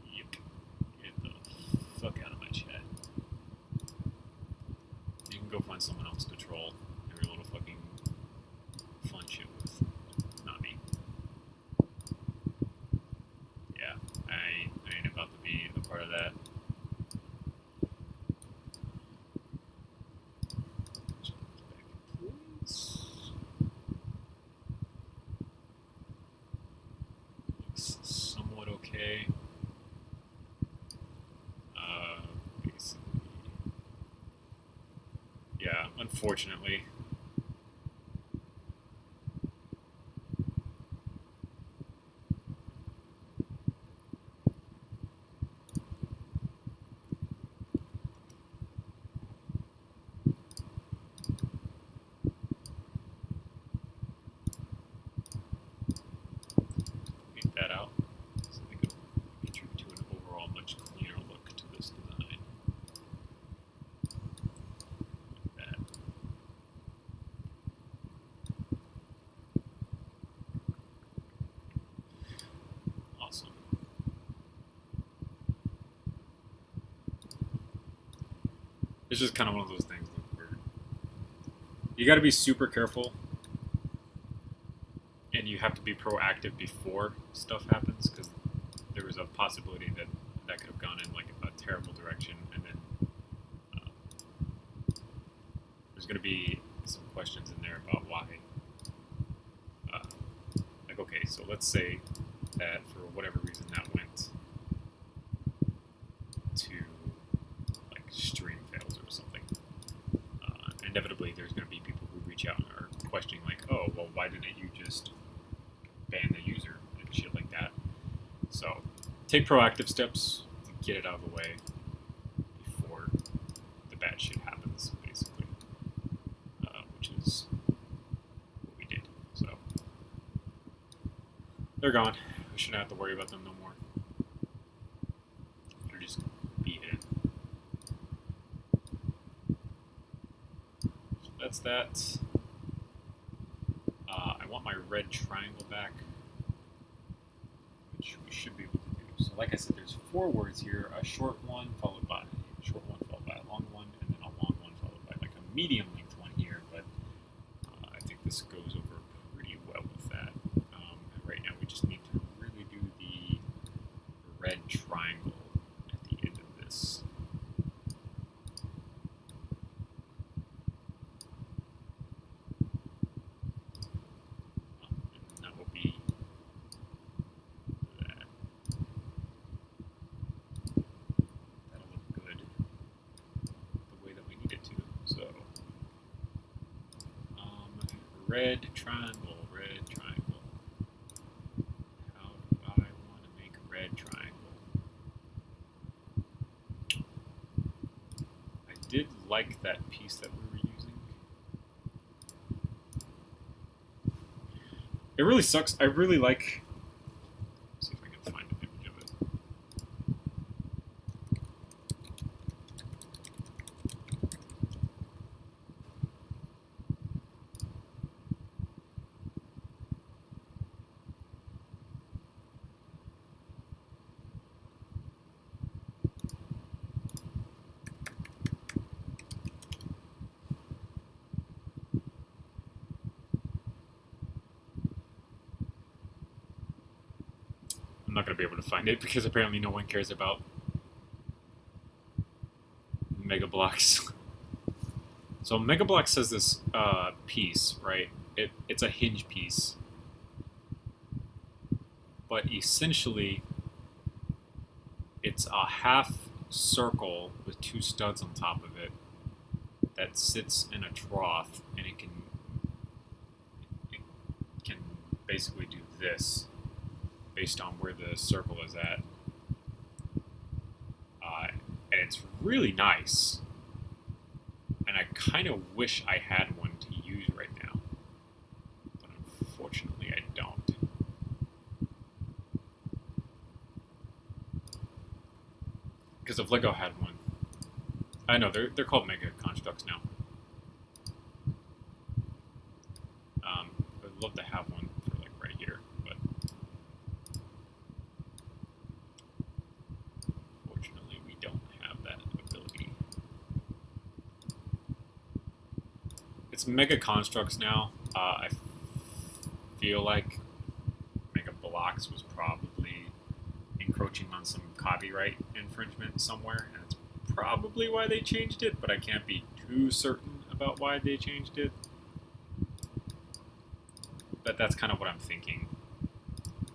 Yep. Get the fuck out of my chat. You can go find someone else to troll every little fucking fun shit with. Not me. Yeah, I unfortunately. Leave that out. So I think it'll contribute to an overall much cleaner look to this design. Like that. Awesome. It's just kind of one of those things where you got to be super careful, and you have to be proactive before stuff happens, because there was a possibility that that could have gone in like a terrible direction, and then there's going to be some questions in there about why. Like, okay, so let's say that for whatever reason that went to like stream fails or something. Inevitably, there's going to be people who reach out and are questioning, like, oh, well, why didn't you just ban the user and shit like that? So, take proactive steps to get it out of the way before the bad shit happens, basically. Which is what we did. So, they're gone. We shouldn't have to worry about them no more. They're just be hidden. So that's that. I want my red triangle back, which we should be able to do. So like I said, there's 4 words here: a short one followed by a short one followed by a long one, and then a long one followed by like a medium length one here. But I think this goes over pretty well with that. Right now, we just need to really do the red triangle at the end of this. And that will be that. That'll look good the way that we need it to. So, red triangle, red triangle. How do I want to make a red triangle? I did like that piece that we were using. It really sucks. I really like. Let's see if I can find an image of it. I'm not going to be able to find it because apparently no one cares about Mega Blocks. So Mega Blocks says this piece, right? It's a hinge piece. But essentially, it's a half circle with 2 studs on top of it that sits in a trough, and it can basically do this based on where the circle is at. And it's really nice. And I kind of wish I had one to use right now. But unfortunately, I don't. Because if Lego had one. I know, they're called Mega Constructs now. I'd love to have one for like right here, but fortunately we don't have that ability. It's Mega Constructs now. I feel like Mega Blocks was probably encroaching on some copyright infringement somewhere, and it's probably why they changed it, but I can't be too certain about why they changed it. But that's kind of what I'm thinking.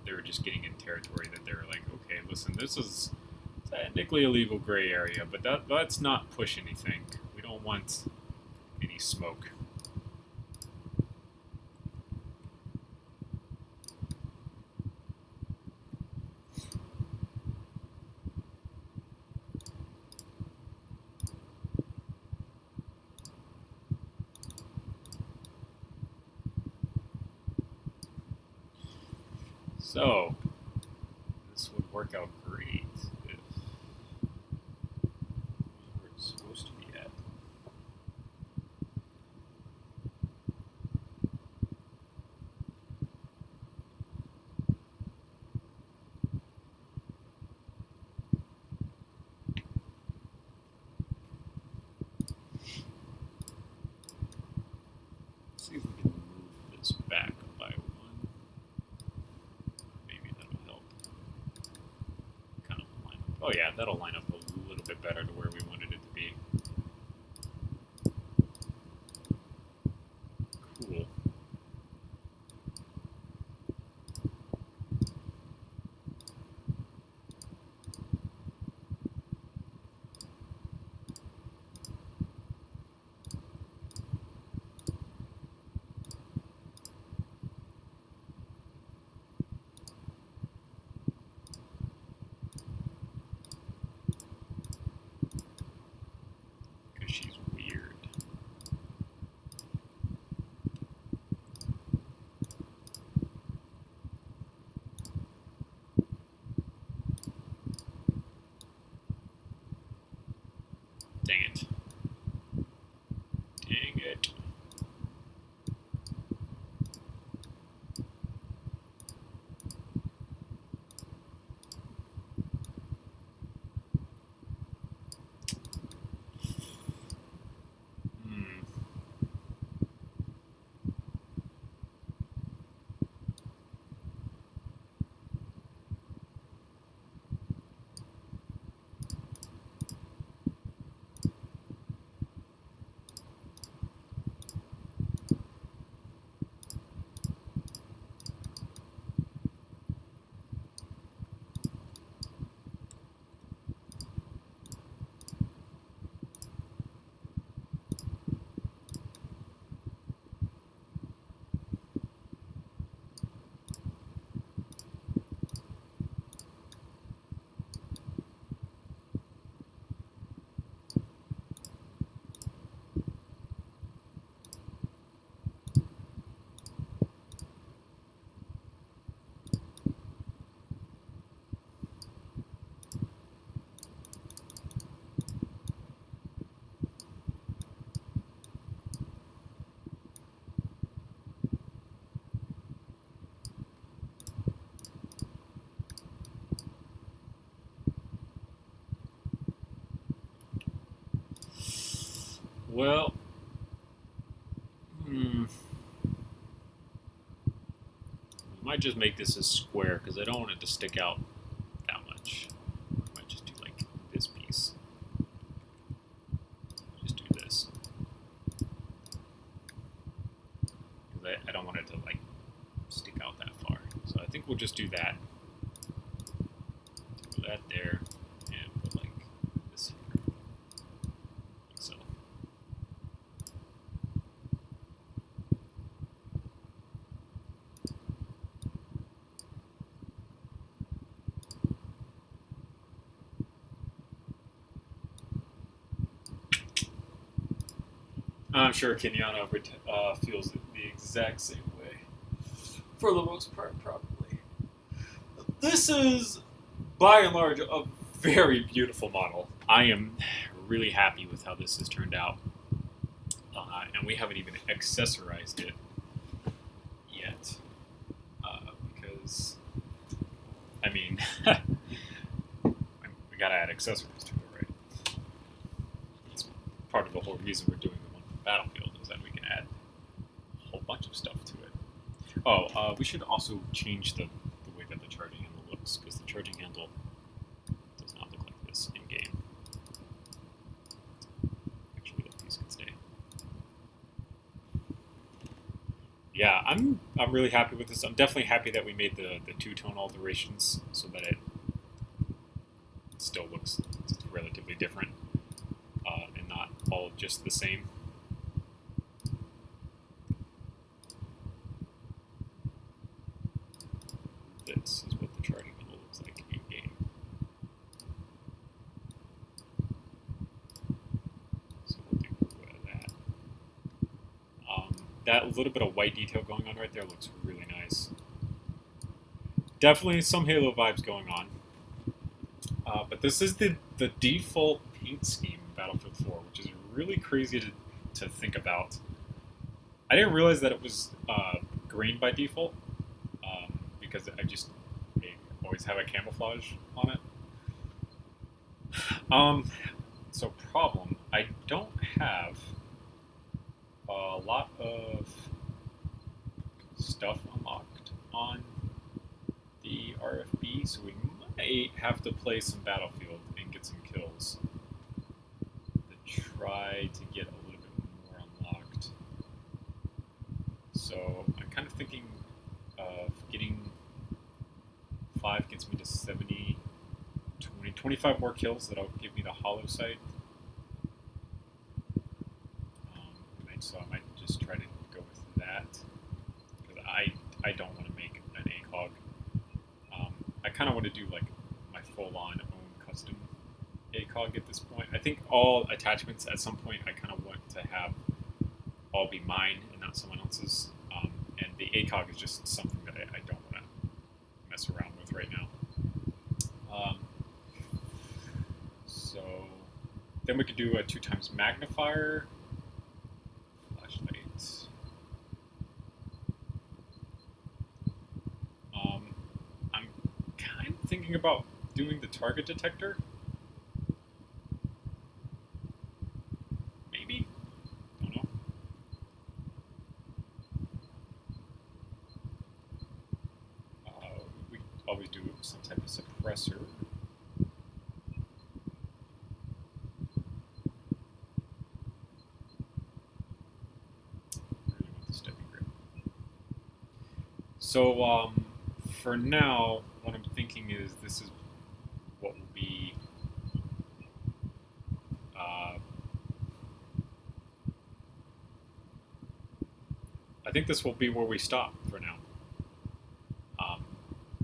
They were just getting in territory that they were like, okay, listen, this is technically a legal gray area, but let's not push anything. We don't want any any smoke. So, this would work out great if where it's supposed to be at. Let's see if we can move this back by one. Maybe that'll help. Kind of line up. Oh yeah, that'll line up a little bit better to where we wanted it to be. Cool. Because she's weird. Dang it. Dang it. Hmm. Well, we might just make this a square because I don't want it to stick out that much. We might just do like this piece. Just do this. Because I don't want it to like stick out that far. So I think we'll just do that. Put that there and put like this here. Like so. I'm sure Kenyana feels it the exact same way, for the most part, probably. This is, by and large, a very beautiful model. I am really happy with how this has turned out, and we haven't even accessorized it yet, because, I mean, we gotta add accessories to it, right? That's part of the whole reason we're doing Battlefield is that we can add a whole bunch of stuff to it. Oh, we should also change the way that the charging handle looks, because the charging handle does not look like this in game. Actually, that piece can stay. Yeah, I'm really happy with this. I'm definitely happy that we made the two-tone alterations so that it still looks relatively different and not all just the same. that little bit of white detail going on right there looks really nice. Definitely some Halo vibes going on. But this is the default paint scheme in Battlefield 4, which is really crazy to think about. I didn't realize that it was green by default, because I just always have a camouflage on it. So problem, I don't have a lot of stuff unlocked on the RFB, so we might have to play some Battlefield and get some kills to try to get a little bit more unlocked. So I'm kind of thinking of getting 5 gets me to 70, 25 more kills that'll give me the hollow sight. So I might just try to go with that, because I don't want to make an ACOG. I kind of want to do like my full-on own custom ACOG at this point. I think all attachments at some point I kind of want to have all be mine and not someone else's. And the ACOG is just something that I don't want to mess around with right now. So then we could do a 2x magnifier. Flashlights. I'm kind of thinking about doing the target detector. Maybe. Don't know. We always do some type of suppressor. So for now, what I'm thinking is this is what will be I think this will be where we stop for now,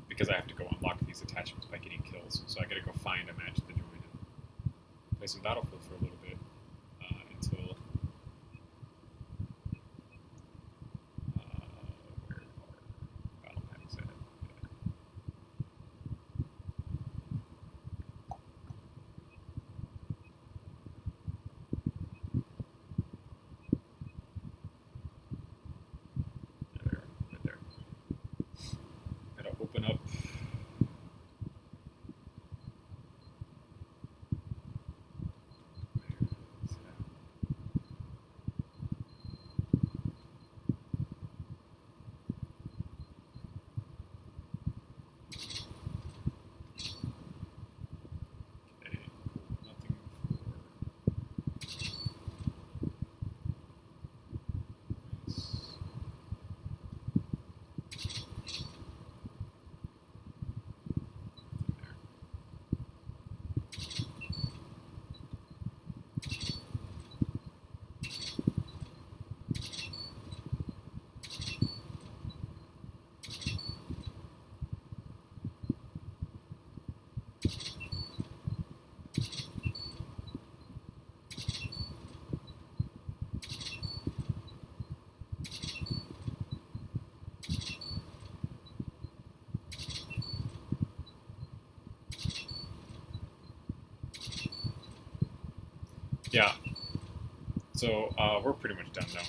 because I have to go unlock these attachments by getting kills. So I got to go find a match to join and play some Battlefield for a little bit until. Open up Yeah, so we're pretty much done now,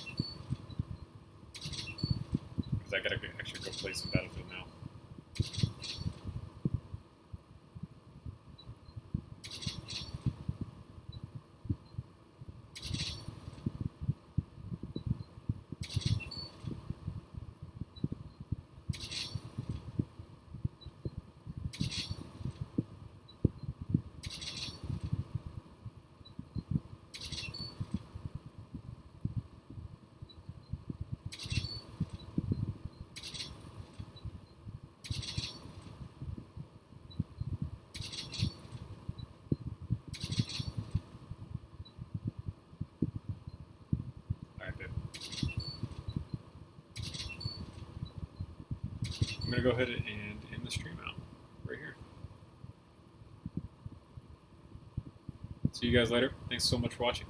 because I gotta actually go play some Battlefield now. I'm going to go ahead and end the stream out right here. See you guys later. Thanks so much for watching.